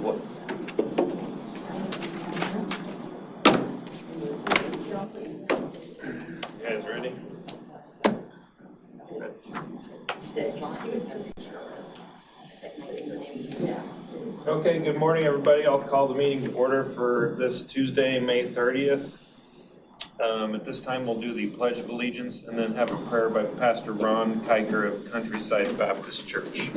What? You guys ready? Okay, good morning, everybody. I'll call the meeting to order for this Tuesday, May 30th. At this time, we'll do the Pledge of Allegiance and then have a prayer by Pastor Ron Kiker of Countryside Baptist Church.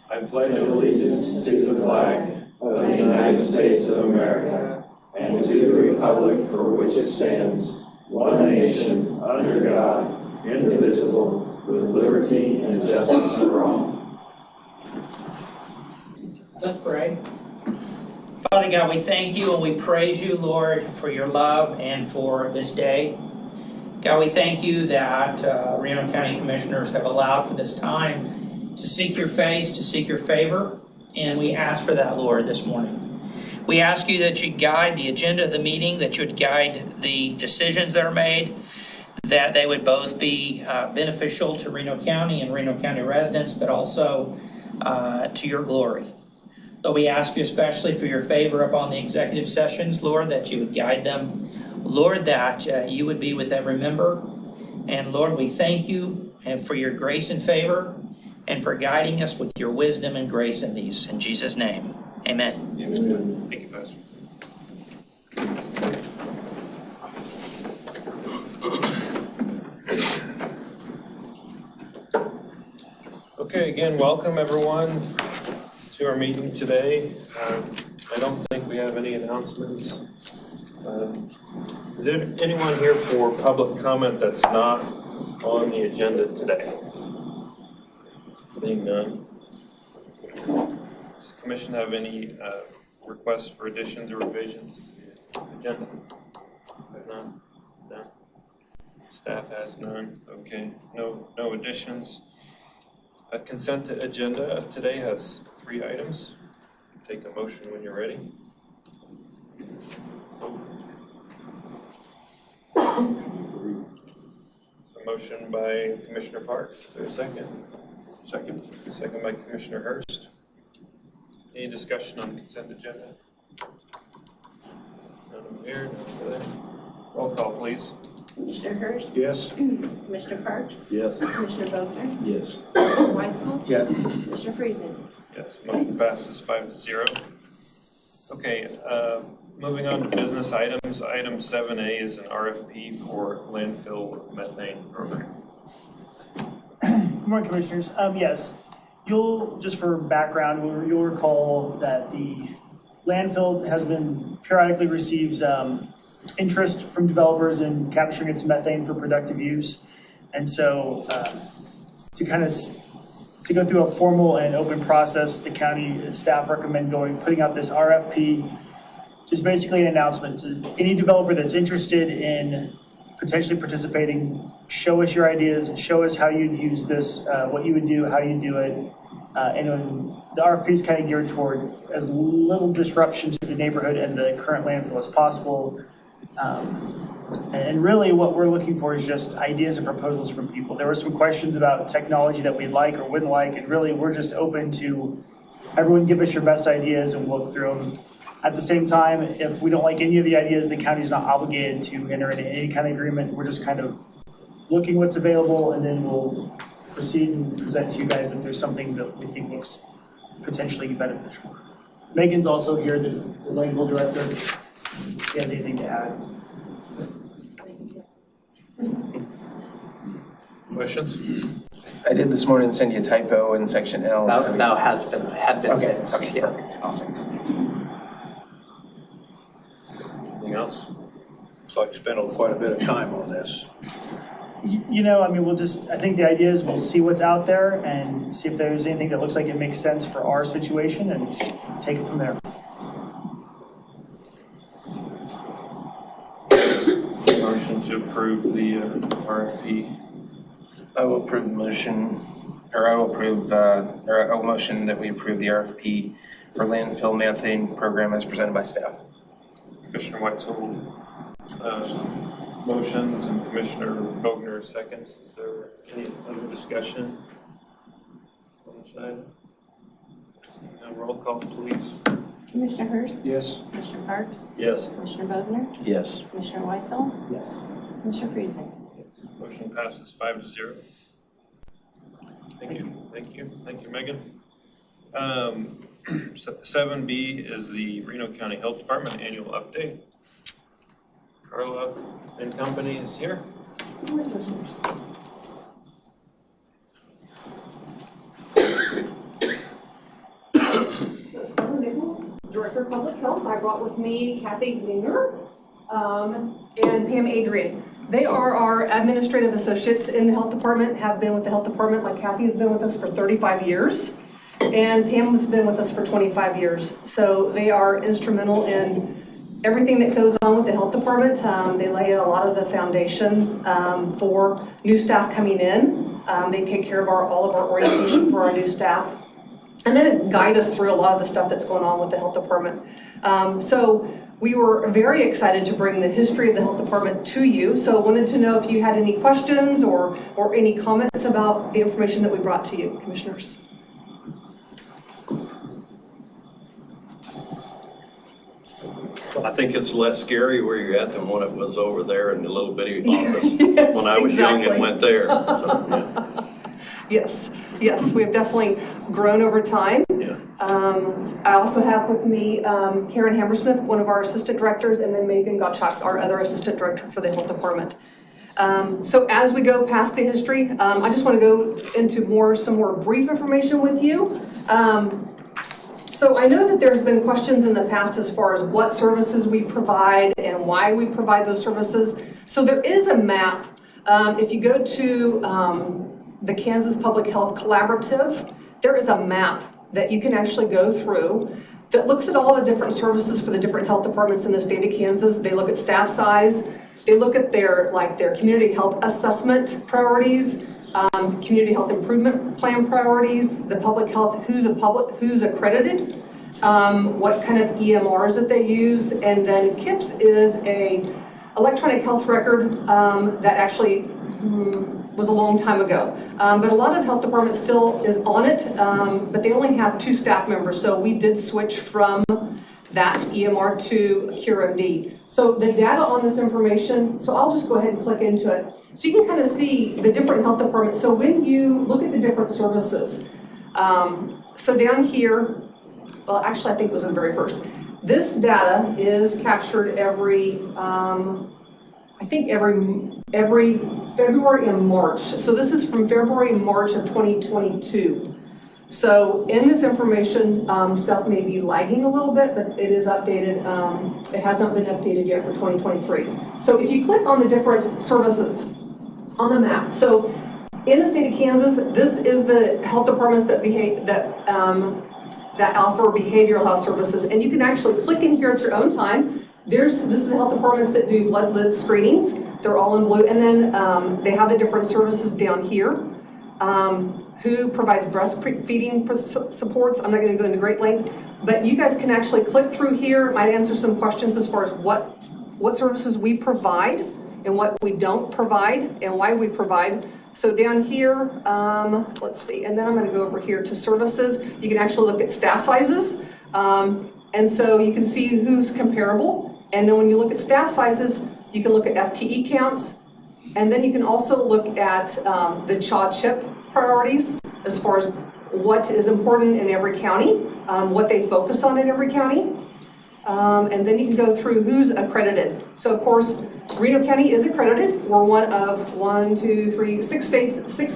I pledge allegiance to the flag of the United States of America and to the republic for which it stands, one nation, under God, indivisible, with liberty and justice for all. Let's pray. Father God, we thank you and we praise you, Lord, for your love and for this day. God, we thank you that Reno County Commissioners have allowed for this time to seek your face, to seek your favor, and we ask for that, Lord, this morning. We ask you that you guide the agenda of the meeting, that you would guide the decisions that are made, that they would both be beneficial to Reno County and Reno County residents, but also to your glory. Lord, we ask you especially for your favor upon the executive sessions, Lord, that you would guide them. Lord, that you would be with every member. And Lord, we thank you and for your grace and favor and for guiding us with your wisdom and grace in these. In Jesus' name, amen. Amen. Thank you, Pastor. Okay, again, welcome everyone to our meeting today. I don't think we have any announcements. Is there anyone here for public comment that's not on the agenda today? Seeing none. Does the commission have any requests for additions or revisions to the agenda? None? No. Staff has none. Okay, no additions. A consent agenda today has 3 items. Take a motion when you're ready. A motion by Commissioner Parks. Is there a second? Second by Commissioner Hurst. Any discussion on the consent agenda? None over here, none over there. Roll call, please. Commissioner Hurst? Yes. Commissioner Parks? Yes. Commissioner Bogner? Yes. Commissioner Weitzel? Yes. Commissioner Friesen? Yes, motion passes 5-0. Okay, moving on to business items. Item 7A is an RFP for landfill methane program. Good morning, Commissioners. Yes, just for background, you'll recall that the landfill has been periodically receives interest from developers in capturing its methane for productive use. And so to go through a formal and open process, the county staff recommend putting out this RFP, just basically an announcement to any developer that's interested in potentially participating. Show us your ideas, show us how you'd use this, what you would do, how you do it. And the RFP is kind of geared toward as little disruption to the neighborhood and the current landfill as possible. And really what we're looking for is just ideas and proposals from people. There were some questions about technology that we'd like or wouldn't like, and really we're just open to everyone give us your best ideas and we'll look through them. At the same time, if we don't like any of the ideas, the county's not obligated to enter into any kind of agreement. We're just kind of looking what's available, and then we'll proceed and present to you guys if there's something that we think looks potentially beneficial. Megan's also here, the landfill director. If she has anything to add. Questions? I did this morning send you a typo in section L. That had been Okay, fixed. okay, perfect, awesome. Anything else? Looks like spent quite a bit of time on this. I think the idea is we'll see what's out there and see if there's anything that looks like it makes sense for our situation and take it from there. Motion to approve the RFP. I will approve the motion, or I will motion that we approve the RFP for landfill methane program as presented by staff. Commissioner Weitzel motions and Commissioner Bogner seconds. Is there any other discussion? side? Seeing none, roll call, please. Commissioner Hurst, Yes. Commissioner Parks, Yes. Commissioner Vogler, Yes. Commissioner Weitzel, Yes. Commissioner Friesen. Motion passes 5-0. Thank you, thank you, thank you, Megan. 7B is the Reno County Health Department Annual Update. Carla and company is here. Carla Nichols, Director of Public Health. I brought with me Kathy Winger and Pam Adrian. They are our administrative associates in the health department, have been with the health department, like Kathy has been with us for 35 years. And Pam has been with us for 25 years. So they are instrumental in everything that goes on with the health department. They lay a lot of the foundation for new staff coming in. They take care of all of our orientation for our new staff. And then guide us through a lot of the stuff that's going on with the health department. So we were very excited to bring the history of the health department to you. So I wanted to know if you had any questions or any comments about the information that we brought to you, commissioners. I think it's less scary where you're at than when it was over there in the little bitty office Yes, when I was young exactly. and went there. So, yeah. Yes, we've definitely grown over time. Yeah. I also have with me Karen Hammersmith, one of our assistant directors, and then Megan Gottschalk, our other assistant director for the health department. So as we go past the history, I just want to go into some more brief information with you. So I know that there's been questions in the past as far as what services we provide and why we provide those services. So there is a map. If you go to the Kansas Public Health Collaborative, there is a map that you can actually go through that looks at all the different services for the different health departments in the state of Kansas. They look at staff size. They look at their community health assessment priorities, community health improvement plan priorities, the public health, who's accredited, what kind of EMRs that they use, and then KIPS is a electronic health record that actually was a long time ago. But a lot of health departments still is on it, but they only have 2 staff members, so we did switch from that EMR to QRMD. So the data on this information, so I'll just go ahead and click into it. So you can kind of see the different health departments. So when you look at the different services, so down here, well, actually I think it was the very first. This data is captured every February and March. So this is from February and March of 2022. So in this information, stuff may be lagging a little bit, but it is updated. It has not been updated yet for 2023. So if you click on the different services on the map, so in the state of Kansas, this is the health departments that offer behavioral health services, and you can actually click in here at your own time. This is the health departments that do blood lead screenings. They're all in blue, and then they have the different services down here. Who provides breastfeeding supports. I'm not going to go into great length, but you guys can actually click through here. It might answer some questions as far as what services we provide and what we don't provide and why we provide. So down here, let's see, and then I'm going to go over here to services. You can actually look at staff sizes, and so you can see who's comparable. And then when you look at staff sizes, you can look at FTE counts, and then you can also look at the CHA-CHIP priorities as far as what is important in every county, what they focus on in every county. And then you can go through who's accredited. So of course, Reno County is accredited. We're one of 6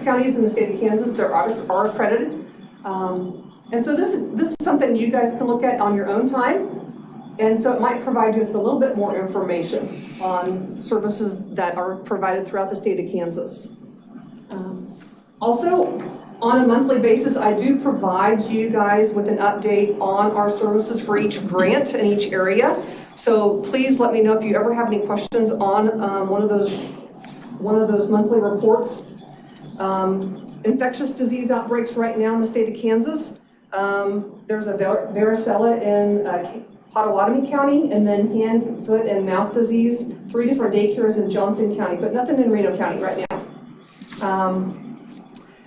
counties in the state of Kansas that are accredited. And so this is something you guys can look at on your own time. And so it might provide you with a little bit more information on services that are provided throughout the state of Kansas. Also, on a monthly basis, I do provide you guys with an update on our services for each grant in each area. So please let me know if you ever have any questions on one of those monthly reports. Infectious disease outbreaks right now in the state of Kansas. There's a varicella in Pottawatomie County, and then hand, foot, and mouth disease. 3 different daycares in Johnson County, but nothing in Reno County right now.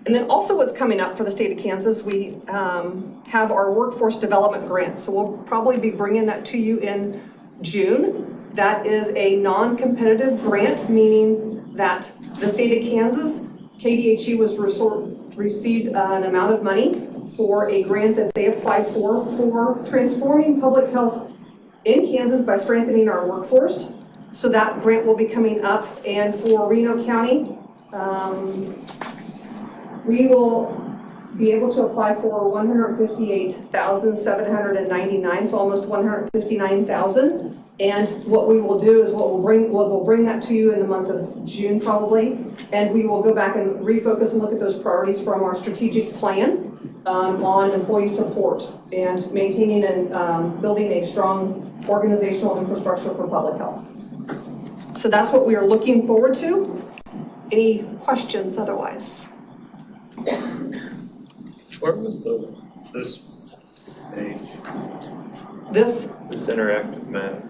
And then also what's coming up for the state of Kansas, we have our workforce development grant. So we'll probably be bringing that to you in June. That is a non-competitive grant, meaning that the state of Kansas, KDHE received an amount of money for a grant that they applied for transforming public health in Kansas by strengthening our workforce. So that grant will be coming up. And for Reno County, we will be able to apply for $158,799, so almost $159,000. And what we will do is we'll bring that to you in the month of June probably, and we will go back and refocus and look at those priorities from our strategic plan on employee support and maintaining and building a strong organizational infrastructure for public health. So that's what we are looking forward to. Any questions otherwise? Where was this page, This, this interactive map?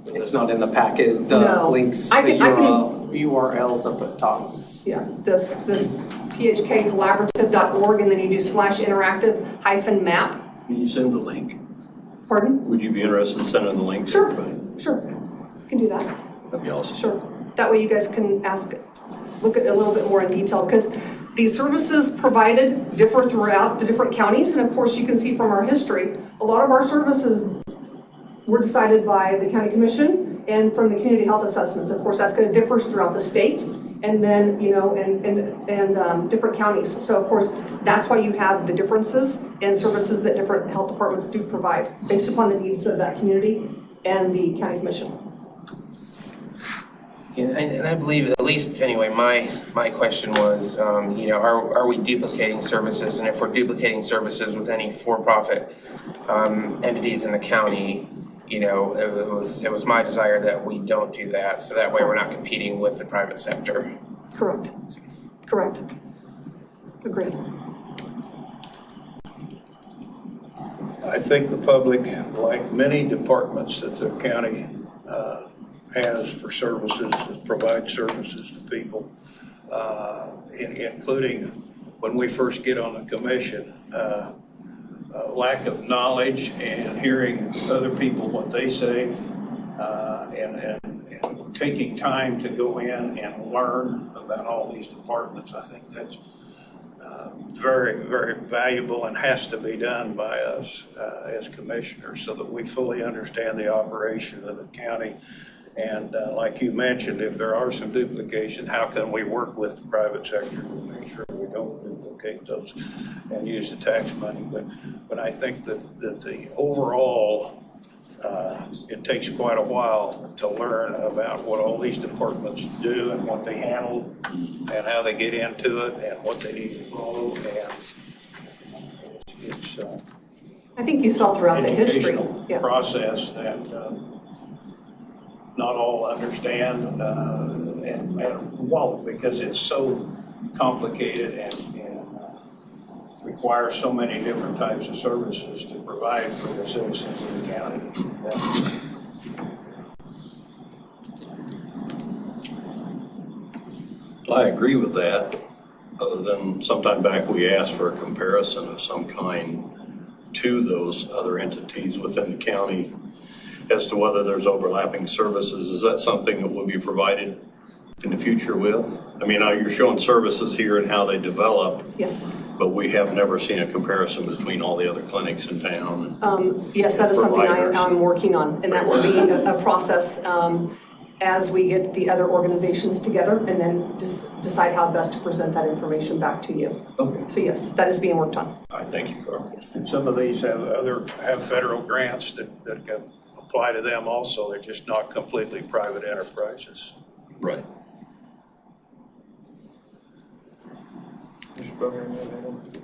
It's not in the packet, the No. links, I the can- URLs up at top. yeah, this phkcollaborative.org, and then you do /interactive-map. Can you send the link? Pardon? Would you be interested in sending the link to Sure. everybody? Sure, can do that. That'd be awesome. Sure. That way you guys can look at it a little bit more in detail, because the services provided differ throughout the different counties. And of course, you can see from our history, a lot of our services were decided by the county commission and from the community health assessments. Of course, that's going to differ throughout the state and then, and different counties. So of course, that's why you have the differences in services that different health departments do provide based upon the needs of that community and the county commission. And I believe, at least anyway, my question was, are we duplicating services? And if we're duplicating services with any for-profit entities in the county, it was my desire that we don't do that, so that way we're not competing with the private sector. Correct. Correct. Agreed. I think the public, like many departments that the county has for services, that provide services to people, including when we first get on the commission, lack of knowledge and hearing other people what they say, and taking time to go in and learn about all these departments. I think that's very, very valuable and has to be done by us as commissioners so that we fully understand the operation of the county. And like you mentioned, if there are some duplication, how can we work with the private sector to make sure we don't duplicate those and use the tax money? But I think that the overall, it takes quite a while to learn about what all these departments do and what they handle and how they get into it and what they need to follow. And it's I think you saw throughout the history. educational process that not all understand and won't, because it's so complicated and requires so many different types of services to provide for the citizens of the county. I agree with that, other than sometime back we asked for a comparison of some kind to those other entities within the county as to whether there's overlapping services. Is that something that will be provided in the future with? I mean, you're showing services here and how they develop. Yes. But we have never seen a comparison between all the other clinics in town. Yes, that is something Providers. I'm working on, and that will be a process as we get the other organizations together and then decide how best to present that information back to you. Okay. So yes, that is being worked on. All right, thank you, Carl. Yes. And some of these have federal grants that can apply to them also. They're just not completely private enterprises. Right. Mr. Bowman, you have anything?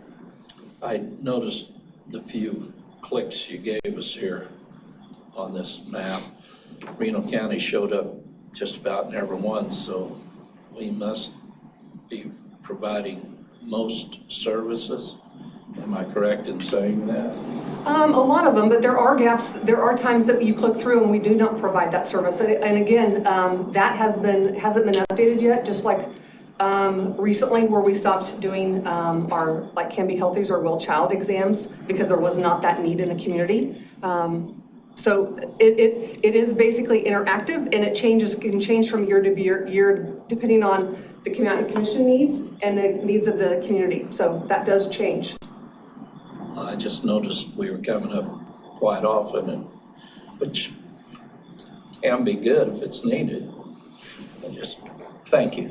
I noticed the few clicks you gave us here on this map. Reno County showed up just about in every one, so we must be providing most services. Am I correct in saying that? A lot of them, but there are gaps. There are times that you click through and we do not provide that service. And again, that hasn't been updated yet, just like recently where we stopped doing our like Can Be Healthies or Will Child exams because there was not that need in the community. So it is basically interactive, and it can change from year to year depending on the county commission needs and the needs of the community. So that does change. I just noticed we were coming up quite often, which can be good if it's needed. Thank you.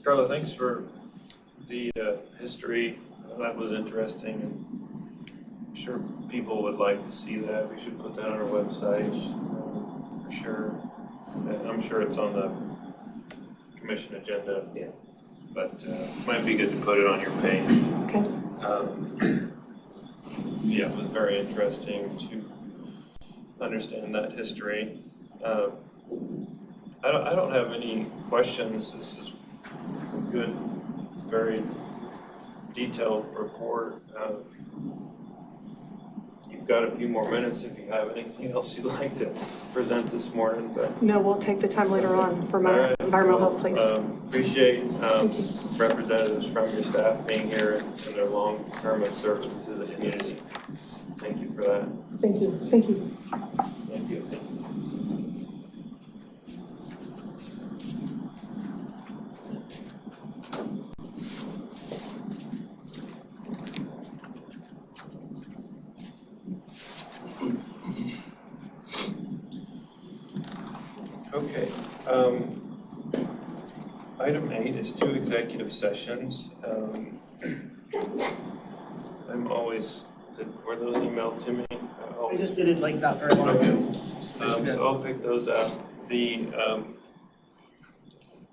Carla, thanks for the history. That was interesting. I'm sure people would like to see that. We should put that on our website for sure. And I'm sure it's on the commission agenda. Yeah. But it might be good to put it on your page. Okay. Yeah, it was very interesting to understand that history. I don't have any questions. This is a good, very detailed report. You've got a few more minutes if you have anything else you'd like to present this morning. But No, we'll take the time later on for all right. environmental health, please. Appreciate representatives from your staff being here and their long term of service to the community. Thank you for that. Thank you. Thank you. Thank you. Okay. Item 8 is 2 executive sessions. I'm always, were those emailed to me? I just did it like not very long ago. So I'll pick those up. I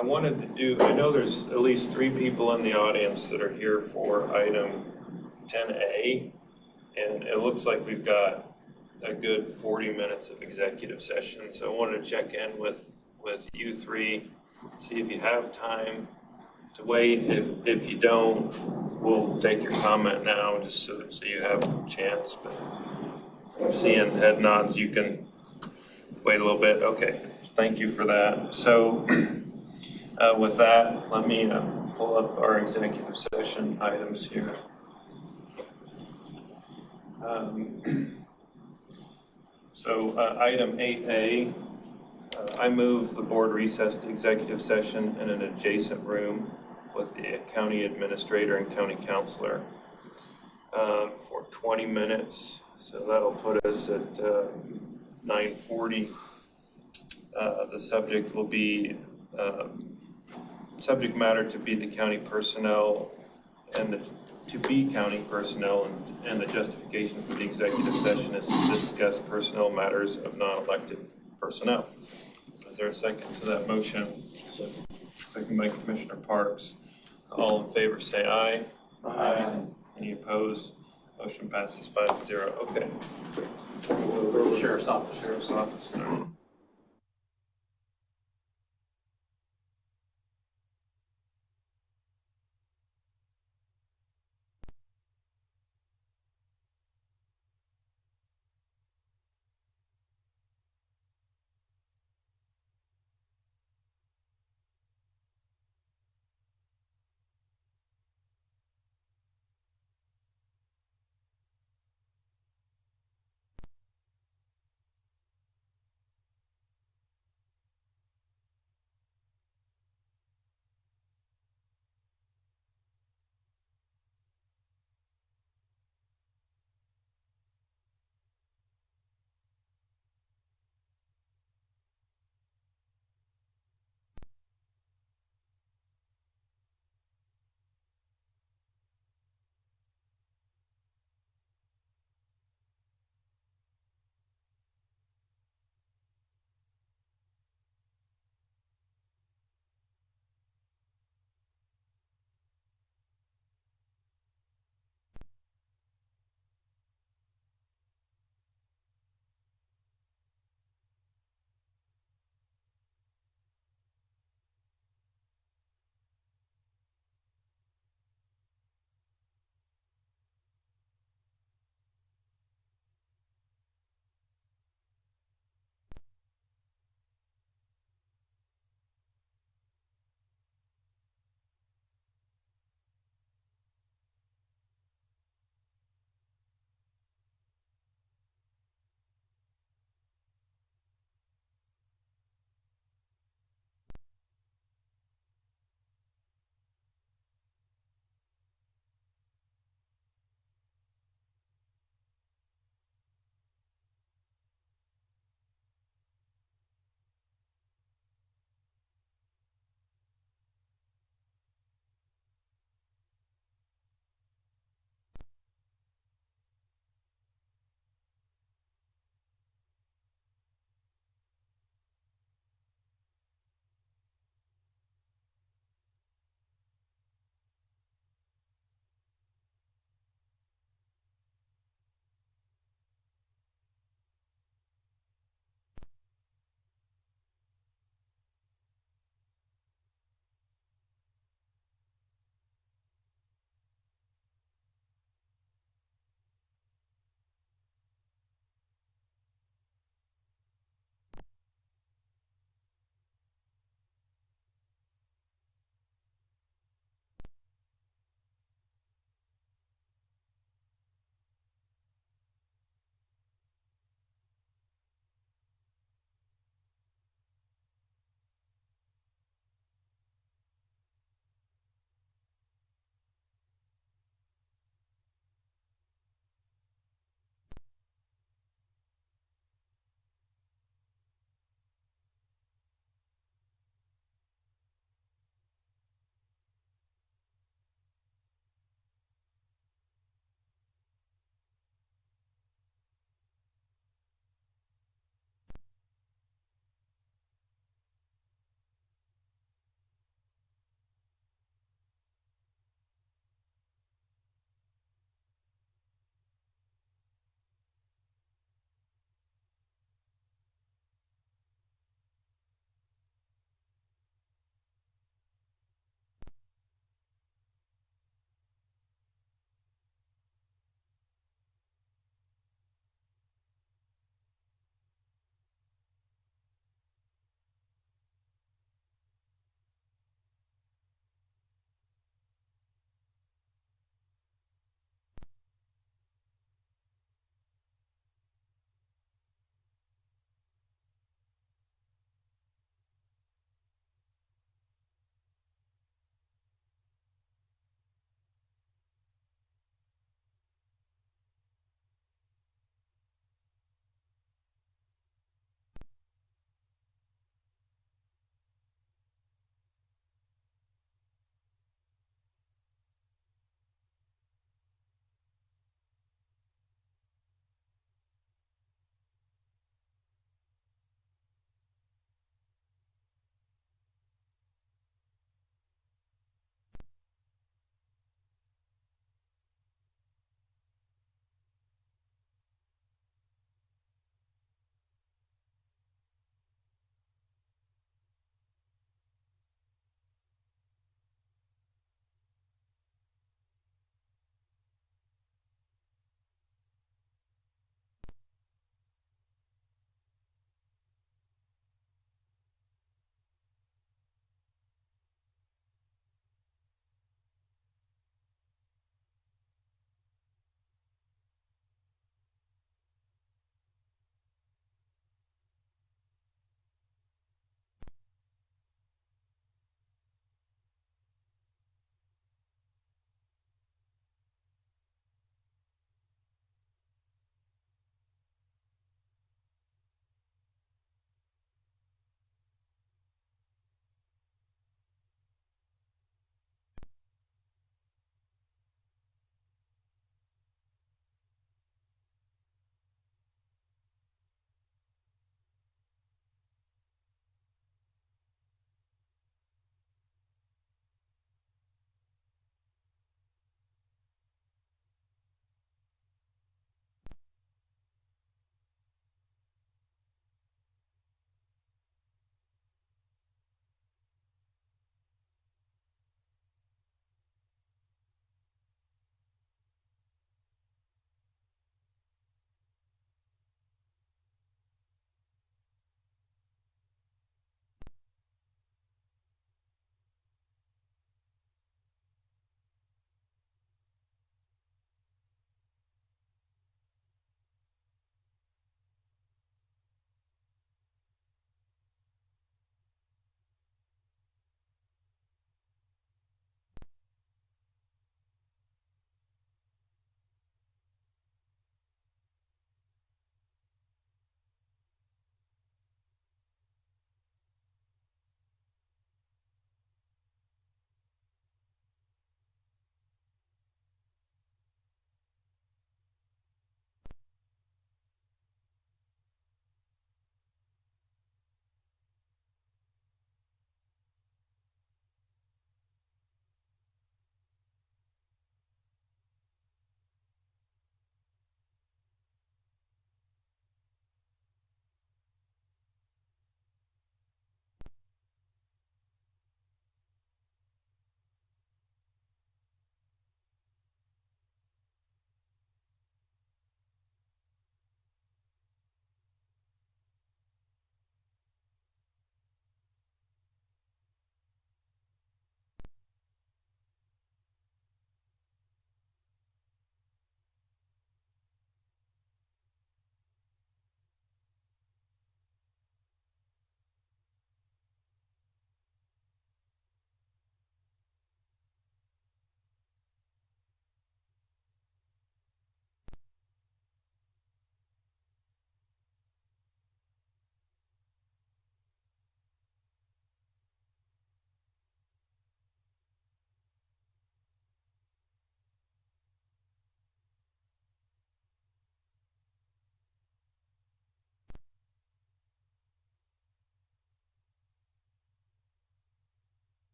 wanted to do, I know there's at least 3 people in the audience that are here for item 10A, and it looks like we've got a good 40 minutes of executive session. So I wanted to check in with you 3, see if you have time to wait. If you don't, we'll take your comment now just so you have a chance. But I'm seeing head nods. You can wait a little bit. Okay, thank you for that. So with that, let me pull up our executive session items here. Item 8A, I move the board recess to executive session in an adjacent room with the county administrator and county counselor for 20 minutes. So that'll put us at 9:40. The subject will be subject matter to be the county personnel and to be county personnel, and the justification for the executive session is to discuss personnel matters of non-elected personnel. Is there a second to that motion? Second by Commissioner Parks. All in favor say aye. Aye. Any opposed? Motion passes 5-0. Okay. Sheriff's Office. Sheriff's Office.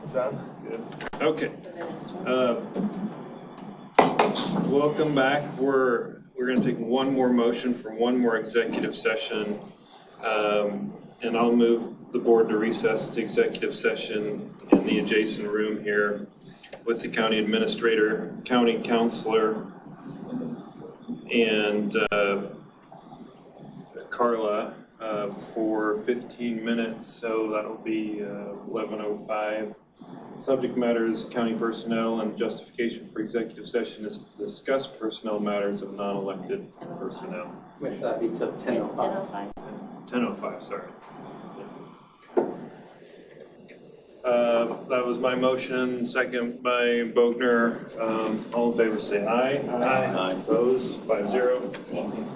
It's on? Good. Okay. Welcome back. We're going to take one more motion for one more executive session. And I'll move the board to recess to executive session in the adjacent room here with the county administrator, county counselor, and Carla for 15 minutes. So that'll be 11:05. Subject matter is county personnel, and justification for executive session is to discuss personnel matters of non-elected personnel. Which that'd be till 10:05. 10:05, sorry. That was my motion, second by Bogner. All in favor say aye. Aye. Opposed, 5-0.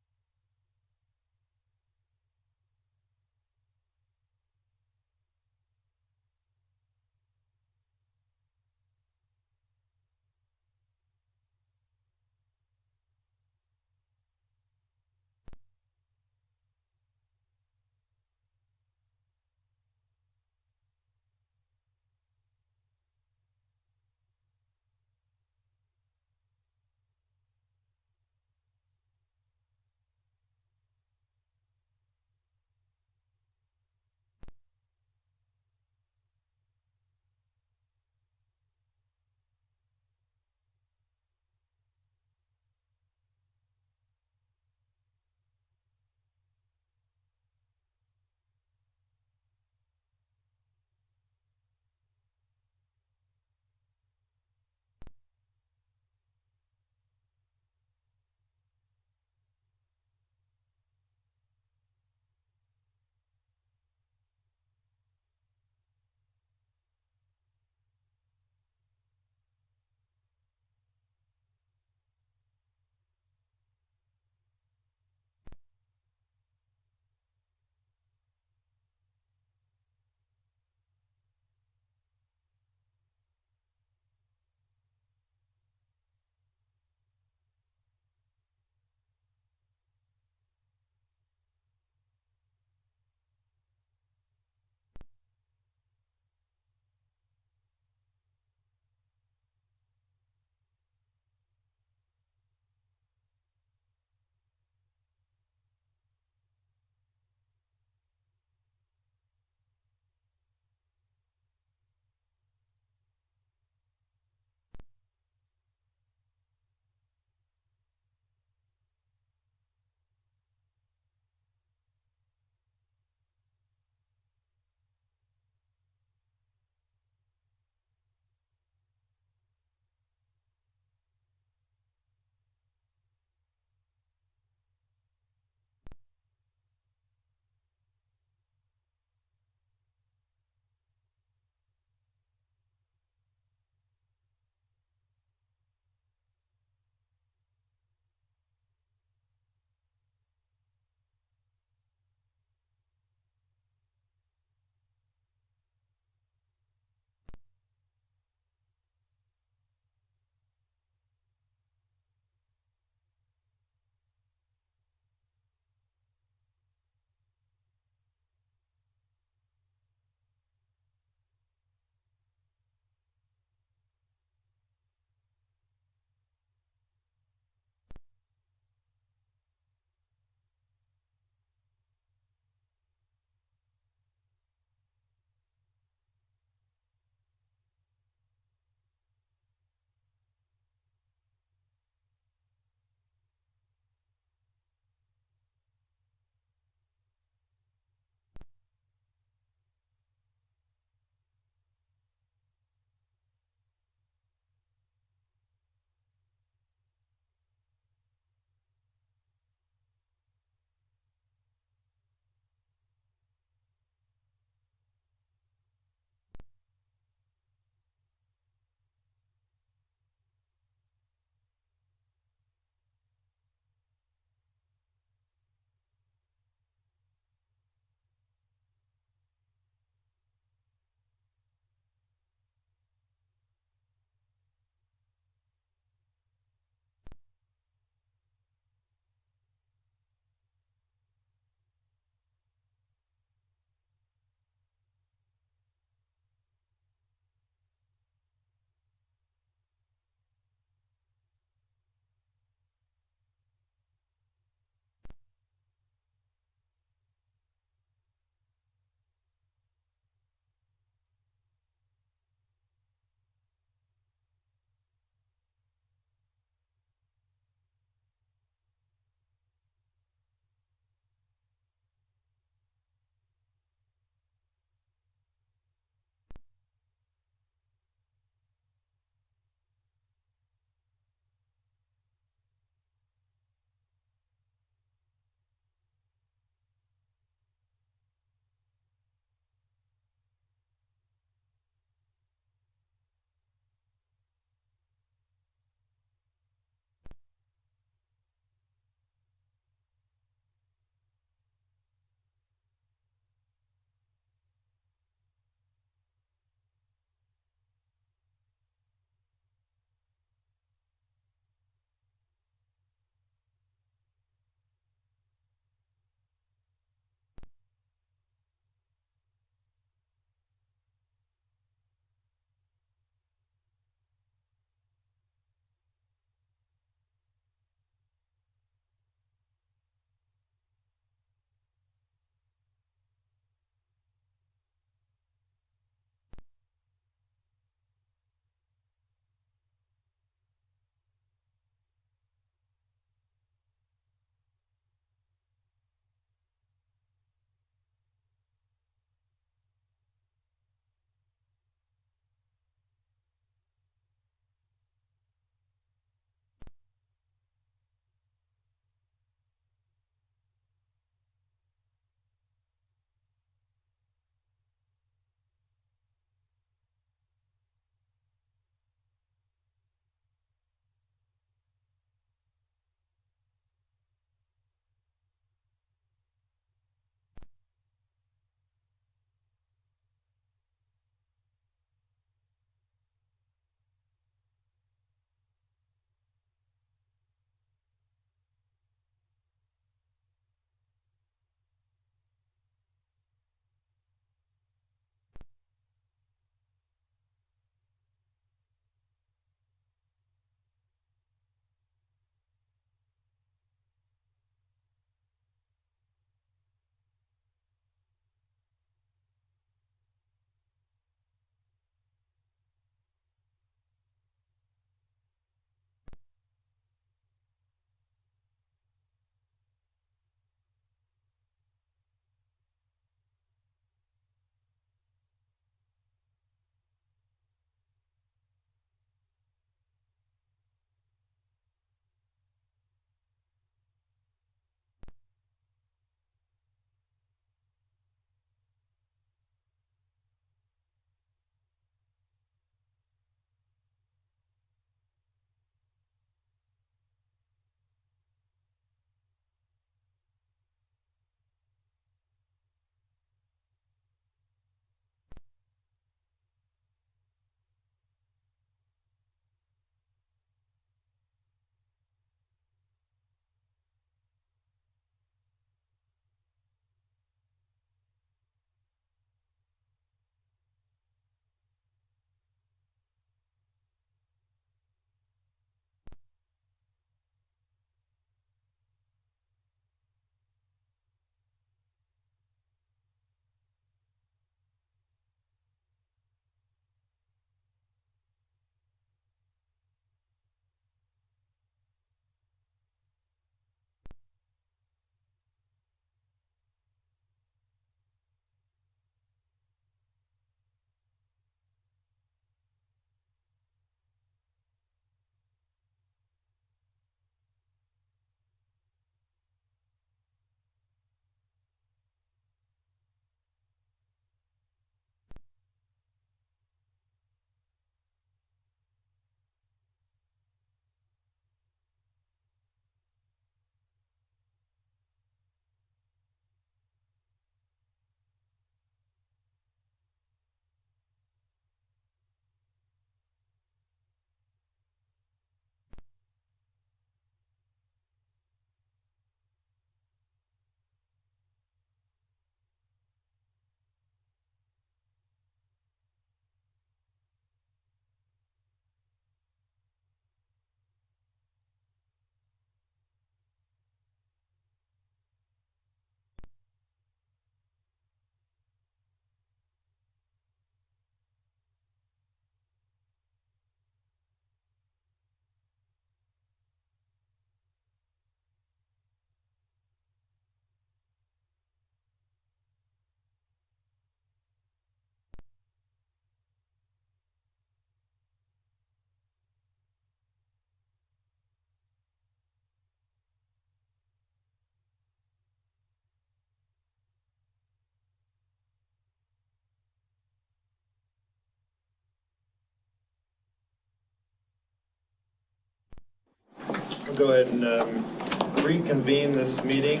We'll go ahead and reconvene this meeting.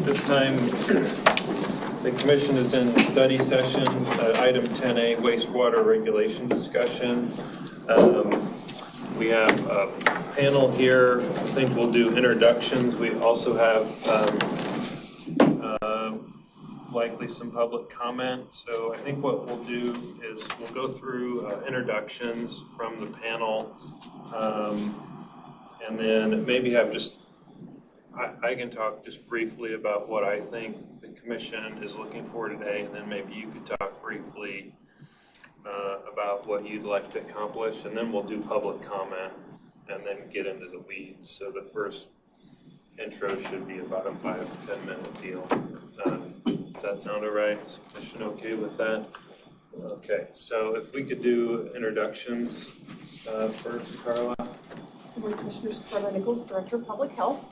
This time, the commission is in study session, item 10A, wastewater regulation discussion. We have a panel here. I think we'll do introductions. We also have likely some public comment. So I think what we'll do is we'll go through introductions from the panel, and then maybe have just, I can talk just briefly about what I think the commission is looking for today, and then maybe you could talk briefly about what you'd like to accomplish, and then we'll do public comment and then get into the weeds. So the first intro should be about a 5 to 10 minute deal. Does that sound all right? Is the commission okay with that? Okay, so if we could do introductions first, Carla. Good morning, Commissioners. Carla Nichols, Director of Public Health.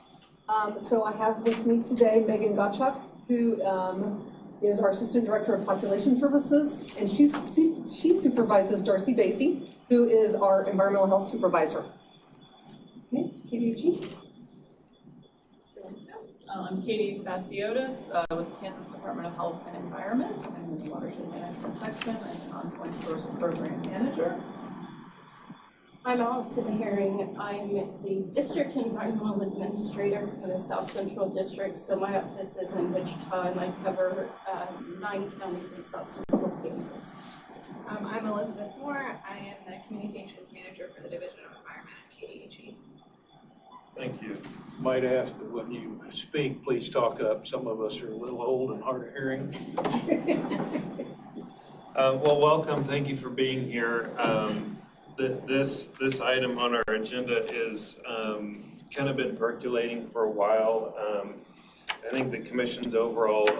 So I have with me today Megan Gottschalk, who is our Assistant Director of Population Services, and she supervises Darcy Basie, who is our Environmental Health Supervisor. Okay, KDHE. I'm Katie Basiotis with the Kansas Department of Health and Environment. I'm in the Watershed Management Section. I'm an on-point source program manager. I'm Allison Herring. I'm the District Environmental Administrator for the South Central District. So my office is in Wichita, and I cover 9 counties in South Central Kansas. I'm Elizabeth Moore. I am the Communications Manager for the Division of Environment at KDHE. Thank you. Might ask that when you speak, please talk up. Some of us are a little old and hard of hearing. Well, welcome. Thank you for being here. This item on our agenda is kind of been percolating for a while. I think the commission's overall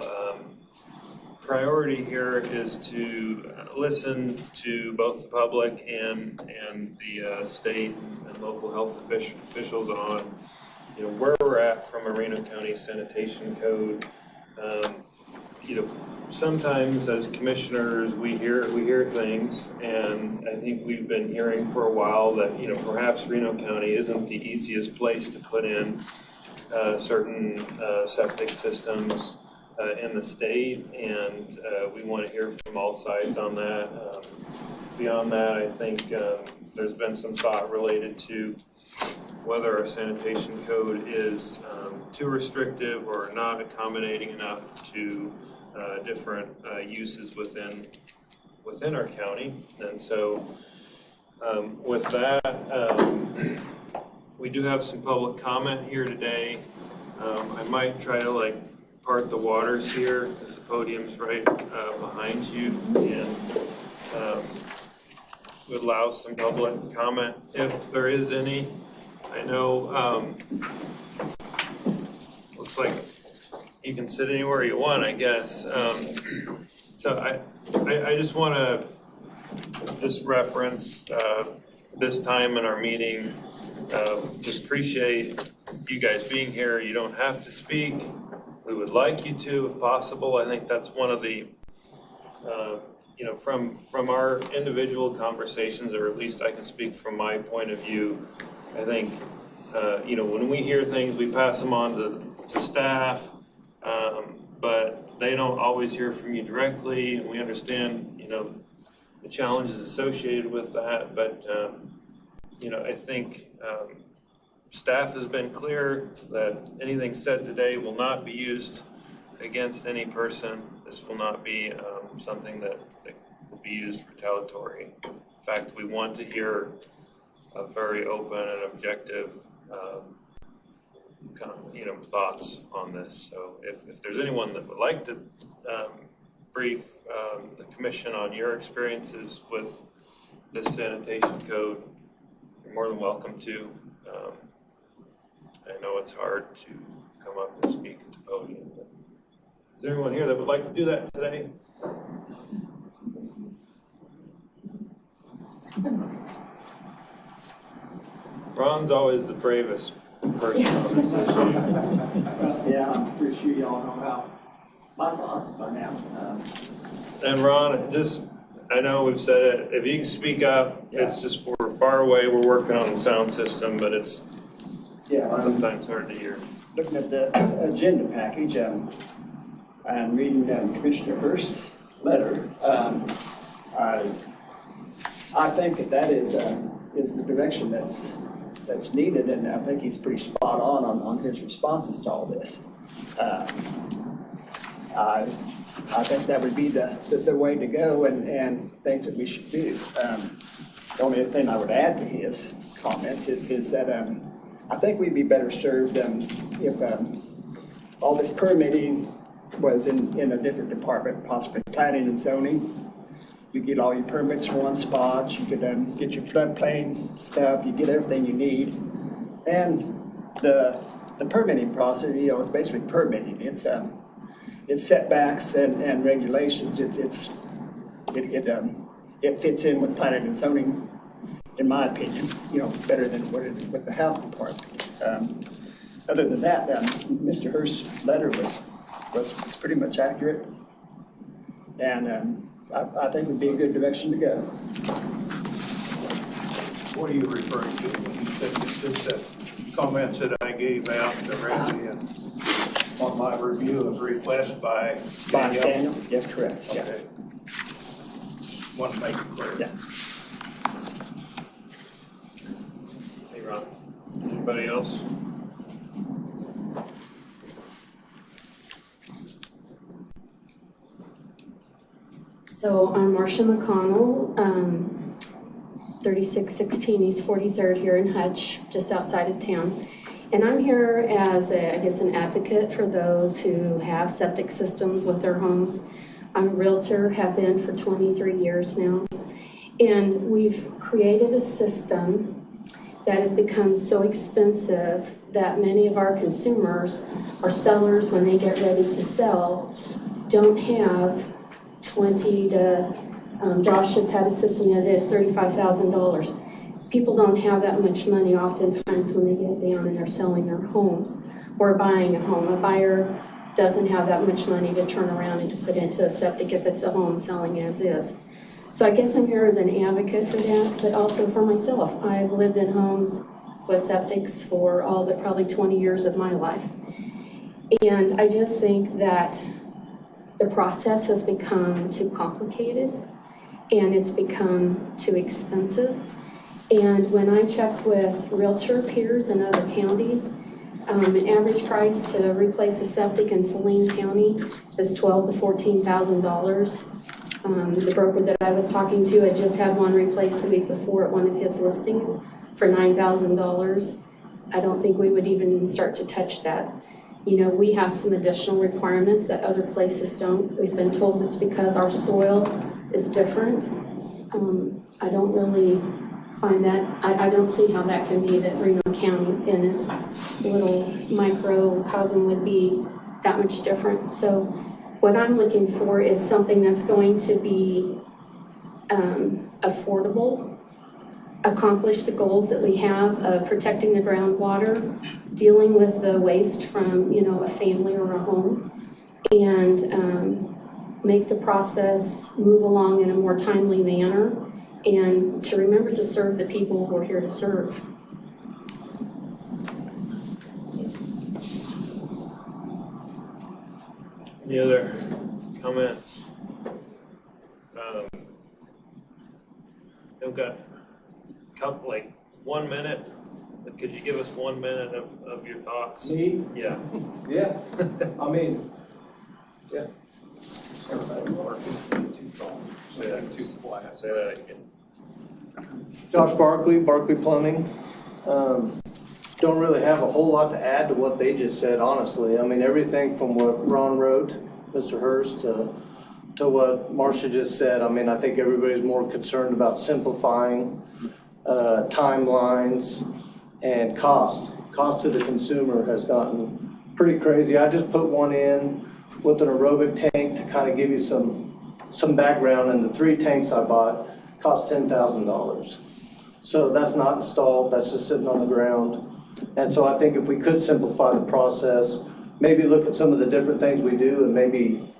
priority here is to listen to both the public and the state and local health officials on, where we're at from a Reno County sanitation code. Sometimes as commissioners we hear things, and I think we've been hearing for a while that perhaps Reno County isn't the easiest place to put in certain septic systems in the state, and we want to hear from all sides on that. Beyond that, I think there's been some thought related to whether our sanitation code is too restrictive or not accommodating enough to different uses within our county. And so with that, we do have some public comment here today. I might try to part the waters here because the podium's right behind you, and would allow some public comment if there is any. I know looks like you can sit anywhere you want, I guess. So I just want to reference this time in our meeting. Just appreciate you guys being here. You don't have to speak. We would like you to, if possible. I think that's one of the, from our individual conversations, or at least I can speak from my point of view. I think, when we hear things, we pass them on to staff, but they don't always hear from you directly, and we understand, the challenges associated with that. But, I think staff has been clear that anything said today will not be used against any person. This will not be something that will be used retaliatory. In fact, we want to hear a very open and objective thoughts on this. So if there's anyone that would like to brief the commission on your experiences with this sanitation code, you're more than welcome to. I know it's hard to come up and speak at the podium, but is there anyone here that would like to do that today? Ron's always the bravest person on this issue. Yeah, I'm pretty sure y'all know how my thoughts by now. And Ron, I know we've said it, if you can speak up, it's just, we're far away, we're working on the sound system, but it's, Yeah, I'm sometimes hard to hear. looking at the agenda package, and reading Commissioner Hurst's letter. I think that is the direction that's needed, and I think he's pretty spot on his responses to all this. I think that would be the way to go, and things that we should do. The only thing I would add to his comments is that I think we'd be better served if all this permitting was in a different department, possibly planning and zoning. You get all your permits in one spot, you could get your floodplain stuff, you get everything you need. And the permitting process, is basically permitting. It's setbacks and regulations. It fits in with planning and zoning, in my opinion, better than with the health department. Other than that, Mr. Hurst's letter was pretty much accurate, and I think would be a good direction to go. What are you referring to when you said just the comments that I gave out directly on my review of request by Daniel? Daniel? Yes, correct. Yeah. Okay. Want to make it clear. Yeah. Hey, Ron. Anybody else? So I'm Marcia McConnell, 3616 East 43rd here in Hutch, just outside of town. And I'm here as, an advocate for those who have septic systems with their homes. I'm a realtor, have been for 23 years now. And we've created a system that has become so expensive that many of our consumers or sellers, when they get ready to sell, don't have Josh just had a system the other day, it's $35,000. People don't have that much money oftentimes when they get down and they're selling their homes or buying a home. A buyer doesn't have that much money to turn around and to put into a septic if it's a home selling as is. So I guess I'm here as an advocate for that, but also for myself. I've lived in homes with septics for probably 20 years of my life. And I just think that the process has become too complicated and it's become too expensive. And when I check with realtor peers in other counties, an average price to replace a septic in Saline County is $12,000 to $14,000. The broker that I was talking to had just had one replaced the week before at one of his listings for $9,000. I don't think we would even start to touch that. We have some additional requirements that other places don't. We've been told it's because our soil is different. I don't really find that, I don't see how that can be that Reno County in its little microcosm would be that much different. So what I'm looking for is something that's going to be affordable, accomplish the goals that we have of protecting the groundwater, dealing with the waste from, a family or a home, and make the process move along in a more timely manner, and to remember to serve the people we're here to serve. Any other comments? I've got couple, 1 minute. Could you give us 1 minute of your thoughts? Me? Yeah. Yeah. I mean, yeah. Say that again. Josh Barkley Plumbing. Don't really have a whole lot to add to what they just said, honestly. I mean, everything from what Ron wrote, Mr. Hurst, to what Marcia just said. I mean, I think everybody's more concerned about simplifying timelines and cost. Cost to the consumer has gotten pretty crazy. I just put one in with an aerobic tank to kind of give you some background, and the 3 tanks I bought cost $10,000. So that's not installed, that's just sitting on the ground. And so I think if we could simplify the process, maybe look at some of the different things we do and maybe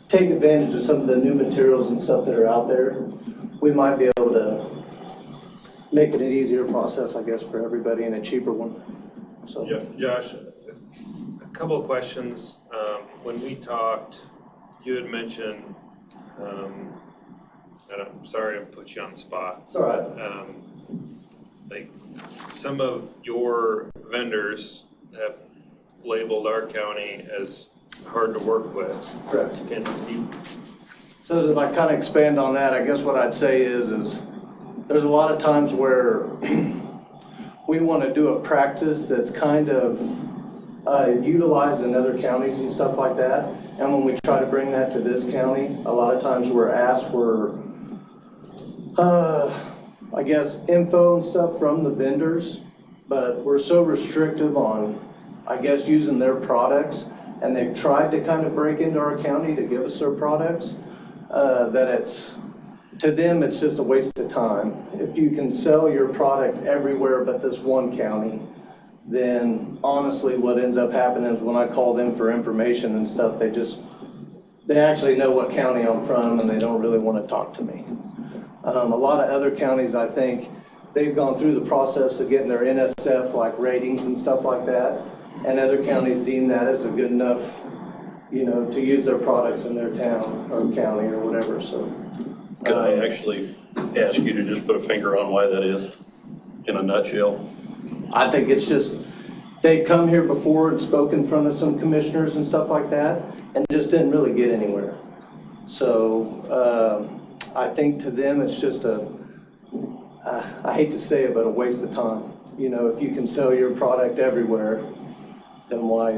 take advantage of some of the new materials and stuff that are out there, we might be able to make it an easier process, I guess, for everybody and a cheaper one. So, Josh, a couple of questions. When we talked, you had mentioned, and I'm sorry to put you on the spot. it's all right. Like some of your vendors have labeled our county as hard to work with. Correct. Can you, So to like kind of expand on that, I guess what I'd say is there's a lot of times where we want to do a practice that's kind of utilized in other counties and stuff like that. And when we try to bring that to this county, a lot of times we're asked for, I guess, info and stuff from the vendors, but we're so restrictive on, I guess, using their products, and they've tried to kind of break into our county to give us their products, that it's, to them, it's just a waste of time. If you can sell your product everywhere but this one county, then honestly what ends up happening is when I call them for information and stuff, they actually know what county I'm from and they don't really want to talk to me. A lot of other counties, I think, they've gone through the process of getting their NSF like ratings and stuff like that, and other counties deem that as a good enough, to use their products in their town or county or whatever, so. Could I actually ask you to just put a finger on why that is, in a nutshell? I think it's just, they come here before and spoke in front of some commissioners and stuff like that, and just didn't really get anywhere. So, I think to them, it's just I hate to say it, but a waste of time. If you can sell your product everywhere, then why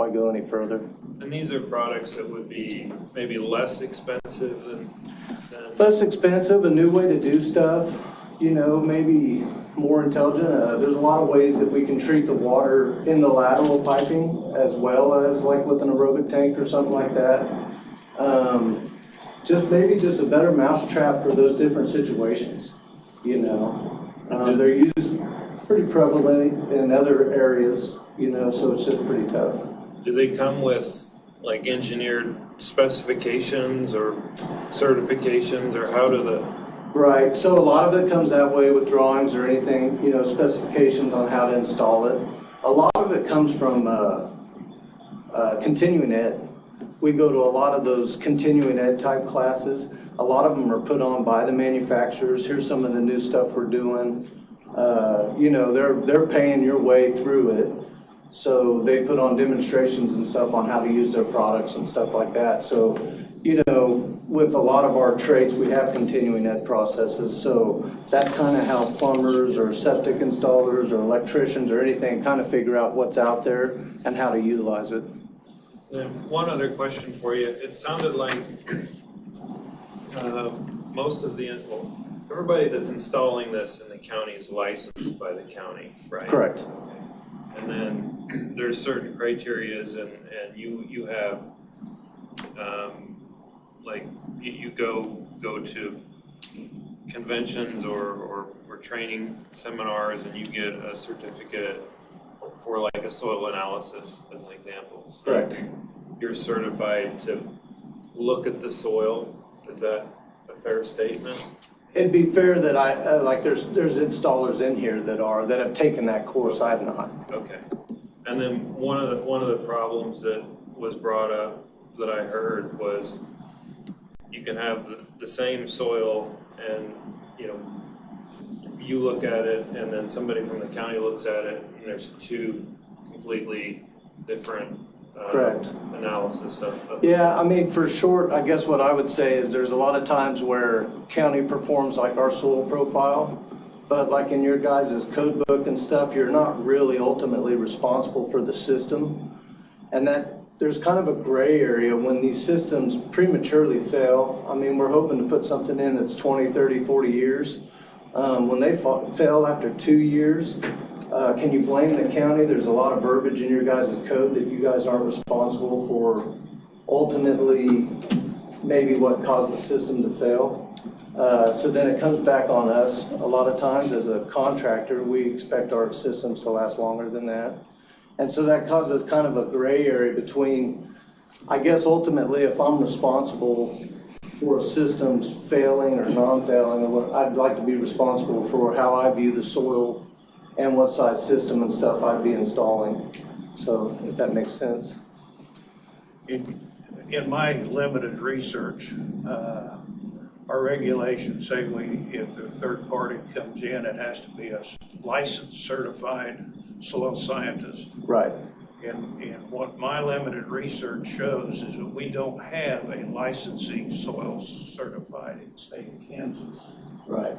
go any further? and these are products that would be maybe less expensive than Less expensive, a new way to do stuff, maybe more intelligent. There's a lot of ways that we can treat the water in the lateral piping as well as like with an aerobic tank or something like that. Just a better mousetrap for those different situations, They're used pretty prevalent in other areas, so it's just pretty tough. Do they come with like engineered specifications or certifications, or how do the? Right, so a lot of it comes that way with drawings or anything, specifications on how to install it. A lot of it comes from continuing ed. We go to a lot of those continuing ed type classes. A lot of them are put on by the manufacturers. Here's some of the new stuff we're doing. They're paying your way through it. So they put on demonstrations and stuff on how to use their products and stuff like that. So, with a lot of our trades, we have continuing ed processes. So that's kind of how plumbers or septic installers or electricians or anything kind of figure out what's out there and how to utilize it. One other question for you. It sounded like most of everybody that's installing this in the county is licensed by the county, right? Correct. Okay. And then there's certain criterias, and you have you go to conventions or training seminars, and you get a certificate for like a soil analysis, as an example. So Correct. You're certified to look at the soil. Is that a fair statement? It'd be fair that there's installers in here that have taken that course. I have not. Okay. And then one of the problems that was brought up that I heard was you can have the same soil, and you look at it, and then somebody from the county looks at it, and there's two completely different Correct. analysis of Yeah, I mean, for short, I guess what I would say is there's a lot of times where county performs like our soil profile, but like in your guys' code book and stuff, you're not really ultimately responsible for the system. And that there's kind of a gray area when these systems prematurely fail. I mean, we're hoping to put something in that's 20, 30, 40 years. When they fail after 2 years, can you blame the county? There's a lot of verbiage in your guys' code that you guys aren't responsible for ultimately maybe what caused the system to fail. So then it comes back on us. A lot of times as a contractor, we expect our systems to last longer than that. And so that causes kind of a gray area between, I guess ultimately if I'm responsible for a system's failing or non-failing, I'd like to be responsible for how I view the soil and what size system and stuff I'd be installing. So if that makes sense. In my limited research, our regulations say if a third party comes in, it has to be a licensed, certified soil scientist. Right. And what my limited research shows is that we don't have a licensing soil certified in the state of Kansas. Right.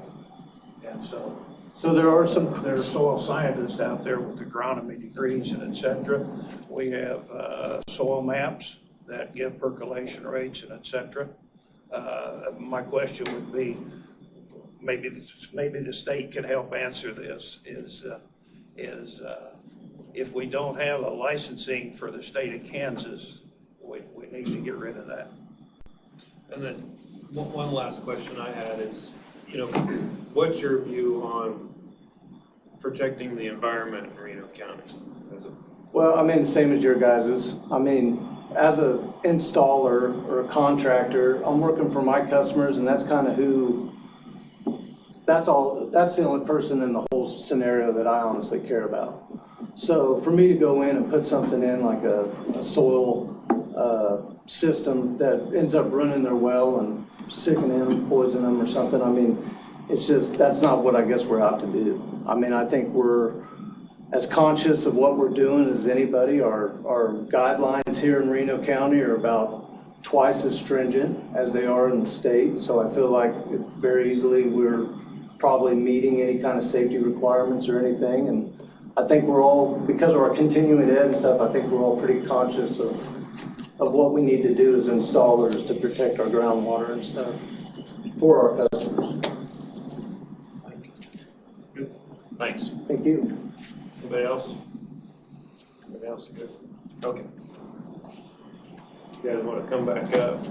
And so there are some. There are soil scientists out there with agronomy degrees and et cetera. We have soil maps that give percolation rates and et cetera. My question would be, maybe the state can help answer this, is if we don't have a licensing for the state of Kansas, we need to get rid of that. And then one last question I had is, what's your view on protecting the environment in Reno County? Well, I mean, the same as your guys's. I mean, as a installer or a contractor, I'm working for my customers, and that's kind of that's the only person in the whole scenario that I honestly care about. So for me to go in and put something in like a soil system that ends up ruining their well and sickening them, poisoning them or something, I mean, it's just, that's not what I guess we're out to do. I mean, I think we're as conscious of what we're doing as anybody. Our guidelines here in Reno County are about twice as stringent as they are in the state. So I feel like very easily we're probably meeting any kind of safety requirements or anything. And I think we're all, because of our continuing ed and stuff, I think we're all pretty conscious of what we need to do as installers to protect our groundwater and stuff for our customers. Thanks. Thank you. Anybody else? Anybody else? Good. Okay. You guys want to come back up?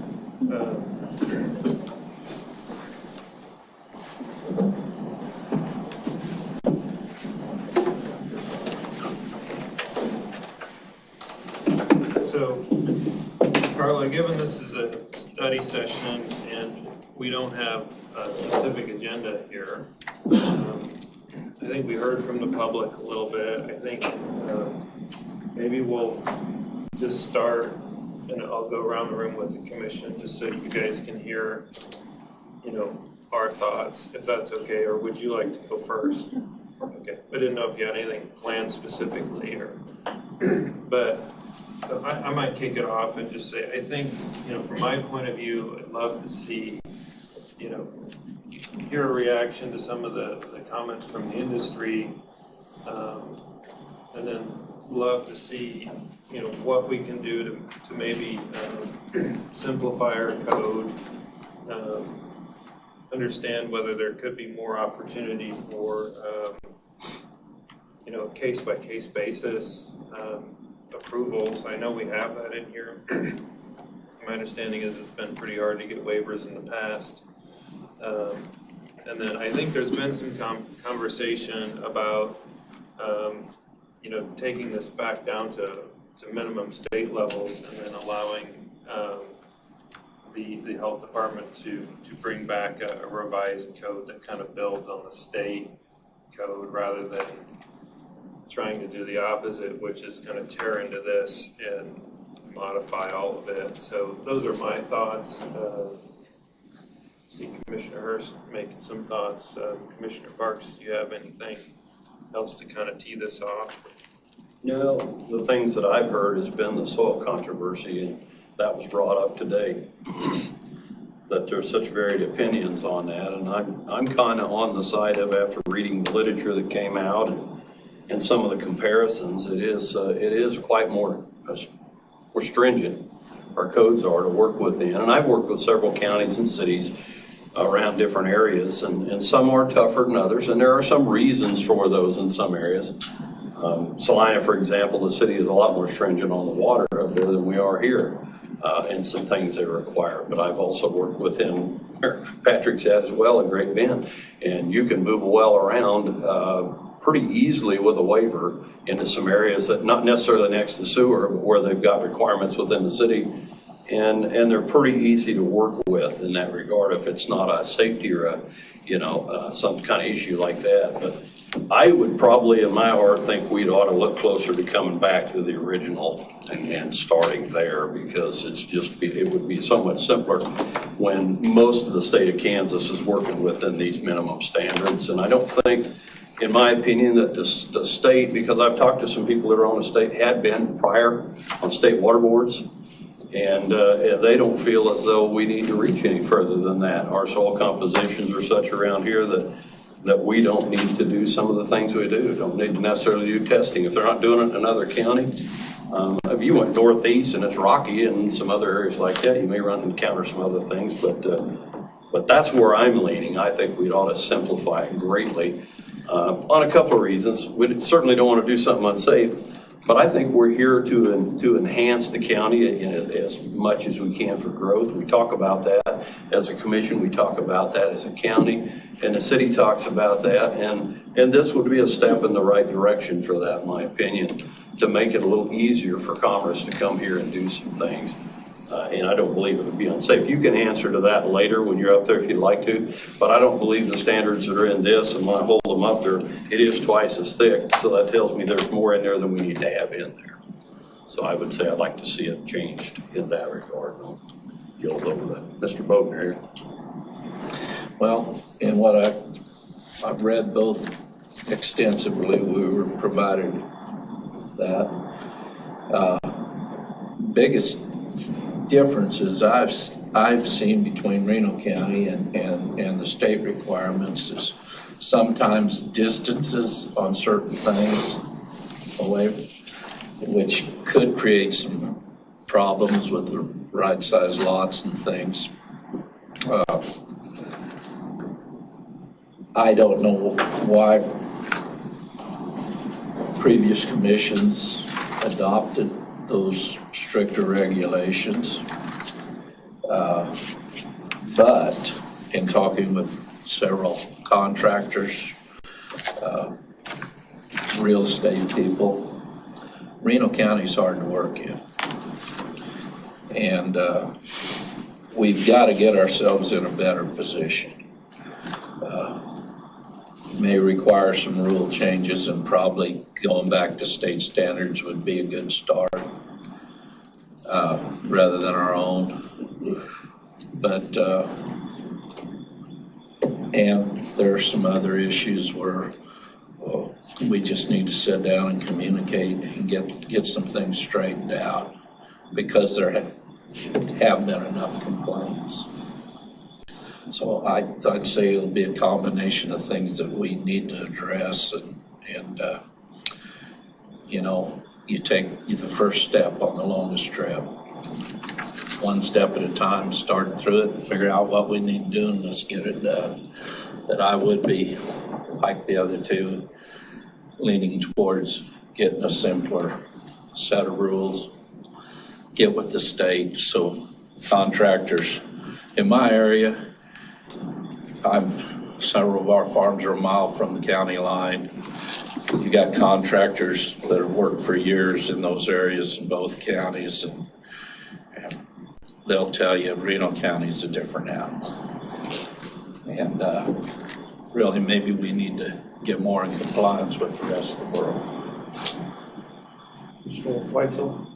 So, Carla, given this is a study session and we don't have a specific agenda here, I think we heard from the public a little bit. I think maybe we'll just start, and I'll go around the room with the commission just so you guys can hear, our thoughts, if that's okay, or would you like to go first? Okay, I didn't know if you had anything planned specifically, but so I might kick it off and just say, I think, from my point of view, I'd love to see, hear a reaction to some of the comments from the industry, and then love to see, what we can do to maybe simplify our code, understand whether there could be more opportunity for, case-by-case basis approvals. I know we have that in here. My understanding is it's been pretty hard to get waivers in the past. And then I think there's been some conversation about, taking this back down to minimum state levels and then allowing the health department to bring back a revised code that kind of builds on the state code rather than trying to do the opposite, which is kind of tear into this and modify all of it. So those are my thoughts. See Commissioner Hurst making some thoughts. Commissioner Parks, do you have anything else to kind of tee this off? No, the things that I've heard has been the soil controversy, and that was brought up today, that there's such varied opinions on that, and I'm kind of on the side of, after reading the literature that came out and some of the comparisons, it is quite more stringent, our codes are, to work within. And I've worked with several counties and cities around different areas, and some are tougher than others, and there are some reasons for those in some areas. Salina, for example, the city is a lot more stringent on the water up there than we are here, and some things they require. But I've also worked within where Patrick's at as well, in Great Bend, and you can move a well around pretty easily with a waiver into some areas that not necessarily next to sewer, but where they've got requirements within the city, and they're pretty easy to work with in that regard if it's not a safety or some kind of issue like that. But I would probably, in my heart, think we'd ought to look closer to coming back to the original and starting there, because it would be so much simpler when most of the state of Kansas is working within these minimum standards. And I don't think, in my opinion, that the state, because I've talked to some people that are on the state, had been prior on state water boards, and they don't feel as though we need to reach any further than that. Our soil compositions are such around here that we don't need to do some of the things we do. Don't need to necessarily do testing. If they're not doing it in another county, if you went northeast and it's rocky and some other areas like that, you may run and encounter some other things, but that's where I'm leaning. I think we'd ought to simplify it greatly on a couple of reasons. We certainly don't want to do something unsafe, but I think we're here to enhance the county as much as we can for growth. We talk about that as a commission. We talk about that as a county, and the city talks about that. And this would be a step in the right direction for that, in my opinion, to make it a little easier for commerce to come here and do some things. And I don't believe it would be unsafe. You can answer to that later when you're up there if you'd like to, but I don't believe the standards that are in this, and when I hold them up there, it is twice as thick. So that tells me there's more in there than we need to have in there. So I would say I'd like to see it changed in that regard. I'll yield over to Mr. Bodner here. Well, in what I've read both extensively, we were provided that. Biggest differences I've seen between Reno County and the state requirements is sometimes distances on certain things away, which could create some problems with the right size lots and things. I don't know why previous commissions adopted those stricter regulations. But in talking with several contractors, real estate people, Reno County is hard to work in. And we've got to get ourselves in a better position. May require some rule changes, and probably going back to state standards would be a good start rather than our own. But and there are some other issues where we just need to sit down and communicate and get some things straightened out, because there have been enough complaints. So I'd say it'll be a combination of things that we need to address, and you know, you take the first step on the longest trip. One step at a time, start through it and figure out what we need to do, and let's get it done. That I would be, like the other two, leaning towards getting a simpler set of rules, get with the state, so contractors in my area, several of our farms are a mile from the county line. You got contractors that have worked for years in those areas in both counties, and they'll tell you Reno County is a different animal. And really, maybe we need to get more in compliance with the rest of the world. Mr. Weitzel?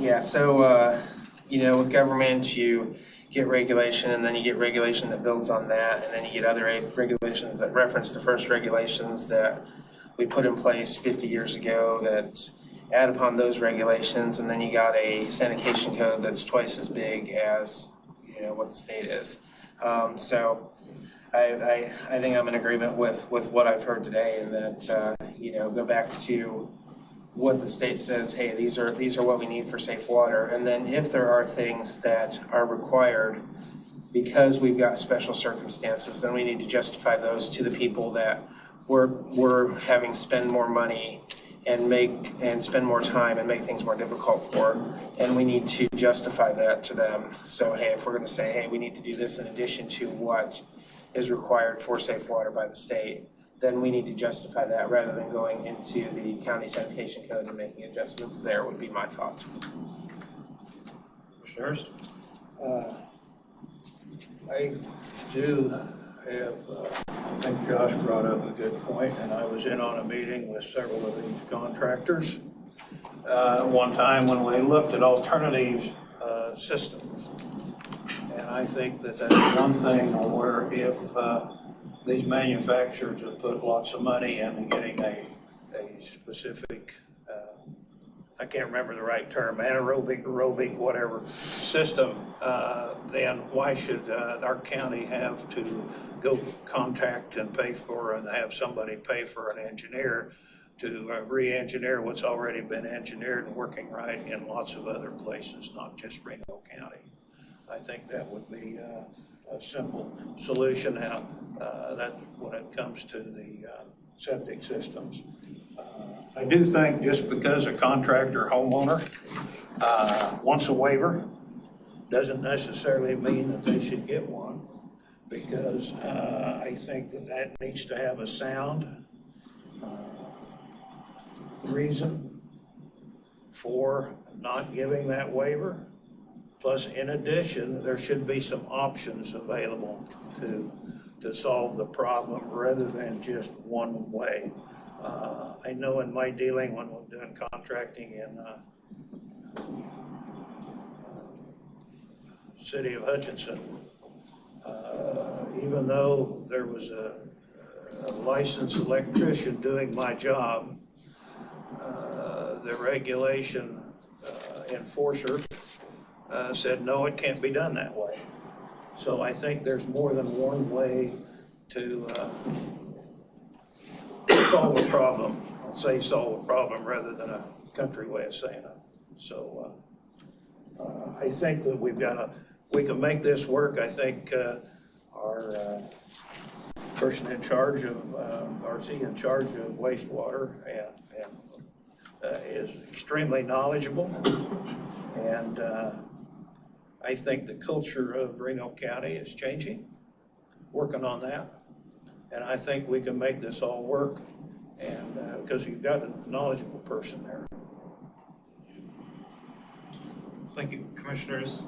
Yeah, so, you know, with government, you get regulation, and then you get regulation that builds on that, and then you get other regulations that reference the first regulations that we put in place 50 years ago that add upon those regulations, and then you got a sanitation code that's twice as big as, you know, what the state is. So I think I'm in agreement with what I've heard today, and that, you know, go back to what the state says, hey, these are what we need for safe water. And then if there are things that are required because we've got special circumstances, then we need to justify those to the people that we're having spend more money and spend more time and make things more difficult for, and we need to justify that to them. So, hey, if we're going to say, hey, we need to do this in addition to what is required for safe water by the state, then we need to justify that rather than going into the county sanitation code and making adjustments there, would be my thought. Mr. Hurst? I do I think Josh brought up a good point, and I was in on a meeting with several of these contractors one time when we looked at alternative systems. And I think that that's one thing where if these manufacturers have put lots of money into getting a specific, I can't remember the right term, anaerobic, aerobic, whatever system, then why should our county have to go contact and pay for and have somebody pay for an engineer to re-engineer what's already been engineered and working right in lots of other places, not just Reno County. I think that would be a simple solution now that when it comes to the septic systems. I do think just because a contractor homeowner wants a waiver doesn't necessarily mean that they should get one, because I think that needs to have a sound reason for not giving that waiver. Plus, in addition, there should be some options available to solve the problem rather than just one way. I know in my dealing when we're doing contracting in city of Hutchinson, even though there was a licensed electrician doing my job, the regulation enforcer said, no, it can't be done that way. So I think there's more than one way to solve a problem. I'll say solve a problem rather than a country way of saying it. So I think that we can make this work. I think our person in charge of, RC in charge of wastewater and is extremely knowledgeable. And I think the culture of Reno County is changing, working on that. And I think we can make this all work, and because you've got a knowledgeable person there. Thank you, commissioners.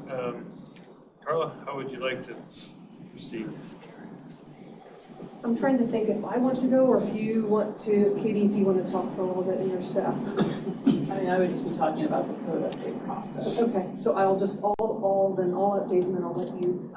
Carla, how would you like to proceed? I'm trying to think if I want to go or if you want to, Katie, if you want to talk for a little bit in your staff. I mean, I would just be talking about the code update process. Okay, so I'll just, I'll update and then I'll let you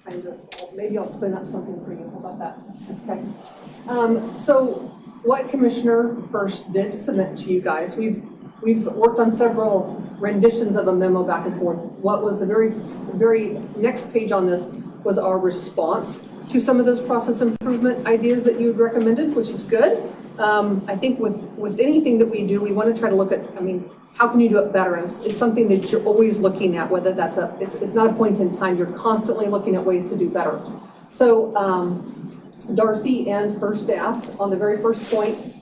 kind of, maybe I'll spin up something for you. How about that? Okay. So what Commissioner Hurst did submit to you guys, we've worked on several renditions of a memo back and forth. What was the very next page on this was our response to some of those process improvement ideas that you had recommended, which is good. I think with anything that we do, we want to try to look at, I mean, how can you do it better? And it's something that you're always looking at, whether that's it's not a point in time, you're constantly looking at ways to do better. So Darcy and her staff, on the very first point,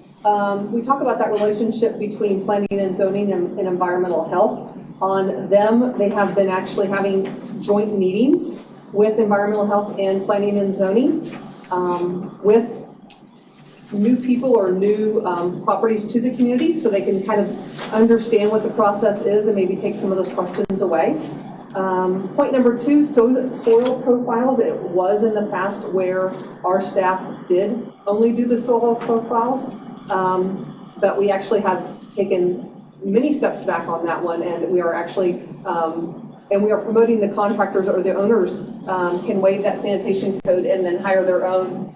we talk about that relationship between planning and zoning and environmental health. On them, they have been actually having joint meetings with environmental health and planning and zoning, with new people or new properties to the community, so they can kind of understand what the process is and maybe take some of those questions away. Point number 2, soil profiles. It was in the past where our staff did only do the soil profiles, but we actually have taken many steps back on that one, and we are actually and we are promoting the contractors or the owners can waive that sanitation code and then hire their own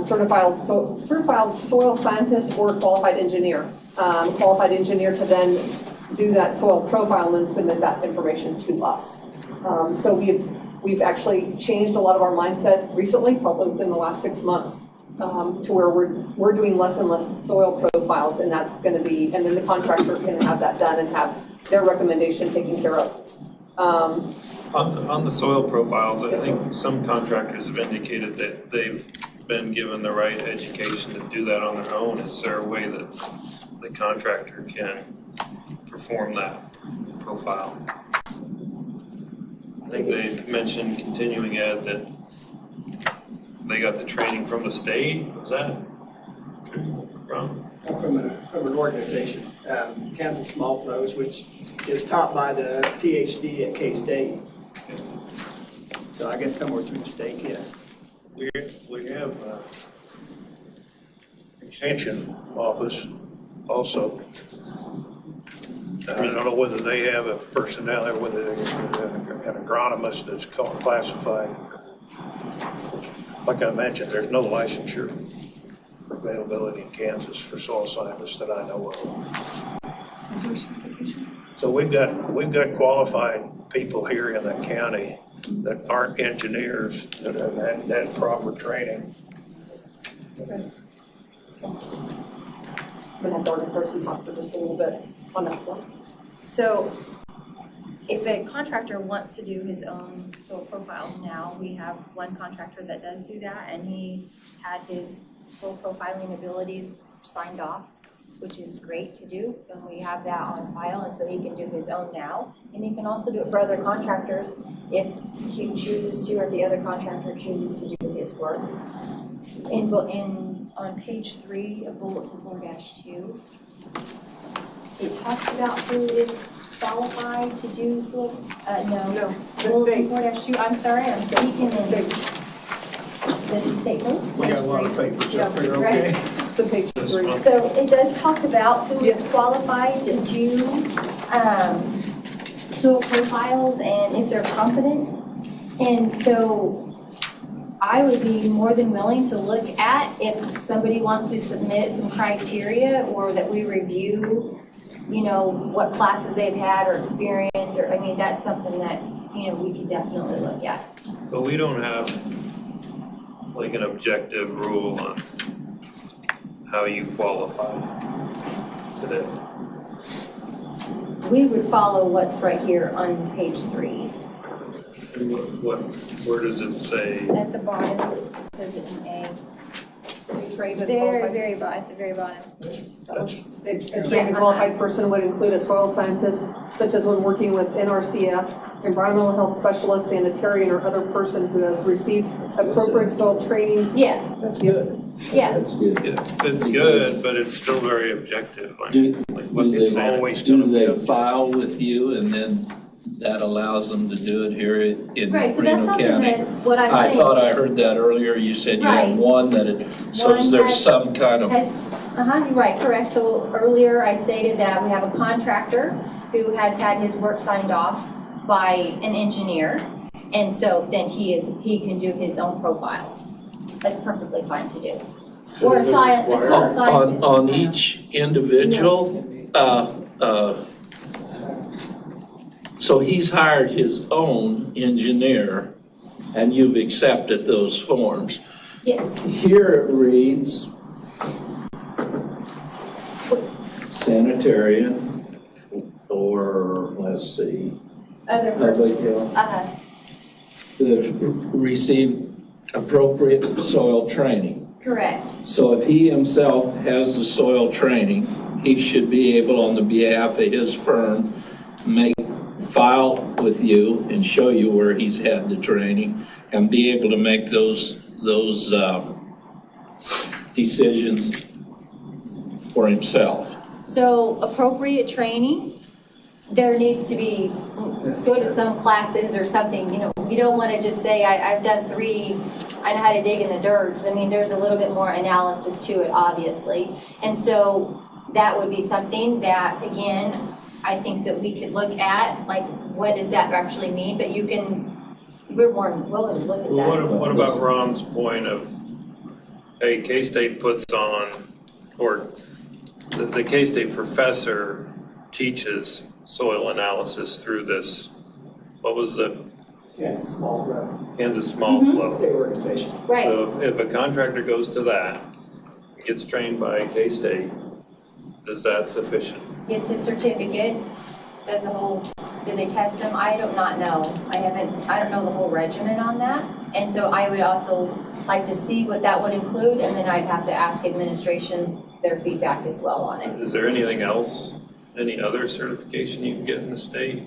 certified soil scientist or qualified engineer. To then do that soil profile and then submit that information to us. So we've actually changed a lot of our mindset recently, probably within the last 6 months, to where we're doing less and less soil profiles, and that's going to be, and then the contractor can have that done and have their recommendation taken care of. On the soil profiles, I think some contractors have indicated that they've been given the right education to do that on their own. Is there a way that the contractor can perform that profile? I think they mentioned continuing ed that they got the training from the state. Was that true? From an organization, Kansas Small Flows, which is taught by the PhD at K-State. So I guess somewhere through the state, yes. We have extension office also. I don't know whether they have a personnel there, whether they have an agronomist that's classified. Like I mentioned, there's no licensure availability in Kansas for soil scientists that I know of. Is there a certification? So we've got qualified people here in the county that aren't engineers that have had that proper training. Okay. I'm gonna have Dorothy Person talk for just a little bit on that one. So if a contractor wants to do his own soil profiles now, we have one contractor that does do that, and he had his soil profiling abilities signed off, which is great to do, and we have that on file, and so he can do his own now. And he can also do it for other contractors if he chooses to, or if the other contractor chooses to do his work. On page 3 of bulletin 4-2, it talks about who is qualified to do soil, No, the bulletin state. 4-2, I'm sorry, I'm speaking in, this is state code? We got a lot of papers up here, Right. okay? So page 3. So it does talk about who is Yes. qualified to do soil profiles and if they're competent. And so I would be more than willing to look at if somebody wants to submit some criteria or that we review, what classes they've had or experience, or, that's something that, we could definitely look at. But we don't have like an objective rule on how you qualify today. We would follow what's right here on page 3. Where does it say? At the bottom, it says it in A. Trained and Very, qualified. very at the very bottom. A trained and qualified person would include a soil scientist, such as when working with NRCS, environmental health specialist, sanitarian, or other person who has received appropriate soil training. Yeah, That's good. yeah. That's good. It's good, but it's still very objective. Do, Like do what's they, always do they file with you and then that allows them to do it here in Right, so that's Reno something County? that, what I'm I saying. thought I heard that earlier. You said you Right. had one so One there's has- some kind of, You're right, correct. So earlier I stated that we have a contractor who has had his work signed off by an engineer. And so then he can do his own profiles. That's perfectly fine to do. Or a soil scientist. on each individual, so he's hired his own engineer and you've accepted those forms. Yes, Here it reads sanitarian, or let's see, other public persons. health, that received appropriate soil training. Correct. So if he himself has the soil training, he should be able, on the behalf of his firm, file with you and show you where he's had the training and be able to make those decisions for himself. So appropriate training, there needs to be, let's go to some classes or something, you don't want to just say, I've done 3, I know how to dig in the dirt. There's a little bit more analysis to it, obviously. And so that would be something that, again, I think that we could look at, like, what does that actually mean? But we're more willing to look at Well, that. what about Ron's point of, hey, K-State puts on, or the K-State professor teaches soil analysis through this, what was the Kansas Small Flow Kansas Small Flow? State organization. Right. So if a contractor goes to that, gets trained by K-State, is that sufficient? Gets his certificate, does the whole, did they test him? I do not know. I don't know the whole regimen on that. And so I would also like to see what that would include, and then I'd have to ask administration their feedback as well on it. Is there anything else, any other certification you can get in the state?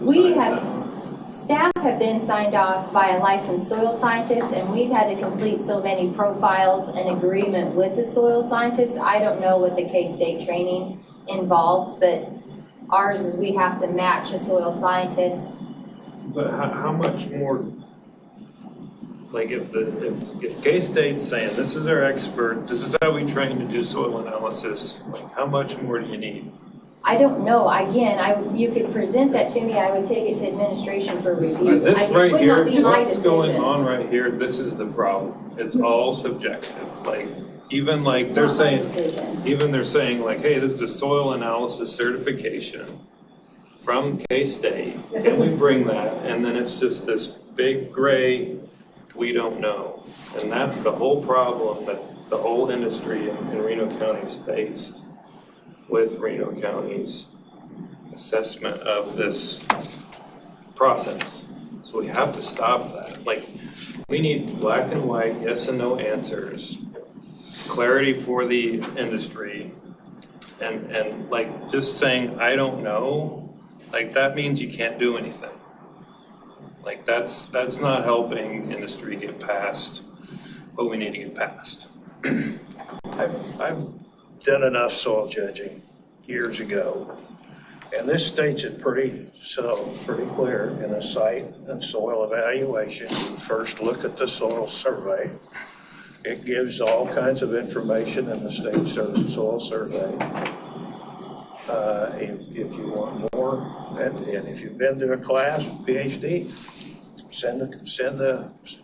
We besides have, staff have been signed off by a licensed soil scientist, and we've had to complete so many profiles in agreement with the soil scientist. I don't know what the K-State training involves, but ours is we have to match a soil scientist. But how much more Like if K-State's saying, this is our expert, this is how we train to do soil analysis, like how much more do you need? I don't know. Again, you could present that to me, I would take it to administration for review. Because this It right would here, not be my what's going decision. on right here, this is the problem. It's all subjective. Like, even like they're saying, like, hey, this is a soil analysis certification from K-State. Can we bring that? And then it's just this big gray, we don't know. And that's the whole problem that the whole industry in Reno County's faced with Reno County's assessment of this process. So we have to stop that. Like, we need black and white, yes and no answers, clarity for the industry, and like just saying, I don't know, like that means you can't do anything. Like that's not helping industry get past what we need to get past. I've done enough soil judging years ago, and this states it pretty clear in a site and soil evaluation. You first look at the soil survey. It gives all kinds of information in the state soil survey. If you want more, and if you've been to a class, PhD,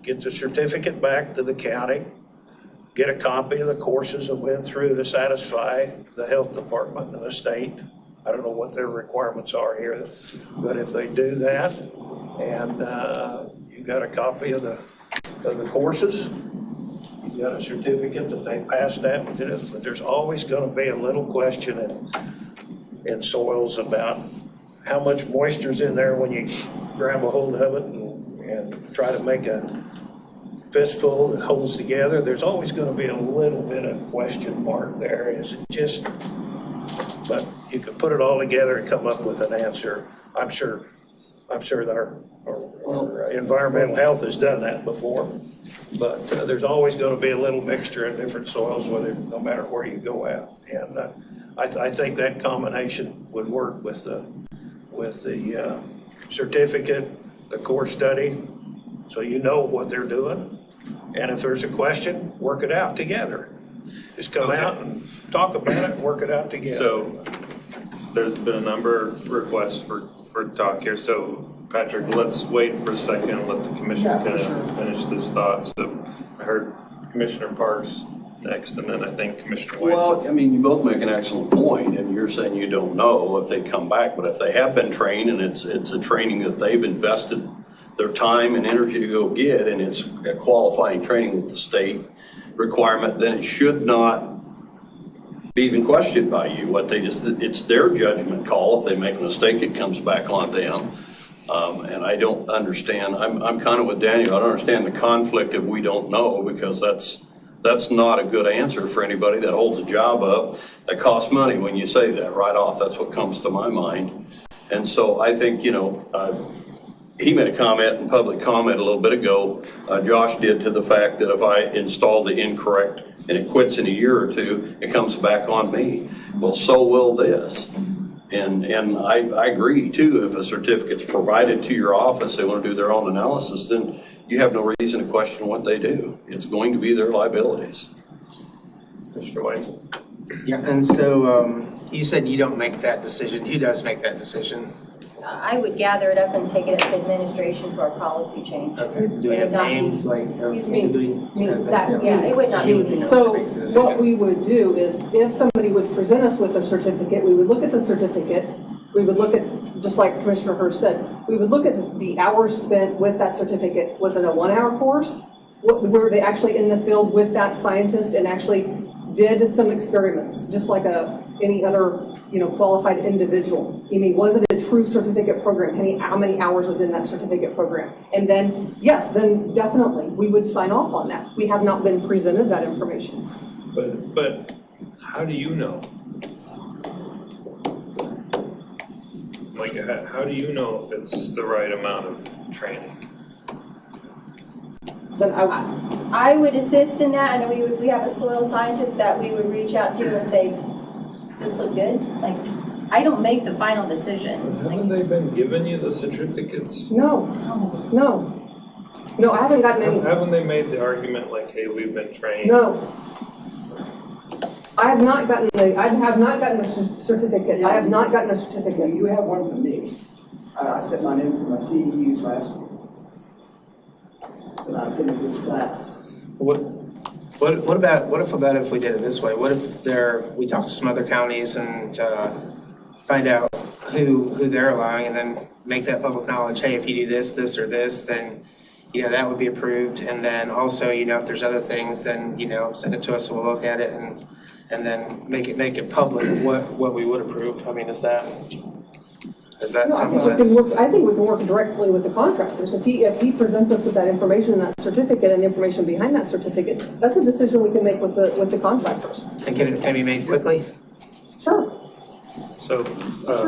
get the certificate back to the county. Get a copy of the courses that went through to satisfy the health department and the state. I don't know what their requirements are here, but if they do that, and you got a copy of the courses, you got a certificate that they passed that, but there's always going to be a little question in soils about how much moisture's in there when you grab a hold of it and try to make a fistful that holds together. There's always going to be a little bit of question mark there. Is it just, but you can put it all together and come up with an answer. I'm sure our environmental health has done that before, but there's always going to be a little mixture in different soils, no matter where you go out. And I think that combination would work with the certificate, the core study, so you know what they're doing. And if there's a question, work it out together. Just come out and talk about it and work it out together. So there's been a number of requests for talk here. So Patrick, let's wait for a second and let the commissioner finish this thought. So I heard Commissioner Parks next, and then I think Commissioner White. Well, I mean, you both make an excellent point, and you're saying you don't know if they come back, but if they have been trained and it's a training that they've invested their time and energy to go get, and it's a qualifying training with the state requirement, then it should not be even questioned by you. It's their judgment call. If they make a mistake, it comes back on them. And I don't understand. I'm kind of with Daniel. I don't understand the conflict of we don't know, because that's not a good answer for anybody that holds a job up. That costs money when you say that right off. That's what comes to my mind. And so I think, he made a comment in public comment a little bit ago, Josh did, to the fact that if I install the incorrect and it quits in a year or two, it comes back on me. Well, so will this. And I agree too, if a certificate's provided to your office, they want to do their own analysis, then you have no reason to question what they do. It's going to be their liabilities. Mr. White. Yeah, and so you said you don't make that decision. Who does make that decision? I would gather it up and take it up to administration for a policy change. Okay. Do we It have would not be- names like? Excuse me. That, Yeah, it would not be me. So what we would do is, if somebody would present us with a certificate, we would look at the certificate, we would look at, just like Commissioner Hirsch said, we would look at the hours spent with that certificate. Was it a 1-hour course? Were they actually in the field with that scientist and actually did some experiments, just like any other qualified individual? I mean, was it a true certificate program? How many hours was in that certificate program? And then, yes, then definitely we would sign off on that. We have not been presented that information. But how do you know? Like, how do you know if it's the right amount of training? Then I would assist in that, and we have a soil scientist that we would reach out to and say, does this look good? Like, I don't make the final decision. Haven't they been giving you the certificates? No. No, I haven't gotten any. Haven't they made the argument like, hey, we've been trained? No. I have not gotten a certificate. I have not gotten a certificate. You have one from me. I sent mine in for my CEUs last week. But I finished this class. What about if we did it this way? What if we talk to some other counties and find out who they're allowing and then make that public knowledge? Hey, if you do this, this, or this, then, that would be approved. And then also, if there's other things, then, send it to us and we'll look at it and then make it public what we would approve. I mean, is that something I think we can work directly with the contractors. If he presents us with that information and that certificate and the information behind that certificate, that's a decision we can make with the contractors. And can it be made quickly? Sure. So,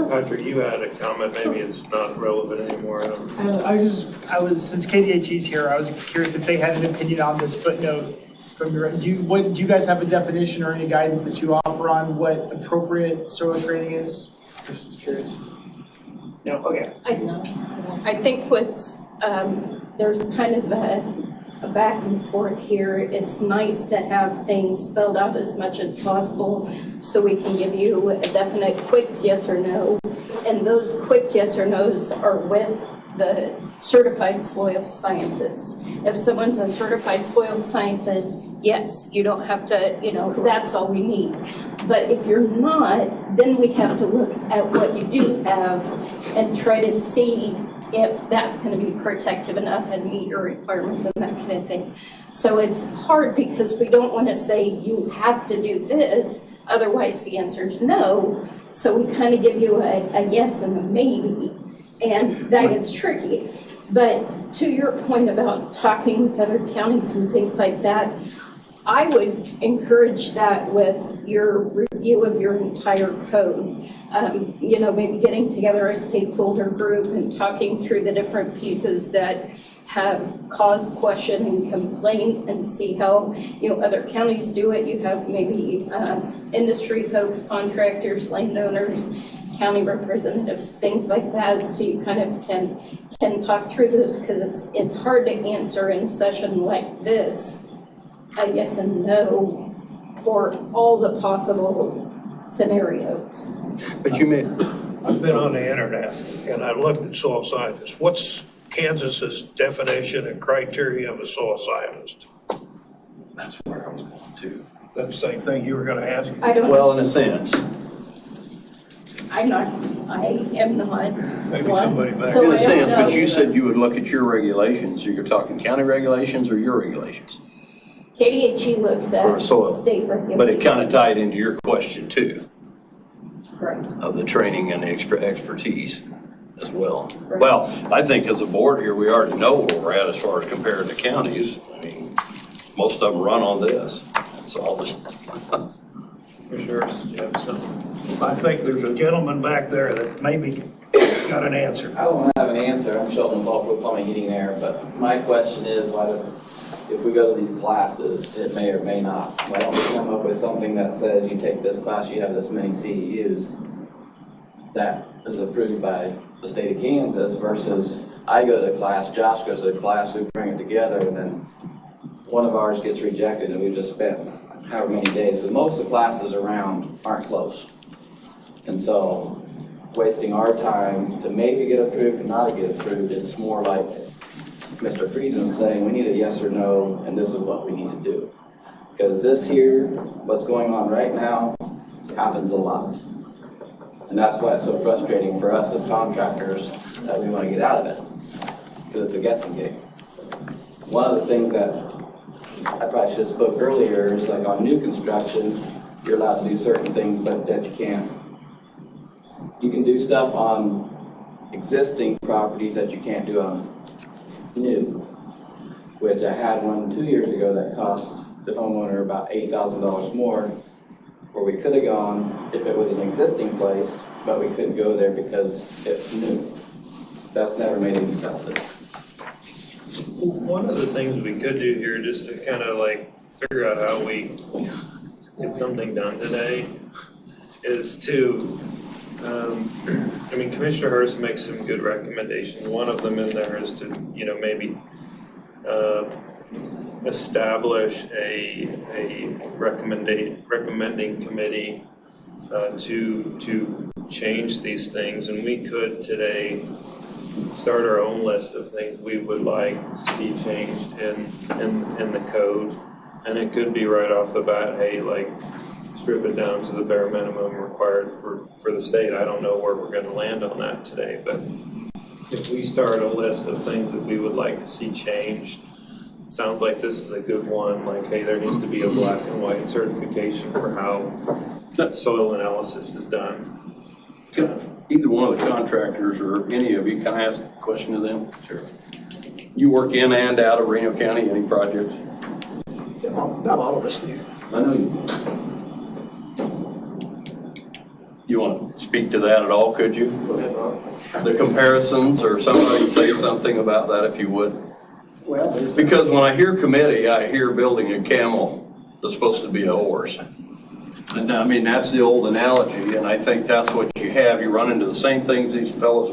Patrick, you had a comment, maybe it's not relevant anymore. Since KDHE's here, I was curious if they had an opinion on this footnote from your, do you guys have a definition or any guidance that you offer on what appropriate soil training is? I was just curious. No, okay. I think there's kind of a back and forth here. It's nice to have things spelled out as much as possible so we can give you a definite quick yes or no. And those quick yes or no's are with the certified soil scientist. If someone's a certified soil scientist, yes, you don't have to, that's all we need. But if you're not, then we have to look at what you do have and try to see if that's going to be protective enough and meet your requirements and that kind of thing. So it's hard because we don't want to say you have to do this, otherwise the answer is no. So we kind of give you a yes and a maybe, and that gets tricky. But to your point about talking with other counties and things like that, I would encourage that with your review of your entire code. Maybe getting together a stakeholder group and talking through the different pieces that have caused question and complaint and see how, other counties do it. You have maybe industry folks, contractors, landowners, county representatives, things like that. So you kind of can talk through those because it's hard to answer in a session like this a yes and no for all the possible scenarios. But I've been on the internet and I looked at soil scientists. What's Kansas's definition and criteria of a soil scientist? That's where I was going to. That's the same thing you were going to ask? I don't Well, in a sense. I am not. Maybe somebody back. So In I a don't sense, but know. you said you would look at your regulations. So you're talking county regulations or your regulations? KDHE looks For at soil. state regulations. But it kind of tied into your question too, Correct. of the training and the expertise as well. Right. Well, I think as a board here, we already know where we're at as far as compared to counties. I mean, most of them run on this. It's all just. For sure, you have some. I think there's a gentleman back there that maybe got an answer. I don't have an answer. I'm Sheldon Falk with Plumbing, Heating, and Air, but my question is, if we go to these classes, it may or may not. Why don't we come up with something that says you take this class, you have this many CEUs that is approved by the state of Kansas versus I go to class, Josh goes to class, we bring it together, and then one of ours gets rejected and we just spent however many days. So most of the classes around aren't close. And so wasting our time to maybe get approved and not get approved, it's more like Mr. Friesen saying we need a yes or no and this is what we need to do. Because this here, what's going on right now, happens a lot. And that's why it's so frustrating for us as contractors that we want to get out of it. Because it's a guessing game. One of the things that I probably should have spoke earlier is like on new construction, you're allowed to do certain things, but that you can't. You can do stuff on existing properties that you can't do on new, which I had one 2 years ago that cost the homeowner about $8,000 more, where we could have gone if it was an existing place, but we couldn't go there because it's new. That's never made any sense to me. One of the things we could do here, just to kind of like figure out how we get something done today, is to, Commissioner Hurst makes some good recommendations. One of them in there is to, maybe establish a recommending committee to change these things, and we could today start our own list of things we would like to see changed in the code, and it could be right off the bat, hey, like strip it down to the bare minimum required for the state. I don't know where we're going to land on that today, but if we start a list of things that we would like to see changed, it sounds like this is a good one. Like, hey, there needs to be a black and white certification for how soil analysis is done. Either one of the contractors or any of you, can I ask a question to them? Sure. You work in and out of Reno County, any projects? Not all of us do. I know you. You want to speak to that at all, could you? Go ahead, Rob. The comparisons, or somebody say something about that if you would? Well, because when I hear committee, I hear building a camel that's supposed to be a horse. And I mean, that's the old analogy, and I think that's what you have. You run into the same things these fellows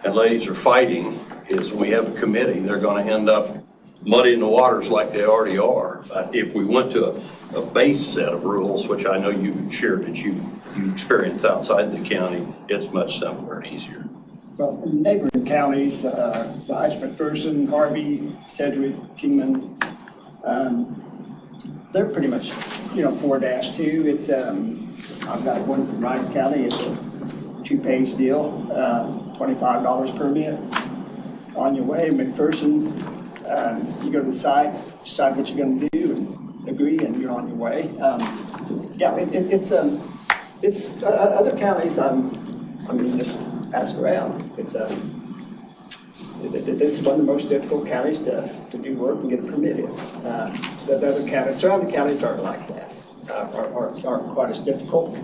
and ladies are fighting, is when we have a committee, they're going to end up muddying the waters like they already are. But if we went to a base set of rules, which I know you've shared that you experience outside the county, it's much simpler and easier. Well, in neighboring counties, Vice, McPherson, Harvey, Sedgwick, Kingman, they're pretty much, 4-2. It's, I've got one from Rice County. It's a 2-page deal, $25 permit. On your way, McPherson, you go to the site, decide what you're going to do, and agree, and you're on your way. It's other counties. Just ask around. It's this is one of the most difficult counties to do work and get a permit in. The other counties, surrounding counties aren't like that, aren't quite as difficult.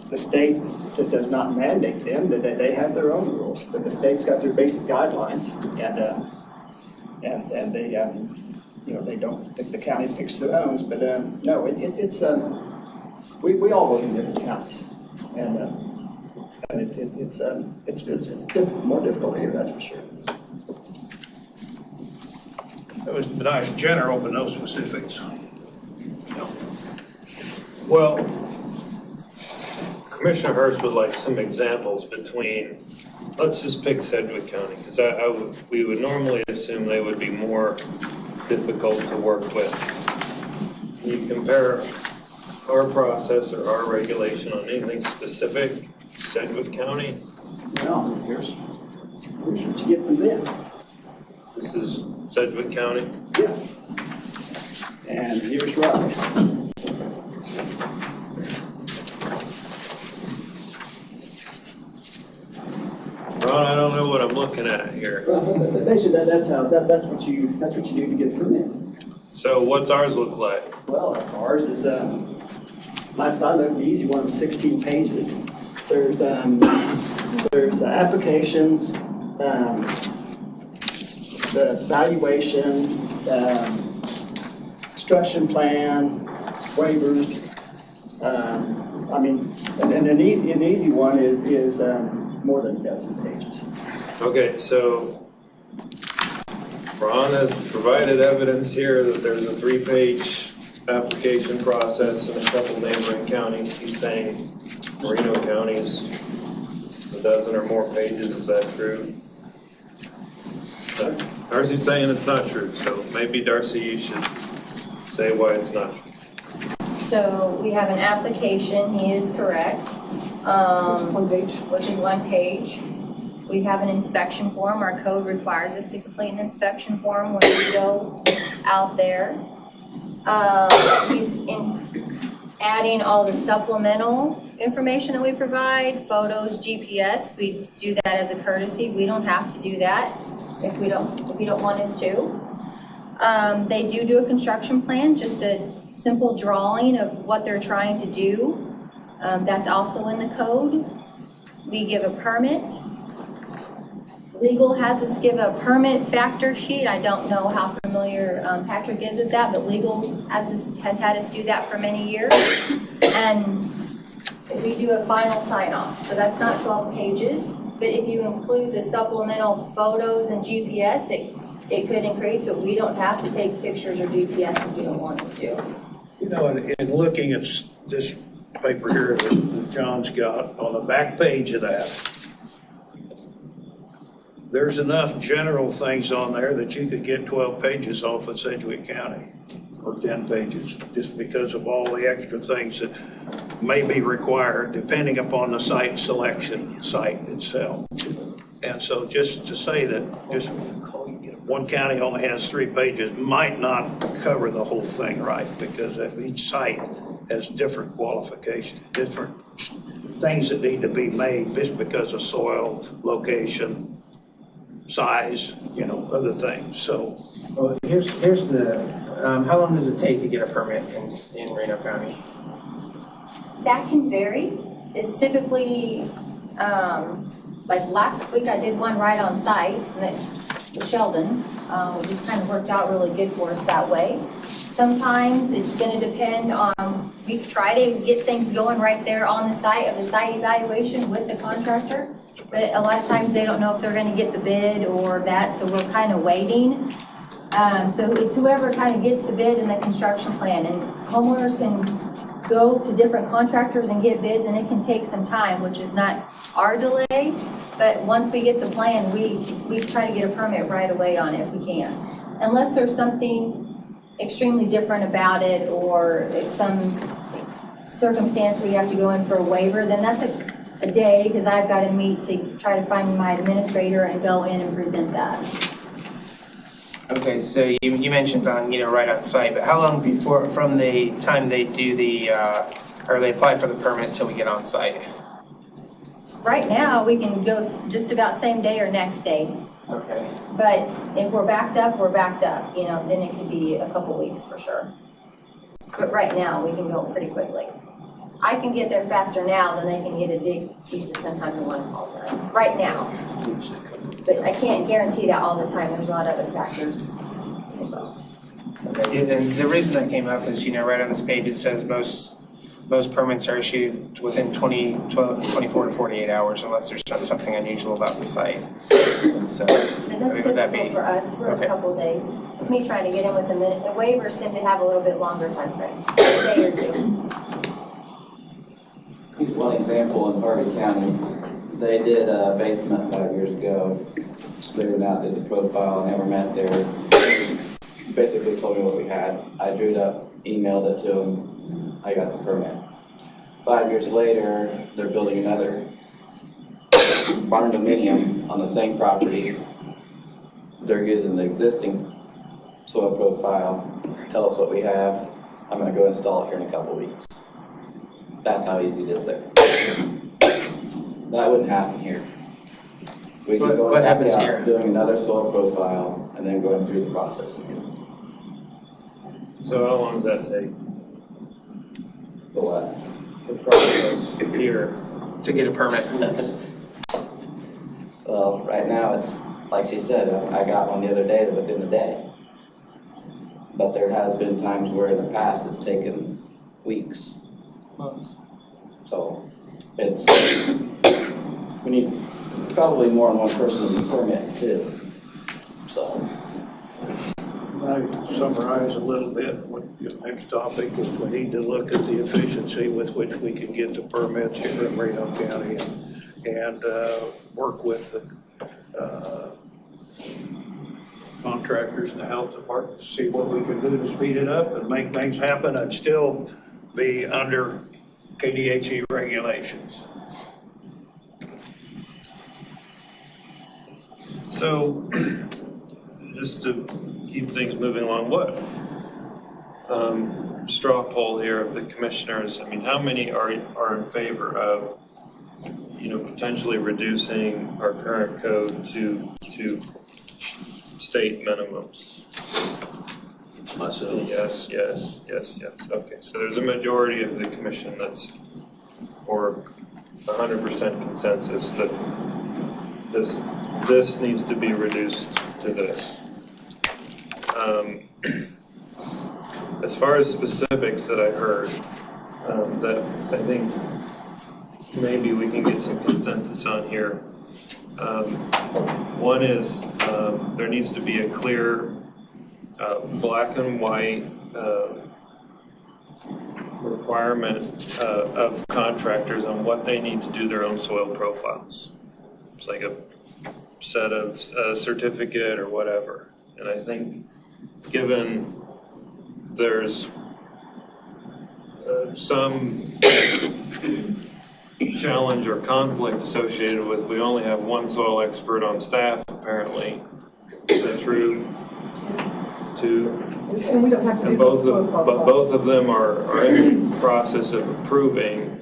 The state that does not mandate them, that they have their own rules. But the state's got their basic guidelines, and they, they don't think the county picks their own. But no, we all work in different counties, and it's more difficult here, that's for sure. It was nice general, but no specifics. Well, Commissioner Hurst would like some examples between, let's just pick Sedgwick County, because we would normally assume they would be more difficult to work with. Can you compare our process or our regulation on anything specific to Sedgwick County? No, here's what you get from them. This is Sedgwick County? Yeah. And here's Rice. Ron, I don't know what I'm looking at here. Well, basically, that's what you do to get a permit. So what's ours look like? Well, ours is last I looked, the easy one was 16 pages. There's applications, the valuation, construction plan, waivers. And an easy one is more than a dozen pages. Okay, so Ron has provided evidence here that there's a 3-page application process in a couple neighboring counties. He's saying Reno County's a dozen or more pages. Is that true? Darcy's saying it's not true, so maybe Darcy, you should say why it's not true. So we have an application, he is correct. Which is one page. We have an inspection form. Our code requires us to complete an inspection form when we go out there. He's adding all the supplemental information that we provide, photos, GPS. We do that as a courtesy. We don't have to do that if you don't want us to. They do a construction plan, just a simple drawing of what they're trying to do. That's also in the code. We give a permit. Legal has us give a permit factor sheet. I don't know how familiar Patrick is with that, but legal has had us do that for many years. And we do a final sign off. So that's not 12 pages. But if you include the supplemental photos and GPS, it could increase, but we don't have to take pictures or GPS if you don't want us to. You know, in looking at this paper here that John's got, on the back page of that, there's enough general things on there that you could get 12 pages off of Sedgwick County, or 10 pages, just because of all the extra things that may be required depending upon the site selection, site itself. And so just to say that just one county only has 3 pages might not cover the whole thing right, because each site has different qualifications, different things that need to be made just because of soil, location, size, other things. So Well, here's the, how long does it take to get a permit in Reno County? That can vary. It's typically, like last week I did one right on site with Sheldon. It just kind of worked out really good for us that way. Sometimes it's going to depend on, we try to get things going right there on the site of the site evaluation with the contractor. But a lot of times they don't know if they're going to get the bid or that, so we're kind of waiting. So it's whoever kind of gets the bid and the construction plan, and homeowners can go to different contractors and get bids, and it can take some time, which is not our delay. But once we get the plan, we try to get a permit right away on it if we can. Unless there's something extremely different about it, or if some circumstance where you have to go in for a waiver, then that's a day, because I've got to meet to try to find my administrator and go in and present that. Okay, so you mentioned on, right on site, but how long before, from the time they do or they apply for the permit till we get on site? Right now, we can go just about same day or next day. Okay. But if we're backed up, we're backed up, then it could be a couple weeks for sure. But right now, we can go pretty quickly. I can get there faster now than they can get a dig usually sometimes in one fall time, right now. But I can't guarantee that all the time. There's a lot of other factors involved. Okay, and the reason that came up is, right on this page, it says most permits are issued within 24 to 48 hours unless there's something unusual about the site. And so, And that's would that typical be? for us. We're Okay. a couple of days. It's me trying to get in with a minute. The waivers seem to have a little bit longer time frame, a day or two. One example in Harvey County, they did a basement 5 years ago. They went out, did the profile, never met there. Basically told me what we had. I drew it up, emailed it to them. I got the permit. 5 years later, they're building another barn dominium on the same property. They're using the existing soil profile. Tell us what we have. I'm going to go install it here in a couple weeks. That's how easy it is there. That wouldn't happen here. We could go What back happens out, here? doing another soil profile, and then going through the process again. So how long does that take? The what? The process here. To get a permit. Well, right now, it's, like she said, I got one the other day within the day. But there has been times where in the past it's taken weeks. Months. So it's, we need probably more than one person to be permit too. So. I summarize a little bit what your next topic is. We need to look at the efficiency with which we can get the permits here in Reno County and work with the contractors in the health department to see what we can do to speed it up and make things happen and still be under KDHE regulations. So, just to keep things moving along, what straw poll here of the commissioners? I mean, how many are in favor of, potentially reducing our current code to state minimums? Myself. Yes. Okay, so there's a majority of the commission that's, or 100% consensus that this needs to be reduced to this. As far as specifics that I heard, that I think maybe we can get some consensus on here. One is there needs to be a clear black and white requirement of contractors on what they need to do their own soil profiles. It's like a set of certificate or whatever. And I think given there's some challenge or conflict associated with, we only have one soil expert on staff apparently. Is that true? Two? And we don't have to do But soil profiles. both of them are in the process of approving.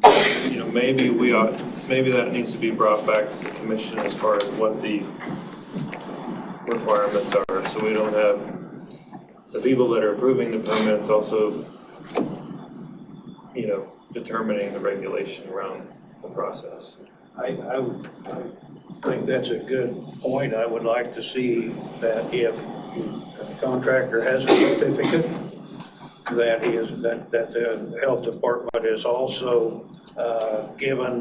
You know, maybe that needs to be brought back to the commission as far as what the requirements are, so we don't have the people that are approving the permits also, you know, determining the regulation around the process. I think that's a good point. I would like to see that if a contractor has a certificate, that the health department is also given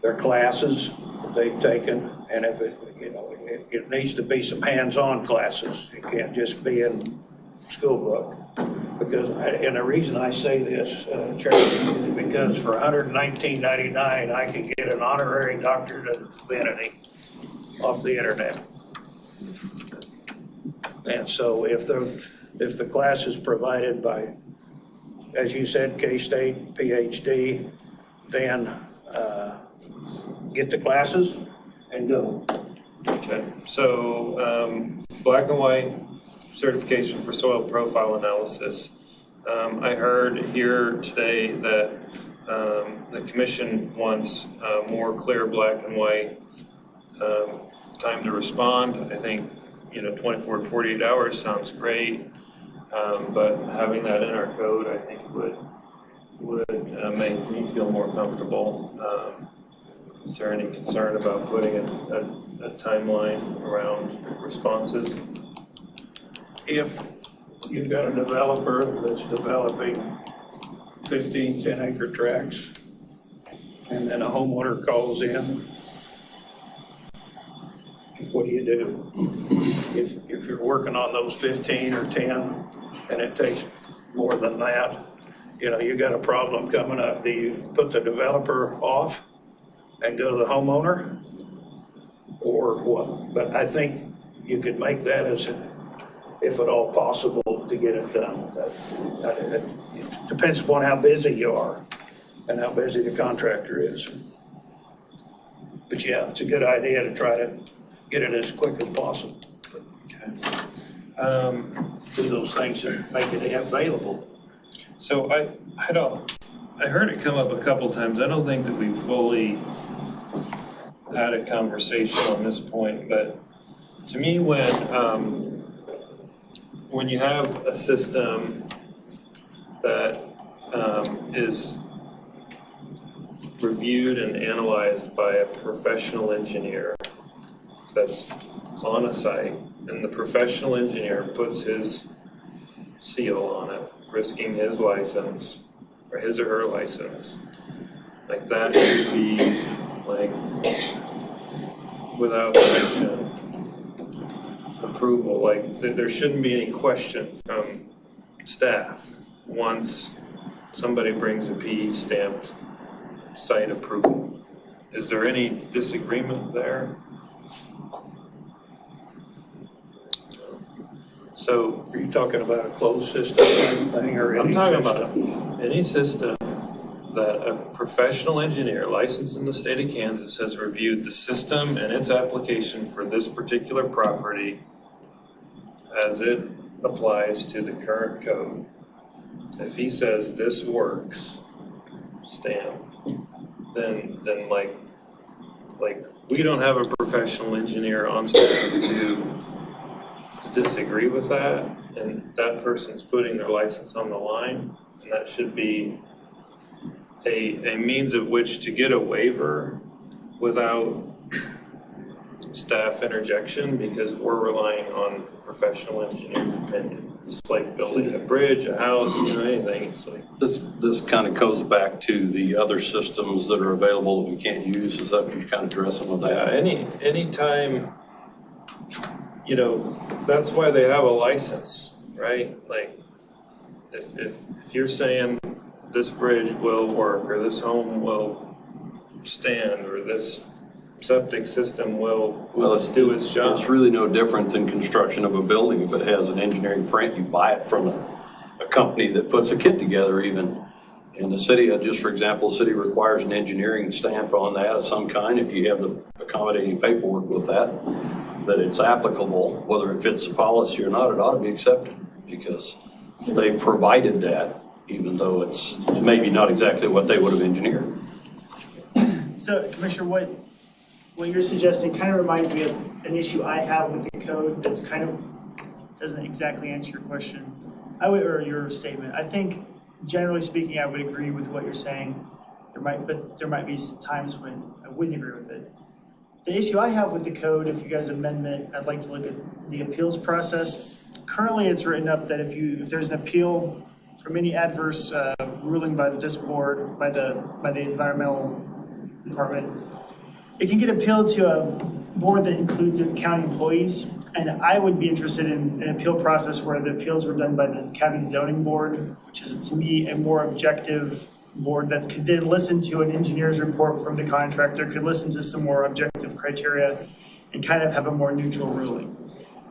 their classes that they've taken, and if it needs to be some hands-on classes. It can't just be in school book. And the reason I say this, Chairman, is because for $119.99, I can get an honorary doctorate of divinity off the internet. And so if the class is provided by, as you said, K-State, PhD, then get the classes and go. Okay, so black and white certification for soil profile analysis. I heard here today that the commission wants more clear black and white time to respond. I think 24 to 48 hours sounds great, but having that in our code, I think would make me feel more comfortable. Is there any concern about putting a timeline around responses? If you've got a developer that's developing 15, 10-acre tracts, and then a homeowner calls in, what do you do? If you're working on those 15 or 10, and it takes more than that, you got a problem coming up. Do you put the developer off and go to the homeowner, or what? But I think you could make that as, if at all possible, to get it done. It depends upon how busy you are and how busy the contractor is. But yeah, it's a good idea to try to get it as quick as possible. Okay. Do those things that make it available. So I heard it come up a couple times. I don't think that we fully had a conversation on this point, but to me, when you have a system that is reviewed and analyzed by a professional engineer that's on a site, and the professional engineer puts his seal on it, risking his license or his or her license, like that should be like without question approval. Like there shouldn't be any question from staff once somebody brings a PE stamped site approval. Is there any disagreement there? So are you talking about a closed system thing, or I'm talking about any system that a professional engineer licensed in the state of Kansas has reviewed the system and its application for this particular property as it applies to the current code. If he says this works, stamp, then like we don't have a professional engineer on staff to disagree with that, and that person's putting their license on the line, and that should be a means of which to get a waiver without staff interjection, because we're relying on professional engineer's opinion. It's like building a bridge, a house, anything. It's like, This kind of goes back to the other systems that are available that we can't use. Is that what you're kind of addressing with yeah, that? anytime, that's why they have a license, right? Like, if you're saying this bridge will work, or this home will stand, or this septic system will do its job. It's really no different than construction of a building. If it has an engineering print, you buy it from a company that puts a kit together even. In the city, just for example, the city requires an engineering stamp on that of some kind. If you have the accommodating paperwork with that it's applicable, whether it fits the policy or not, it ought to be accepted because they provided that, even though it's maybe not exactly what they would have engineered. So, Commissioner, what you're suggesting kind of reminds me of an issue I have with the code that's kind of doesn't exactly answer your question, or your statement. I think, generally speaking, I would agree with what you're saying. There might be times when I wouldn't agree with it. The issue I have with the code, if you guys amend it, I'd like to look at the appeals process. Currently, it's written up that if there's an appeal from any adverse ruling by this board, by the environmental department, it can get appealed to a board that includes county employees. And I would be interested in an appeal process where the appeals were done by the county zoning board, which is to me a more objective board that could then listen to an engineer's report from the contractor, could listen to some more objective criteria and kind of have a more neutral ruling.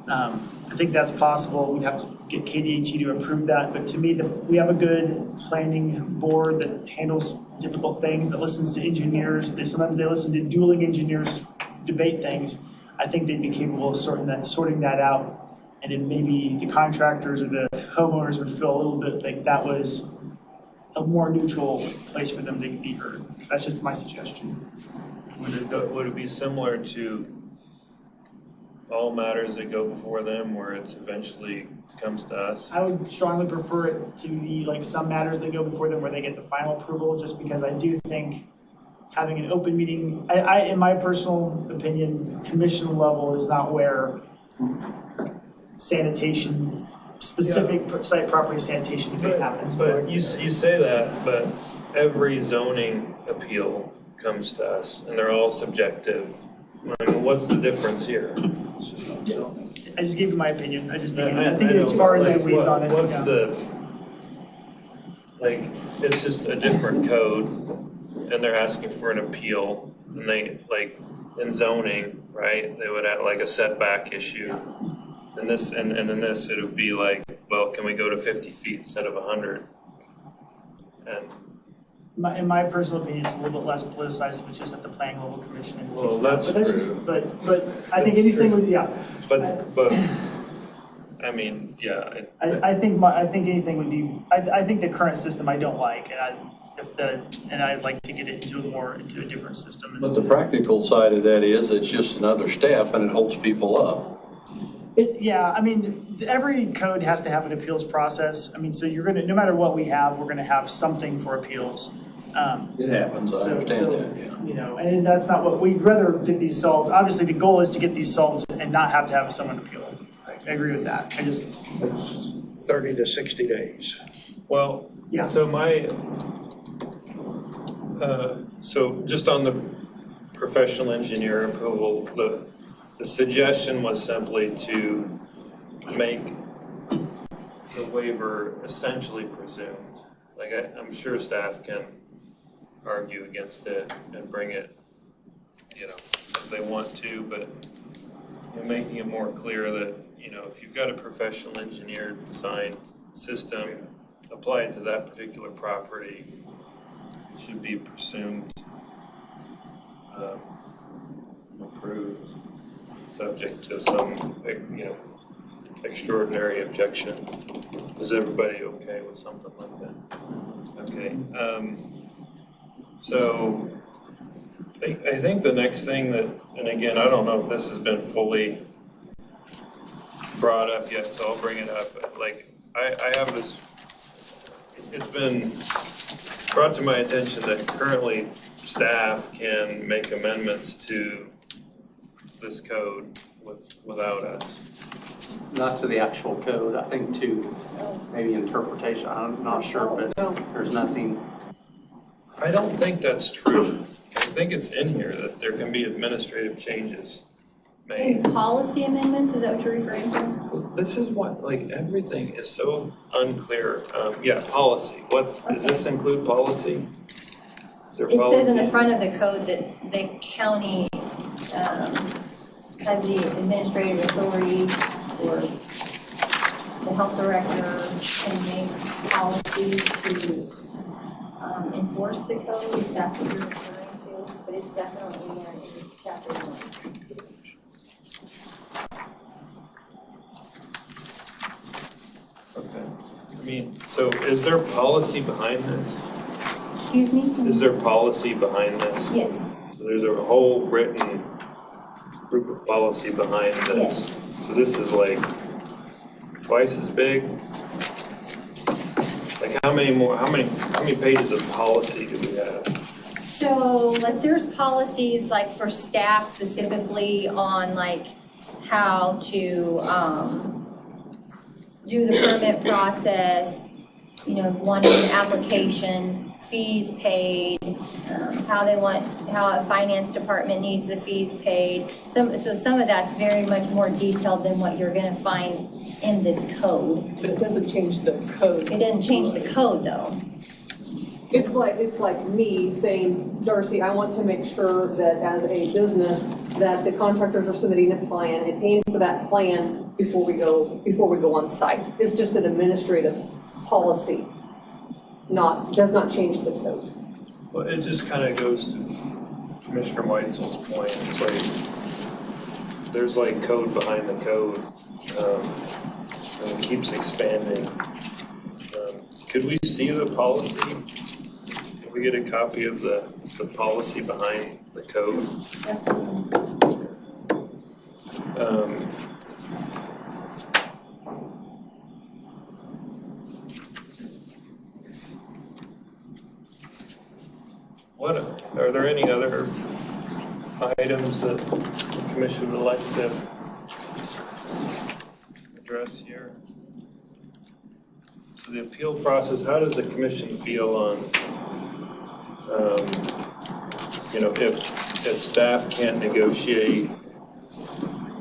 I think that's possible. We'd have to get KDHE to approve that. But to me, we have a good planning board that handles difficult things, that listens to engineers. Sometimes they listen to dueling engineers debate things. I think they'd be capable of sorting that out. And then maybe the contractors or the homeowners would feel a little bit like that was a more neutral place for them to be heard. That's just my suggestion. Would it be similar to all matters that go before them where it eventually comes to us? I would strongly prefer it to be like some matters that go before them where they get the final approval, just because I do think having an open meeting, in my personal opinion, commission level is not where sanitation, specific site property sanitation debate happens. But you say that, but every zoning appeal comes to us and they're all subjective. I mean, what's the difference here? I just gave you my opinion. I think it's far into the weeds on it. What's it's just a different code and they're asking for an appeal and they, in zoning, right, they would have like a setback issue. And in this, it would be like, well, can we go to 50 feet instead of 100? And in my personal opinion, it's a little bit less politicized if it's just at the planning level commission. Well, that's true. But I think anything would, yeah. But I mean, yeah. I think anything would be. I think the current system I don't like, and I'd like to get it into a different system. But the practical side of that is it's just another step and it holds people up. Yeah, I mean, every code has to have an appeals process. I mean, so you're gonna, no matter what we have, we're gonna have something for appeals. It happens, I understand that, yeah. And that's not what, we'd rather get these solved. Obviously, the goal is to get these solved and not have to have someone appeal. I agree with that. It's 30 to 60 days. Well, yeah. So so just on the professional engineer approval, the suggestion was simply to make the waiver essentially presumed. Like I'm sure staff can argue against it and bring it, if they want to, but making it more clear that, if you've got a professional engineer designed system, apply it to that particular property, it should be presumed approved, subject to some, extraordinary objection. Is everybody okay with something like that? Okay. So I think the next thing that, and again, I don't know if this has been fully brought up yet, so I'll bring it up. I have this, it's been brought to my attention that currently staff can make amendments to this code without us. not to the actual code, I think to maybe interpretation, I'm not sure, but there's nothing. I don't think that's true. I think it's in here that there can be administrative changes made. Policy amendments, is that what you're referring to? Well, this is what, like, everything is so unclear. Yeah, policy. What, does this include policy? Is there It says in the policy? front of the code that the county has the administrative authority, or the health director can make policies to enforce the code, if that's what you're referring to, but it's definitely in there in chapter 1. Okay. I mean, so is there policy behind this? Excuse me? Is there policy behind this? Yes. So there's a whole written group of policy behind this. Yes. So this is like twice as big? Like how many pages of policy do we have? So, like, there's policies, like, for staff specifically on, like, how to do the permit process, you know, wanting an application, fees paid, how a finance department needs the fees paid. So some of that's very much more detailed than what you're gonna find in this code. But it doesn't change the code. It doesn't change the code, though. It's like me saying, Darcy, I want to make sure that as a business, that the contractors are submitting a plan and paying for that plan before we go on site. It's just an administrative policy, does not change the code. Well, it just kind of goes to Commissioner Weitzel's point. It's like, there's like code behind the code, and it keeps expanding. Could we see the policy? Can we get a copy of the policy behind the code? Are there any other items that the commission would like to address here? So the appeal process, how does the commission feel on, if staff can't negotiate?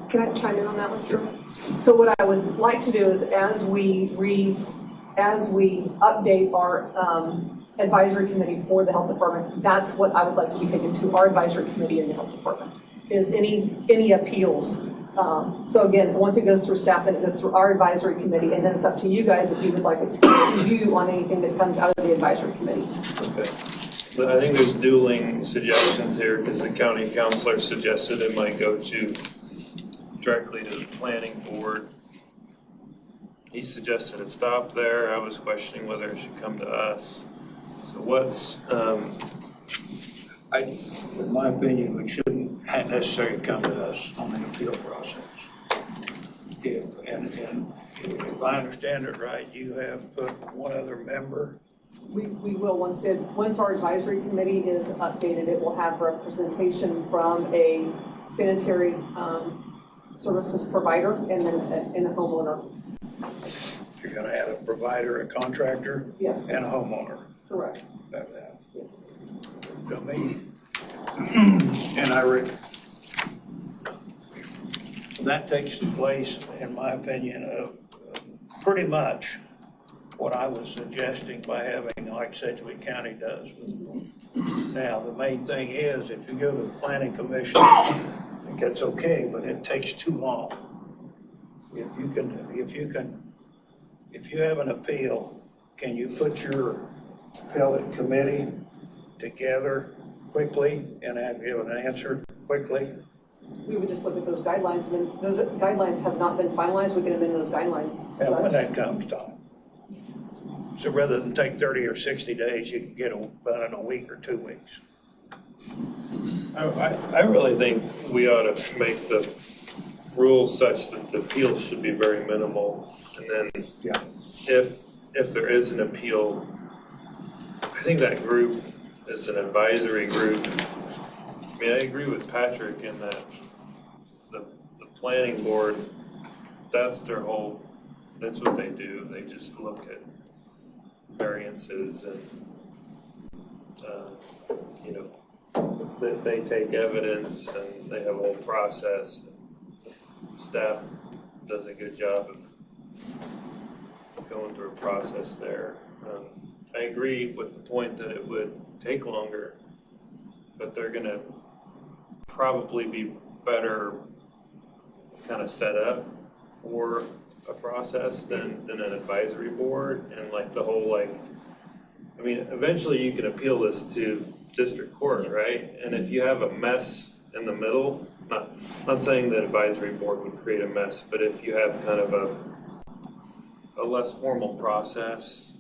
Can I chime in on that one, sir? So what I would like to do is as we update our advisory committee for the health department, that's what I would like to be taken to, our advisory committee in the health department, is any appeals. So again, once it goes through staff, then it goes through our advisory committee, and then it's up to you guys if you would like it to go to you on anything that comes out of the advisory committee. Okay. But I think there's dueling suggestions here, because the county counselor suggested it might go directly to the planning board. He suggested it stop there. I was questioning whether it should come to us. So what's, In my opinion, it shouldn't necessarily come to us on the appeal process. If I understand it right, you have put one other member. We will, once our advisory committee is updated, it will have representation from a sanitary services provider and then a homeowner. You're gonna add a provider, a contractor? Yes. And a homeowner? Correct. About that. Yes. To me, and that takes place, in my opinion, of pretty much what I was suggesting by having, like Sedgwick County does with. Now, the main thing is, if you go to the planning commission, I think that's okay, but it takes too long. If you have an appeal, can you put your appellate committee together quickly and give an answer quickly? We would just look at those guidelines, and then those guidelines have not been finalized, we can amend those guidelines. And when that comes, Tom. So rather than take 30 or 60 days, you can get it done in a week or 2 weeks. I really think we ought to make the rules such that the appeals should be very minimal. And then if there is an appeal, I think that group is an advisory group. I mean, I agree with Patrick in that the planning board that's their whole, that's what they do. They just look at variances and, you know, they take evidence and they have a whole process. Staff does a good job of going through a process there. I agree with the point that it would take longer, but they're gonna probably be better kind of set up for a process than an advisory board. And like the whole, like, I mean, eventually you can appeal this to district court, right? And if you have a mess in the middle, not saying that advisory board would create a mess, but if you have kind of a less formal process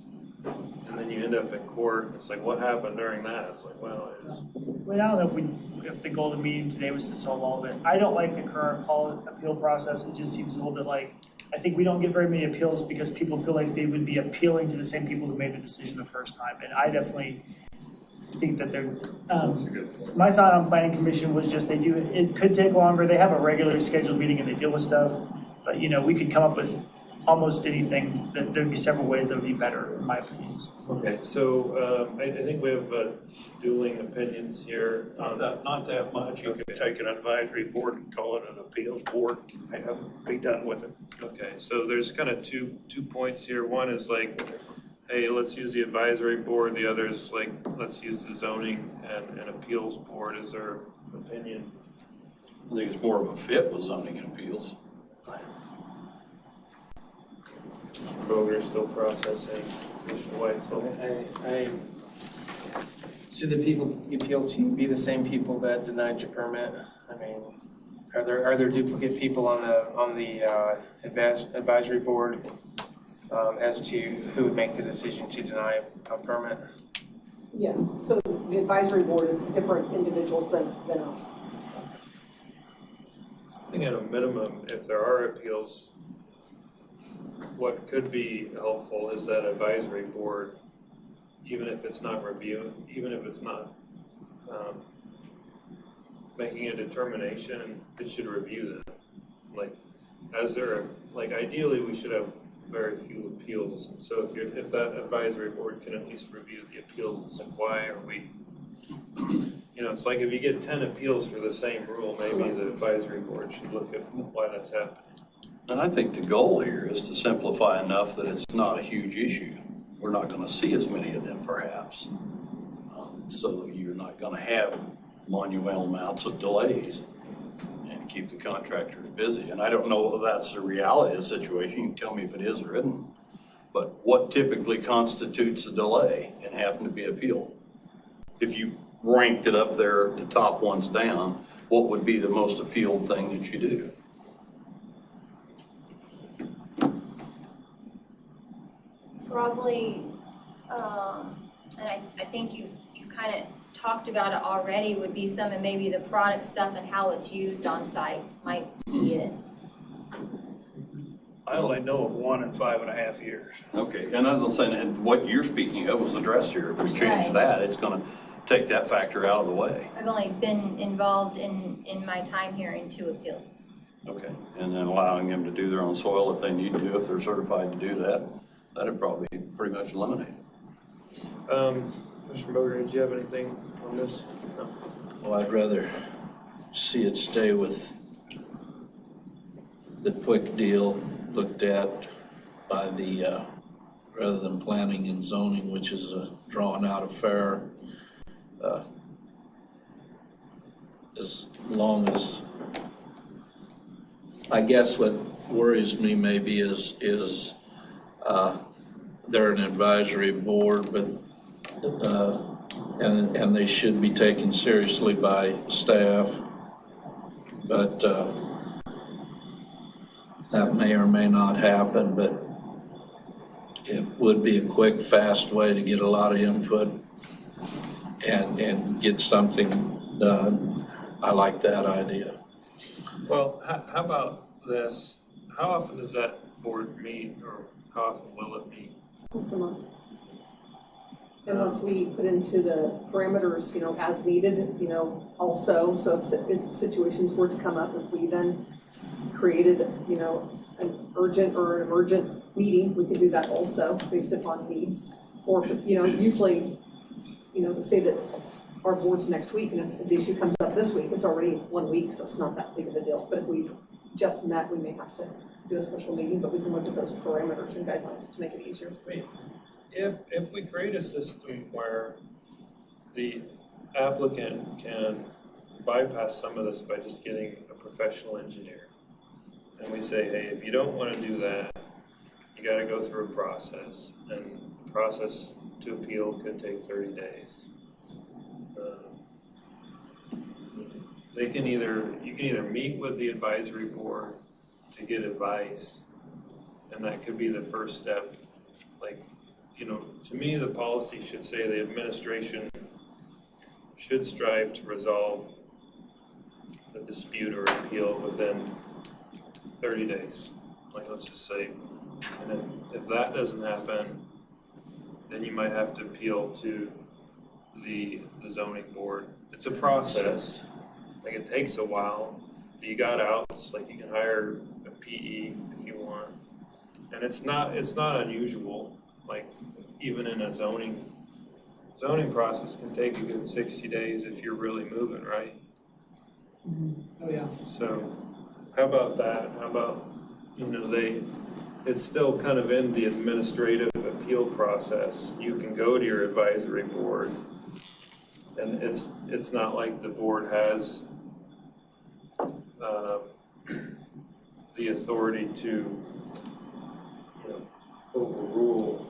and then you end up in court, it's like, what happened during that? It's like, well, it is. Well, I don't know if the goal of the meeting today was to solve all of it. I don't like the current appeal process. It just seems a little bit like, I think we don't get very many appeals because people feel like they would be appealing to the same people who made the decision the first time. And I definitely think that they're, my thought on planning commission was just it could take longer. They have a regularly scheduled meeting and they deal with stuff. But, you know, we could come up with almost anything, that there'd be several ways that would be better, in my opinions. Okay, so I think we have dueling opinions here. Not that much. You could take an advisory board and call it an appeals board and be done with it. Okay, so there's kind of two points here. One is like, hey, let's use the advisory board. The other is like, let's use the zoning and appeals board as their opinion. I think it's more of a fit with zoning and appeals. Mr. Boger still processing. Commissioner White, Should the people you appeal to be the same people that denied your permit? I mean, are there duplicate people on the advisory board as to who would make the decision to deny a permit? Yes, so the advisory board is different individuals than us. I think at a minimum, if there are appeals, what could be helpful is that advisory board, even if it's not reviewing, even if it's not making a determination, it should review them. Like, ideally, we should have very few appeals. So if that advisory board can at least review the appeals and say, why are we, you know, it's like if you get 10 appeals for the same rule, maybe the advisory board should look at why that's happening. And I think the goal here is to simplify enough that it's not a huge issue. We're not going to see as many of them perhaps. So you're not going to have monumental amounts of delays and keep the contractors busy. And I don't know whether that's the reality of the situation. You can tell me if it is or isn't. But what typically constitutes a delay and having to be appealed? If you ranked it up there, the top ones down, what would be the most appealed thing that you do? Probably, and I think you've kind of talked about it already, would be some of maybe the product stuff and how it's used on sites might be it. I only know of one in 5.5 years. Okay, and as I'm saying, and what you're speaking of was addressed here. If we change Right. that, it's going to take that factor out of the way. I've only been involved in my time here in 2 appeals. Okay, and then allowing them to do their own soil if they need to, if they're certified to do that, that'd probably be pretty much eliminated. Mr. Boger, did you have anything on this? No. Well, I'd rather see it stay with the quick deal looked at by the, rather than planning and zoning, which is a drawn out affair. As long as, I guess what worries me maybe is they're an advisory board, but and they should be taken seriously by staff, but that may or may not happen, but it would be a quick, fast way to get a lot of input and get something done. I like that idea. Well, how about this? How often does that board meet, or how often will it meet? Once a month. Unless we put into the parameters, you know, as needed, you know, also, so if situations were to come up, if we then created, an urgent or an emergent meeting, we could do that also based upon needs. Or, usually, to say that our board's next week, and if the issue comes up this week, it's already 1 week, so it's not that big of a deal. But if we just met, we may have to do a special meeting, but we can look at those parameters and guidelines to make it easier. If we create a system where the applicant can bypass some of this by just getting a professional engineer, and we say, hey, if you don't want to do that, you got to go through a process, and the process to appeal could take 30 days. You can either meet with the advisory board to get advice, and that could be the first step. To me, the policy should say the administration should strive to resolve the dispute or appeal within 30 days. Let's just say, and if that doesn't happen, then you might have to appeal to the zoning board. It's a process. It takes a while, but you got outs. You can hire a PE if you want, and it's not unusual. Even in a zoning process can take a good 60 days if you're really moving, right? Oh, yeah. So how about that? How about, it's still kind of in the administrative appeal process. You can go to your advisory board, and it's not like the board has the authority to overrule,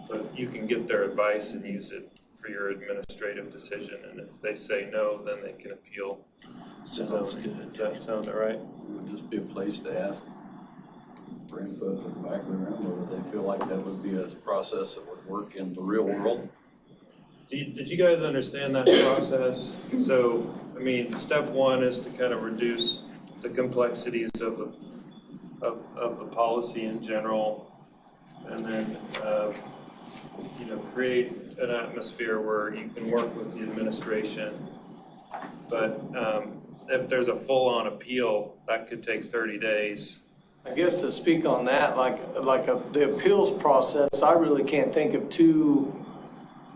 but you can get their advice and use it for your administrative decision, and if they say no, then they can appeal. Sounds good. Does that sound all right? Would this be a place to ask for input from the background, or would they feel like that would be a process that would work in the real world? Did you guys understand that process? So, step one is to kind of reduce the complexities of the policy in general, and then create an atmosphere where you can work with the administration. But if there's a full-on appeal, that could take 30 days. I guess to speak on that, the appeals process, I really can't think of too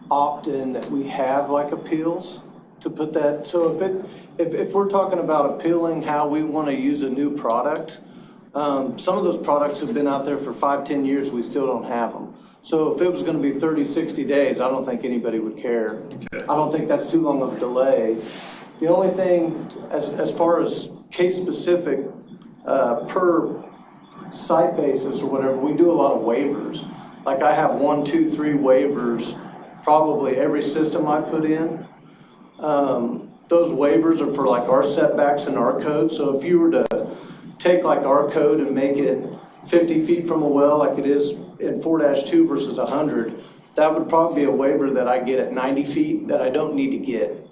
often that we have appeals to put that. So if we're talking about appealing how we want to use a new product, some of those products have been out there for 5-10 years, we still don't have them. So if it was going to be 30-60 days, I don't think anybody would care. Okay. I don't think that's too long of a delay. The only thing, as far as case specific, per site basis or whatever, we do a lot of waivers. I have 1, 2, 3 waivers, probably every system I put in. Those waivers are for our setbacks and our code. So if you were to take our code and make it 50 feet from a well like it is in 4-2 versus 100, that would probably be a waiver that I get at 90 feet that I don't need to get.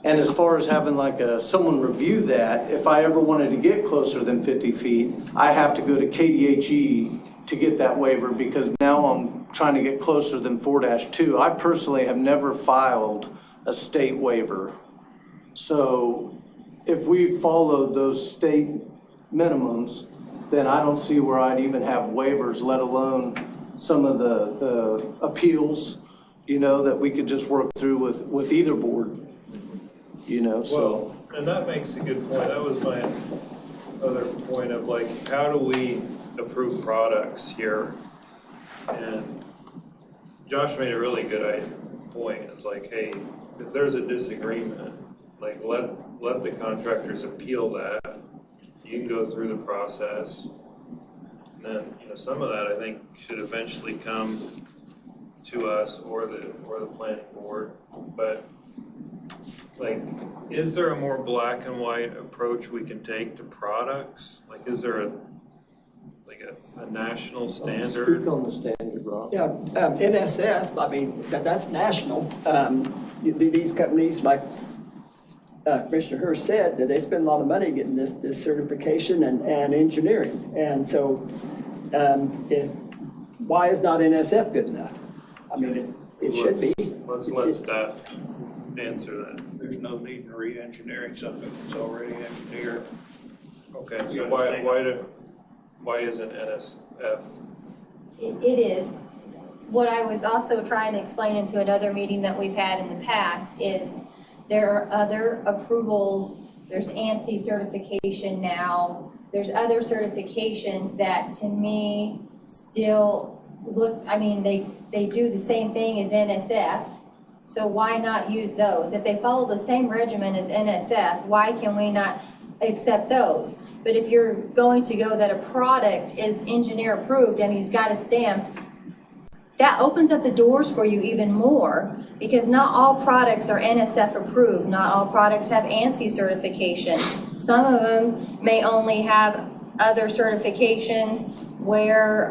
And as far as having someone review that, if I ever wanted to get closer than 50 feet, I have to go to KDHE to get that waiver, because now I'm trying to get closer than 4-2. I personally have never filed a state waiver. So if we followed those state minimums, then I don't see where I'd even have waivers, let alone some of the appeals, that we could just work through with either board. Well, and that makes a good point. That was my other point of how do we approve products here? And Josh made a really good point. It's hey, if there's a disagreement, let the contractors appeal that. You can go through the process. And then, some of that I think should eventually come to us or the planning board. But is there a more black and white approach we can take to products? Is there a national standard? Speak on the standard, Rob. Yeah, NSF, that's national. These companies, like Commissioner Hurst said, that they spend a lot of money getting this certification and engineering. And so why is not NSF good enough? It should be. Let's let staff answer that. There's no need in re-engineering something that's already engineered. Okay, You so understand? why isn't NSF? It is. What I was also trying to explain into another meeting that we've had in the past is there are other approvals. There's ANSI certification now. There's other certifications that to me still look, I mean, they do the same thing as NSF. So why not use those? If they follow the same regimen as NSF, why can we not accept those? But if you're going to go that a product is engineer approved and he's got it stamped, that opens up the doors for you even more, because not all products are NSF approved. Not all products have ANSI certification. Some of them may only have other certifications where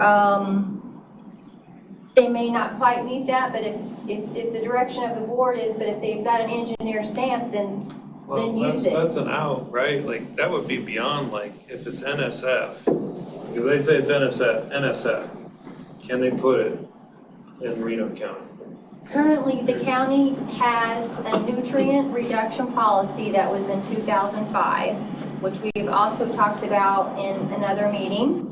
they may not quite meet that, but if the direction of the board is, but if they've got an engineer stamp, then use it. That's an out, right? Like, that would be beyond, like, if it's NSF, if they say it's NSF, can they put it in Reno County? Currently, the county has a nutrient reduction policy that was in 2005, which we've also talked about in another meeting.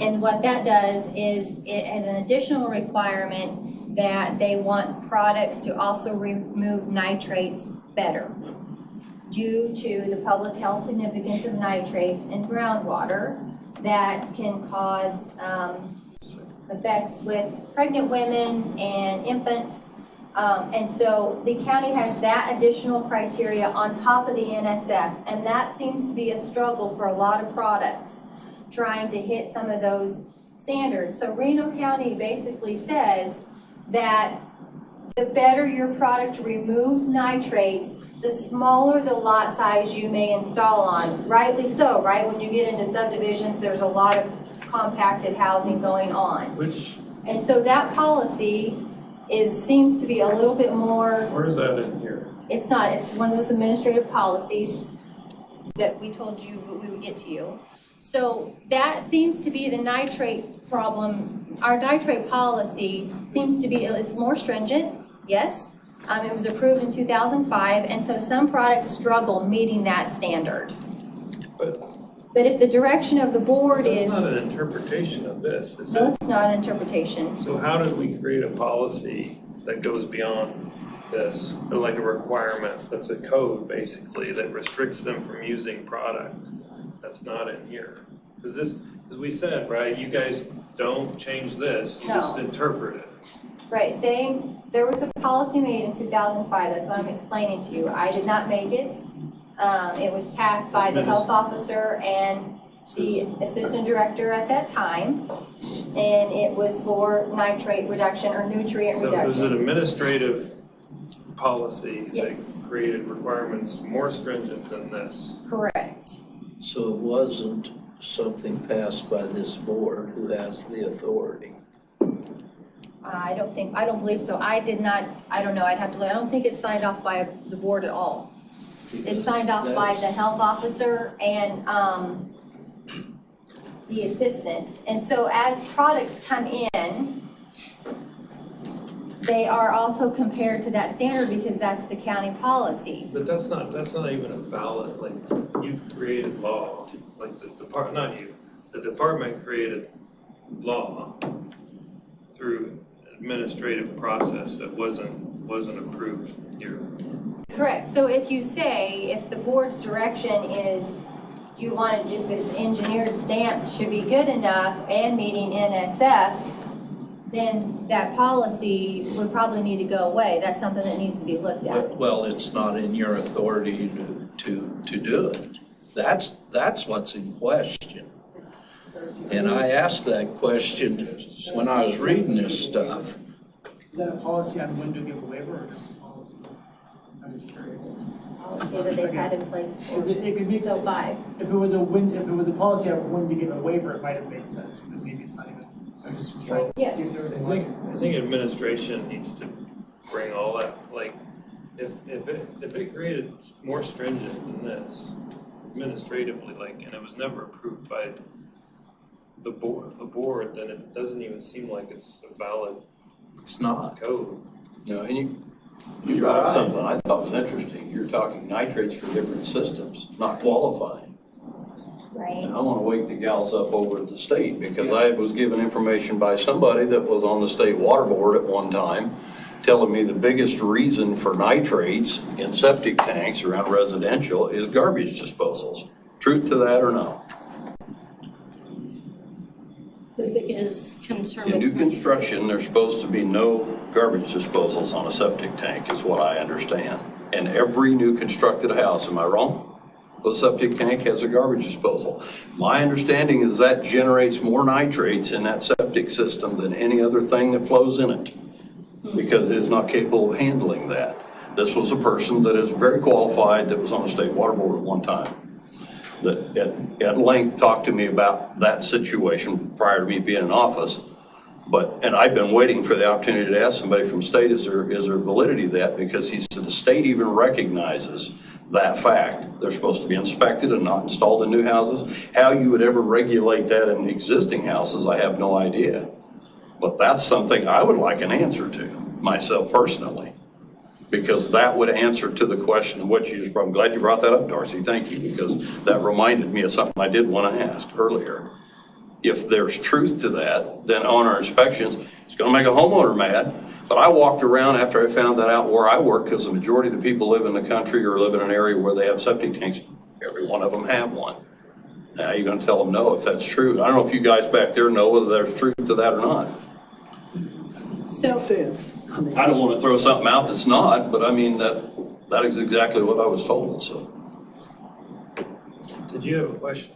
And what that does is it has an additional requirement that they want products to also remove nitrates better due to the public health significance of nitrates in groundwater that can cause effects with pregnant women and infants. And so the county has that additional criteria on top of the NSF, and that seems to be a struggle for a lot of products, trying to hit some of those standards. So Reno County basically says that the better your product removes nitrates, the smaller the lot size you may install on. Rightly so, right? When you get into subdivisions, there's a lot of compacted housing going on. And so that policy seems to be a little bit more. Where is that in here? It's not. It's one of those administrative policies that we told you we would get to you. So that seems to be the nitrate problem. Our nitrate policy seems to be, it's more stringent, yes. It was approved in 2005, and so some products struggle meeting that standard. But if the direction of the board is... That's not an interpretation of this, is it? No, it's not an interpretation. So how did we create a policy that goes beyond this, or like a requirement that's a code basically that restricts them from using product that's not in here? Because we said, right, you guys don't change this, you just interpret it. Right, there was a policy made in 2005, that's what I'm explaining to you. I did not make it. It was passed by the health officer and the assistant director at that time, and it was for nitrate reduction or nutrient reduction. So it was an administrative policy that created requirements more stringent than this. Correct. So it wasn't something passed by this board who has the authority? I don't believe so. I don't know, I'd have to look. I don't think it's signed off by the board at all. It's signed off by the health officer and the assistant. And so as products come in, they are also compared to that standard because that's the county policy. But that's not even a valid, like, you've created law, like the department created law through administrative process that wasn't approved here. Correct. So if you say, if the board's direction is, you want it, if it's engineered stamped should be good enough and meeting NSF, then that policy would probably need to go away. That's something that needs to be looked at. Well, it's not in your authority to do it. That's what's in question. And I asked that question when I was reading this stuff. Is that a policy on when to give a waiver or just a policy? I'm just curious. Policy that they've had in place for It could make sense. 5. If it was a policy on when to give a waiver, it might have made sense, but maybe it's not even. I just was trying to see if there was a I think administration needs to bring all that, like, if it created more stringent than this administratively, like, and it was never approved by the board, then it doesn't even seem like it's a valid. It's not. Code. No, and you brought up something I thought was interesting. You're talking nitrates for different systems, not qualifying. right? And I want to wake the gals up over at the state, because I was given information by somebody that was on the state water board at one time, telling me the biggest reason for nitrates in septic tanks around residential is garbage disposals. Truth to that or no? The biggest concern. In new construction, there's supposed to be no garbage disposals on a septic tank, is what I understand. And every new constructed house, am I wrong? The septic tank has a garbage disposal. My understanding is that generates more nitrates in that septic system than any other thing that flows in it, because it is not capable of handling that. This was a person that is very qualified, that was on the state water board at one time, that at length talked to me about that situation prior to me being in office. And I've been waiting for the opportunity to ask somebody from state, is there validity to that? Because he said the state even recognizes that fact. They're supposed to be inspected and not installed in new houses. How you would ever regulate that in existing houses, I have no idea. But that's something I would like an answer to, myself personally, because that would answer to the question of what you just brought. I'm glad you brought that up, Darcy. Thank you, because that reminded me of something I did want to ask earlier. If there's truth to that, then on our inspections, it's going to make a homeowner mad. But I walked around after I found that out where I work, because the majority of the people live in the country or live in an area where they have septic tanks. Every one of them have one. Now you're going to tell them no if that's true. I don't know if you guys back there know whether there's truth to that or not. So, I don't want to throw something out that's not, but I mean, that is exactly what I was told, so. Did you have a question?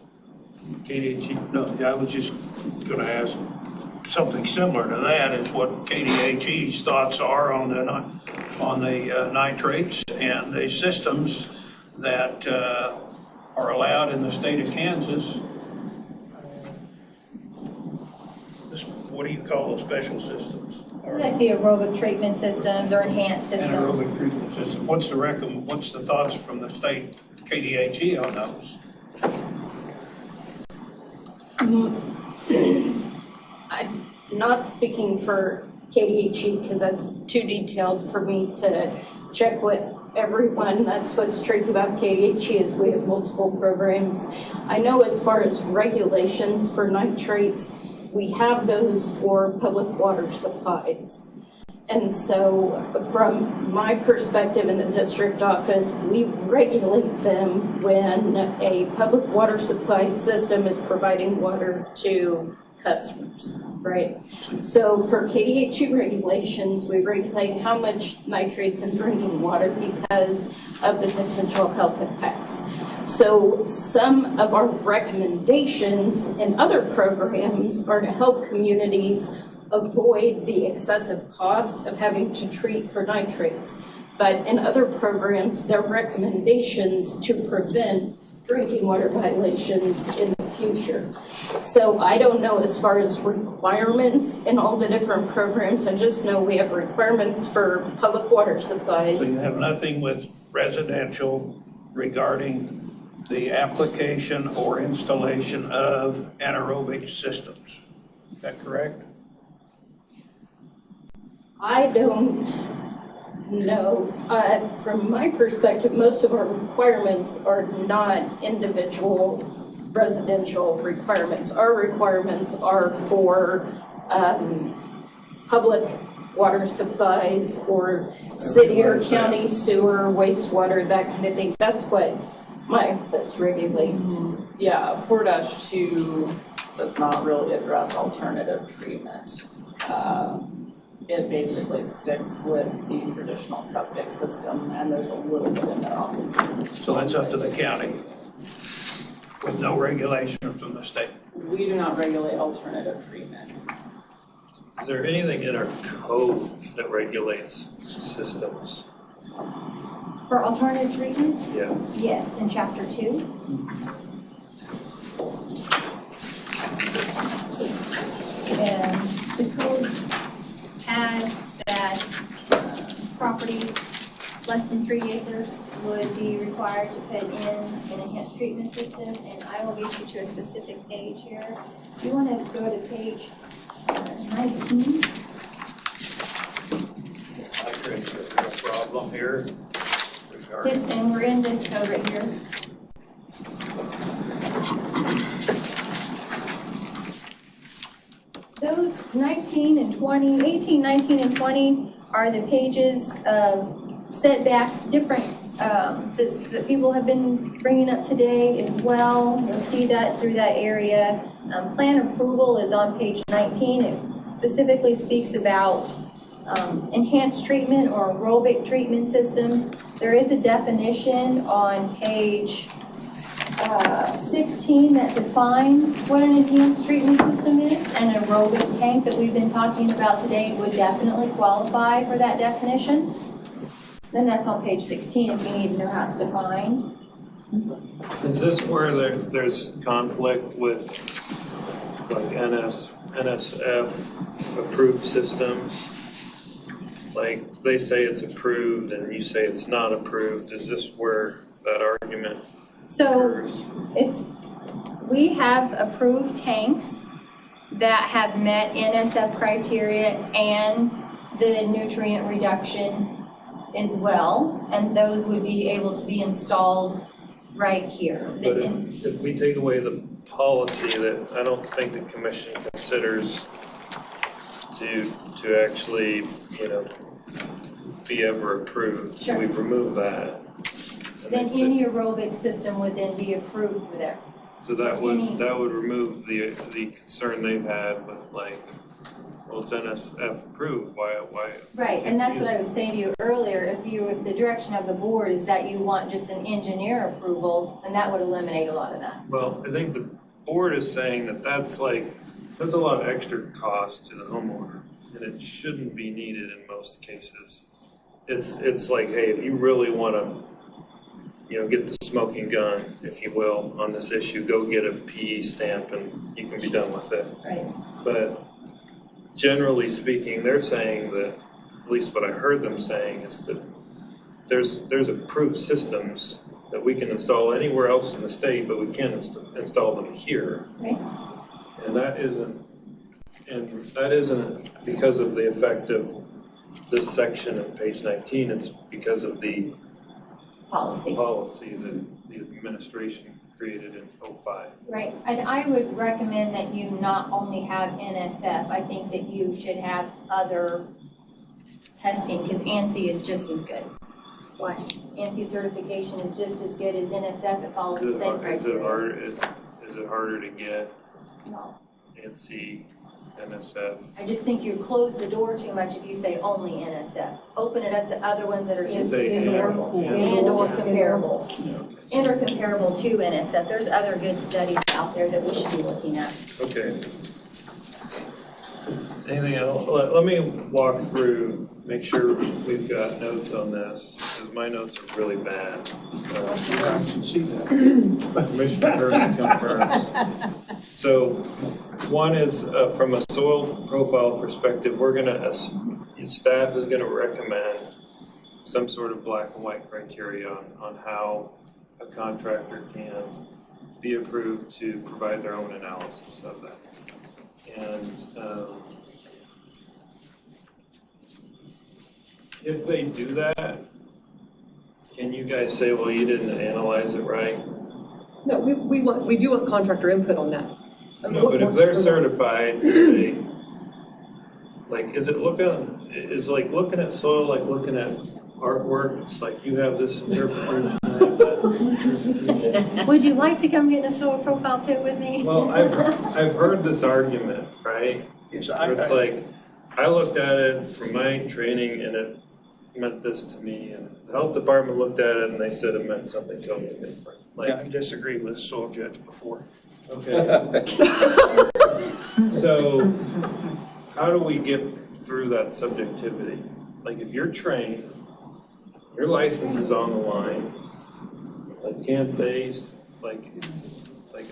KDHE? No, I was just going to ask something similar to that, is what KDHE's thoughts are on the nitrates and the systems that are allowed in the state of Kansas. What do you call those special systems? like the aerobic treatment systems or enhanced systems. Anaerobic treatment system. What's the thoughts from the state KDHE on those? I'm not speaking for KDHE because that's too detailed for me to check with everyone. That's what's tricky about KDHE is we have multiple programs. I know as far as regulations for nitrates, we have those for public water supplies. And so from my perspective in the district office, we regulate them when a public water supply system is providing water to customers, right? So for KDHE regulations, we regulate how much nitrates in drinking water because of the potential health impacts. So some of our recommendations in other programs are to help communities avoid the excessive cost of having to treat for nitrates. But in other programs, there are recommendations to prevent drinking water violations in the future. So I don't know as far as requirements in all the different programs. I just know we have requirements for public water supplies. So you have nothing with residential regarding the application or installation of anaerobic systems. Is that correct? I don't know. From my perspective, most of our requirements are not individual residential requirements. Our requirements are for public water supplies or city or county sewer, wastewater, that kind of thing. That's what my office regulates. Yeah, 4-2 does not really address alternative treatment. It basically sticks with the traditional septic system, and there's a little bit in there on. So that's up to the county with no regulation from the state. We do not regulate alternative treatment. Is there anything in our code that regulates systems? For alternative treatment? Yeah. Yes, in chapter 2. The code has that properties less than 3 acres would be required to put in an enhanced treatment system, and I will get you to a specific page here. You want to go to page 19. I agree, there's no problem here. And we're in this code right here. Those 19 and 20, 18, 19, and 20 are the pages of setbacks, different, that people have been bringing up today as well. You'll see that through that area. Plan approval is on page 19. It specifically speaks about enhanced treatment or aerobic treatment systems. There is a definition on page 16 that defines what an enhanced treatment system is, and an aerobic tank that we've been talking about today would definitely qualify for that definition. Then that's on page 16 if you need to know how it's defined. Is this where there's conflict with like NSF approved systems? Like they say it's approved and you say it's not approved. Is this where that argument occurs? So if we have approved tanks that have met NSF criteria and the nutrient reduction as well, and those would be able to be installed right here. But if we take away the policy that I don't think the commission considers to actually, be ever approved, Sure. we remove that. Then any aerobic system would then be approved for there. So that would remove the concern they've had with well, it's NSF approved, why? Right, and that's what I was saying to you earlier. If the direction of the board is that you want just an engineer approval, then that would eliminate a lot of that. Well, I think the board is saying that's a lot of extra cost to the homeowner, and it shouldn't be needed in most cases. It's like, hey, if you really want to, get the smoking gun, if you will, on this issue, go get a PE stamp and you can be done with it. Right. But generally speaking, they're saying that, at least what I heard them saying, is that there's approved systems that we can install anywhere else in the state, but we can't install them here. Right. And that isn't because of the effect of this section of page 19. It's because of the policy that the administration created in 2005. Right, and I would recommend that you not only have NSF, I think that you should have other testing, because ANSI is just as good. Why? ANSI certification is just as good as NSF, it follows the same criteria. Is it harder to get? No. ANSI, NSF? I just think you close the door too much if you say only NSF. Open it up to other ones that are just as comparable and or comparable. And or comparable to NSF. There's other good studies out there that we should be looking at. Okay. Anything else? Let me walk through, make sure we've got notes on this, because my notes are really bad. I can see that. Commissioner Hurst confirms. So one is from a soil profile perspective, staff is gonna recommend some sort of black and white criteria on how a contractor can be approved to provide their own analysis of that. And if they do that, can you guys say, well, you didn't analyze it right? No, we do want contractor input on that. No, but if they're certified, is like looking at soil like looking at artwork? It's like you have this interpretation. Would you like to come get in a soil profile pit with me? Well, I've heard this argument, right? Yes, it's like, I looked at it from my training and it meant this to me, and the health department looked at it and they said it meant something totally different. Yeah, I've disagreed with the soil judge before. Okay. So, how do we get through that subjectivity? Like, if you're trained, your license is on the line, like, can't they,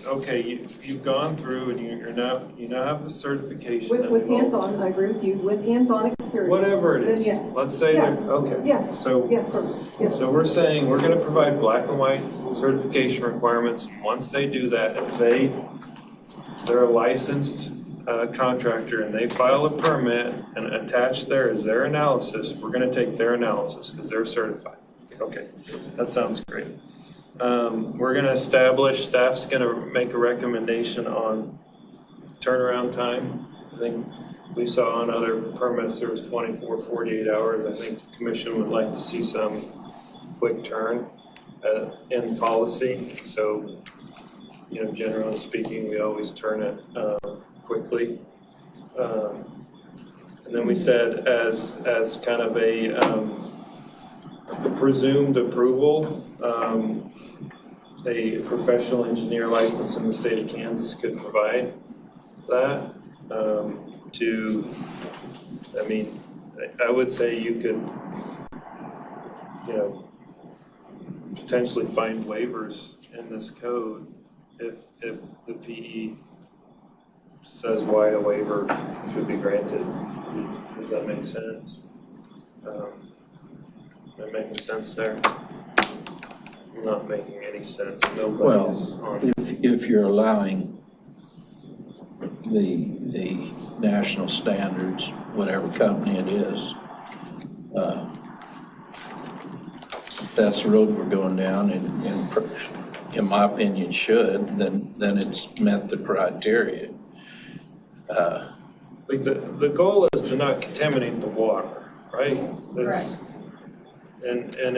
okay, you've gone through and you now have the certification. With hands-on, I agree with you, with hands-on experience. Whatever it is. Then yes. Let's say yes. okay. Yes. So, yes, sir. Yes. So we're saying we're going to provide black and white certification requirements. Once they do that, if they're a licensed contractor and they file a permit and attach there as their analysis, we're going to take their analysis because they're certified. Okay, that sounds great. We're gonna establish, staff's gonna make a recommendation on turnaround time. I think we saw on other permits, there was 24, 48 hours. I think the commission would like to see some quick turn in policy. So, you know, generally speaking, we always turn it quickly. And then we said as kind of a presumed approval, a professional engineer license in the state of Kansas could provide that. I mean, I would say you could, you know, potentially find waivers in this code if the PE says why a waiver should be granted. Does that make sense? Am I making sense there? I'm not making any sense. Nobody's on. If you're allowing the national standards, whatever company it is, if that's the road we're going down, and in my opinion should, then it's met the criteria. Like the goal is to not contaminate the water, right? Right. And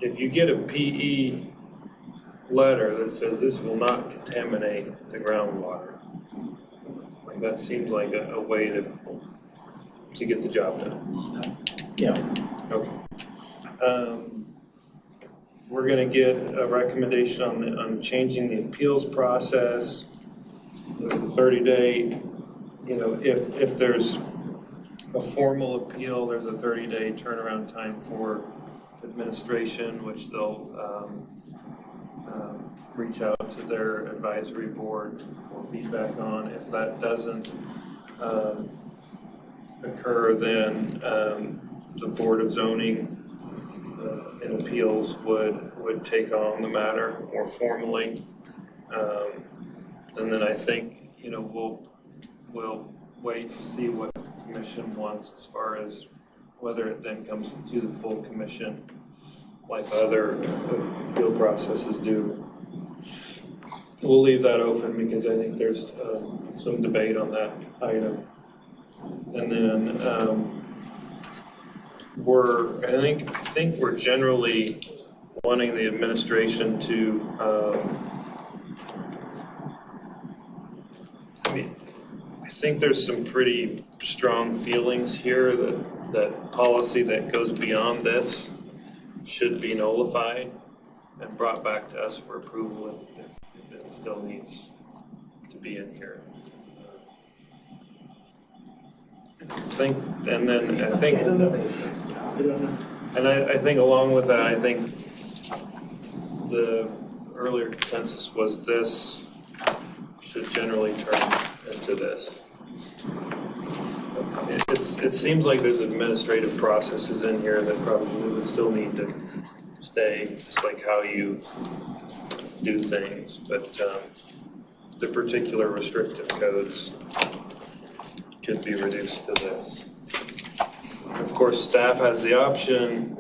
if you get a PE letter that says this will not contaminate the groundwater, like that seems like a way to get the job done. Yeah. Okay. We're gonna get a recommendation on changing the appeals process, the 30-day, you know, if there's a formal appeal, there's a 30-day turnaround time for administration, which they'll reach out to their advisory board for feedback on. If that doesn't occur, then the Board of Zoning and Appeals would take on the matter more formally. And then I think, you know, we'll wait to see what the commission wants as far as whether it then comes to the full commission like other appeal processes do. We'll leave that open because I think there's some debate on that item. And then I think we're generally wanting the administration to I think there's some pretty strong feelings here that policy that goes beyond this should be nullified and brought back to us for approval if it still needs to be in here. I think along with that, I think the earlier consensus was this should generally turn into this. It seems like there's administrative processes in here that probably would still need to stay, just like how you do things, but the particular restrictive codes could be reduced to this. Of course, staff has the option,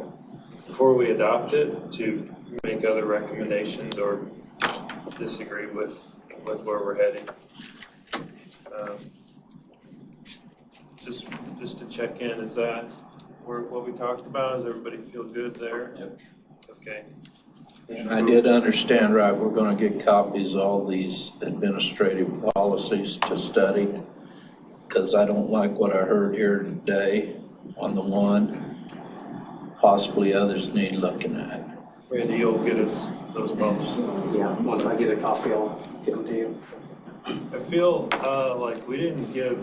before we adopt it, to make other recommendations or disagree with where we're heading. Just to check in, is that what we talked about? Does everybody feel good there? Yep. Okay. And I did understand, right, we're gonna get copies of all these administrative policies to study, because I don't like what I heard here today on the one. Possibly others need looking at. Randy, you'll get us those policies. Yeah, once I get a copy, I'll give them to you. I feel like we didn't give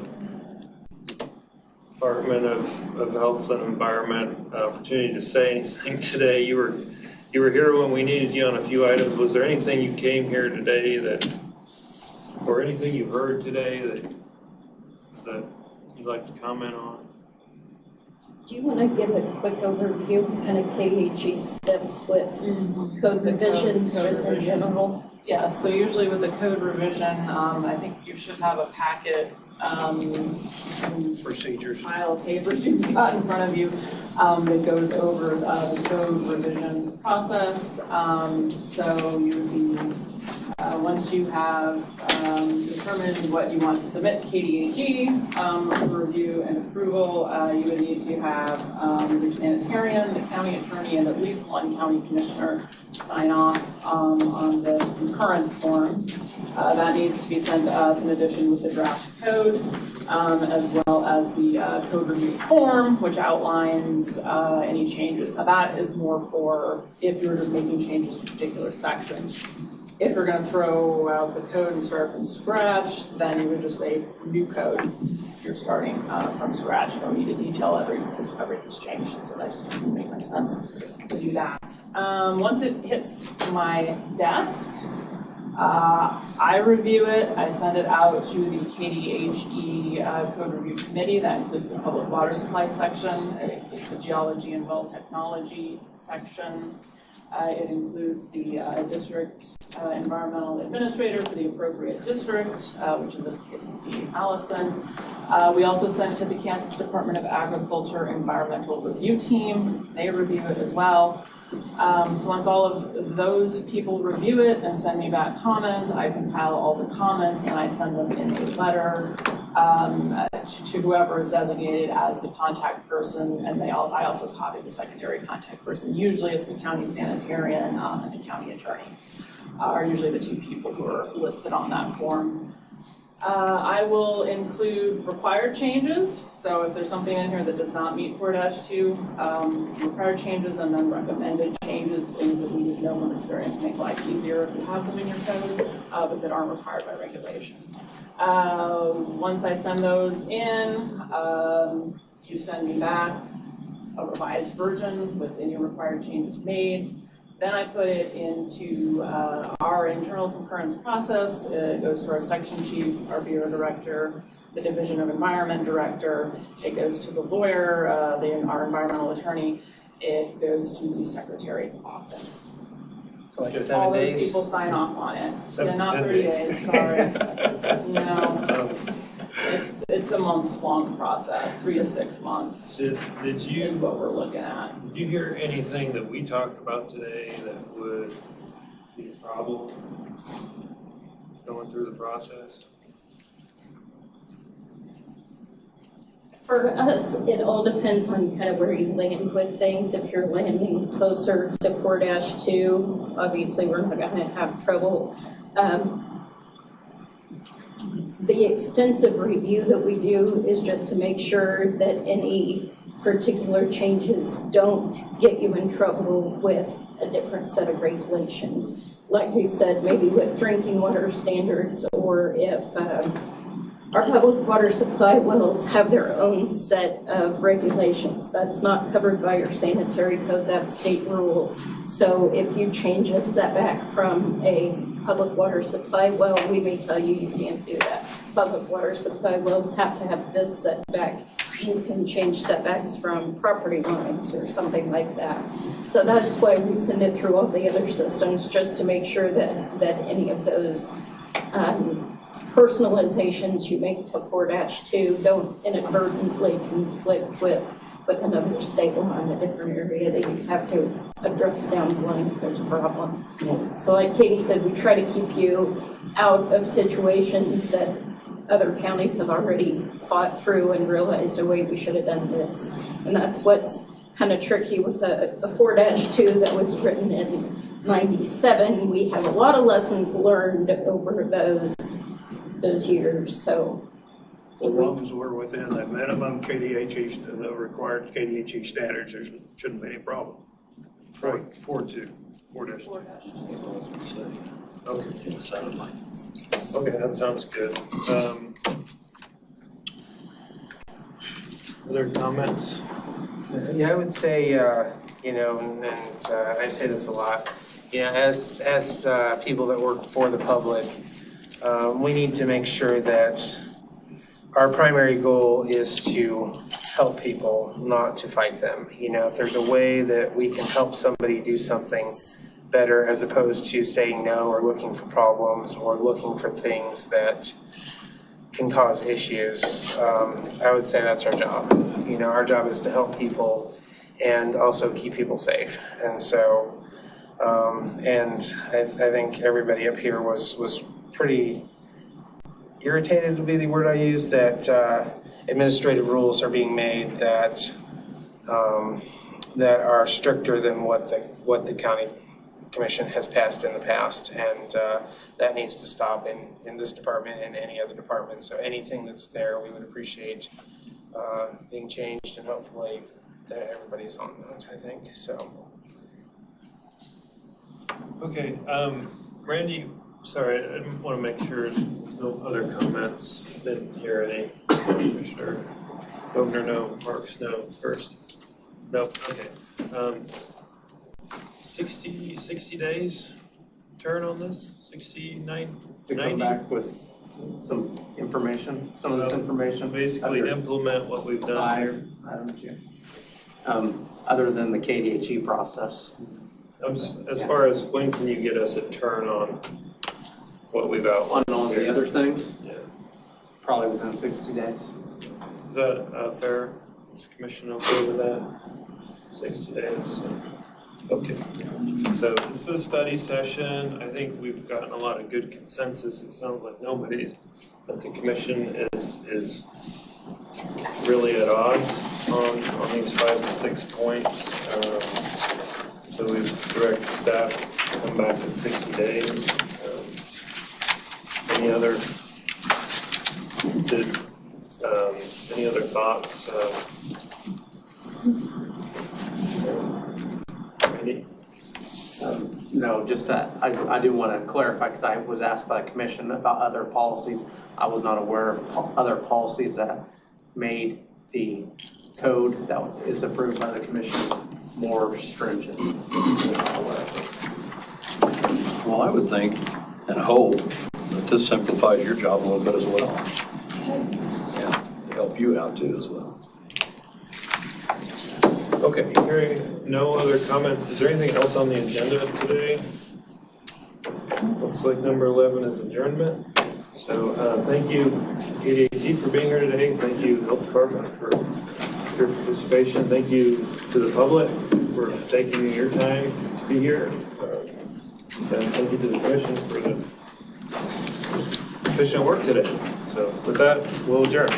Department of Health and Environment an opportunity to say anything today. You were here when we needed you on a few items. Was there anything you came here today or anything you heard today that you'd like to comment on? Do you want to give a quick overview of kind of KHE steps with code revisions, just in general? Yeah, so usually with the code revision, I think you should have a packet Procedures. Pile of papers you've got in front of you that goes over the code revision process. So you would be, once you have determined what you want to submit to KDHE for review and approval, you would need to have the sanitarian, the county attorney, and at least one county commissioner sign off on this concurrence form. That needs to be sent to us in addition with the draft code, as well as the code review form, which outlines any changes. Now that is more for if you're just making changes to particular sections. If you're going to throw out the code and start from scratch, then you would just say new code. You're starting from scratch. You don't need to detail because everything's changed. So that just doesn't make much sense to do that. Once it hits my desk, I review it. I send it out to the KDHE Code Review Committee. That includes the public water supply section. It includes the geology and well technology section. It includes the district environmental administrator for the appropriate district, which in this case would be Allison. We also send it to the Kansas Department of Agriculture Environmental Review Team. They review it as well. So once all of those people review it and send me back comments, I compile all the comments and I send them in a letter to whoever is designated as the contact person, and I also copy the secondary contact person. Usually it's the county sanitarian and the county attorney are usually the two people who are listed on that form. I will include required changes. So if there's something in here that does not meet 4-2, required changes, and then recommended changes, things that we just know from experience make life easier if you have them in your code, but that aren't required by regulations. Once I send those in, you send me back a revised version with any required changes made. Then I put it into our internal concurrence process. It goes to our section chief, our bureau director, the division of environment director. It goes to the lawyer, our environmental attorney. It goes to the secretary's office. So like All 7 those days? people sign off on it. 7 not 10 30 days. days, sorry. No. It's a months-long process, 3 to 6 months Did you, is what we're looking at. did you hear anything that we talked about today that would be a problem going through the process? For us, it all depends on kind of where you land with things. If you're landing closer to 4-2, obviously we're not going to have trouble. The extensive review that we do is just to make sure that any particular changes don't get you in trouble with a different set of regulations. Like we said, maybe with drinking water standards, or if our public water supply wells have their own set of regulations. That's not covered by your sanitary code, that's state rule. So if you change a setback from a public water supply well, we may tell you you can't do that. Public water supply wells have to have this setback. You can change setbacks from property lines or something like that. So that's why we send it through all the other systems, just to make sure that any of those personalizations you make to 4-2 don't inadvertently conflict with another state law in a different area that you have to address down the line if there's a problem. So like Katie said, we try to keep you out of situations that other counties have already fought through and realized, oh wait, we should have done this. And that's what's kind of tricky with a 4-2 that was written in 97. We have a lot of lessons learned over those years, so As long as we're within the minimum KDHE, the required KDHE standards, there shouldn't be any problem. 4-2. Okay, that sounds good. Other comments? Yeah, I would say, you know, and I say this a lot, you know, as people that work for the public, we need to make sure that our primary goal is to help people, not to fight them. You know, if there's a way that we can help somebody do something better as opposed to saying no or looking for problems or looking for things that can cause issues, I would say that's our job. You know, our job is to help people and also keep people safe. And so, and I think everybody up here was pretty irritated, to be the word I use, that administrative rules are being made that that are stricter than what the county commission has passed in the past, and that needs to stop in this department and any other department. So anything that's there, we would appreciate being changed, and hopefully that everybody's on that, I think. So. Okay, Randy, sorry, I want to make sure no other comments. Didn't hear any. Commissioner Bogner, no. Parks, no. First, no. Okay. 60 days turn on this? 69, To 90? come back with some information, some of this information. Basically Under implement what we've done here. 5 items here. Other than the KDHE process. As far as when can you get us a turn on what we've outlined? On all the other things, Yeah. probably within 60 days. Is that fair? Is the commission okay with that? 60 days. Okay. So this is a study session. I think we've gotten a lot of good consensus. It sounds like nobody at the commission is really at odds on these 5 to 6 points. So we've directed staff to come back in 60 days. Any other thoughts? Randy? No, just that I do want to clarify, because I was asked by the commission about other policies. I was not aware of other policies that made the code that is approved by the commission more stringent. Well, I would think and hope that this simplifies your job a little bit as well. Yeah, to help you out too as well. Okay, hearing no other comments, is there anything else on the agenda today? Looks like number 11 is adjournment. So thank you, KDHE, for being here today. Thank you, Health Department, for your participation. Thank you to the public for taking your time to be here. And thank you to the commission for the efficient work today. So with that, we'll adjourn.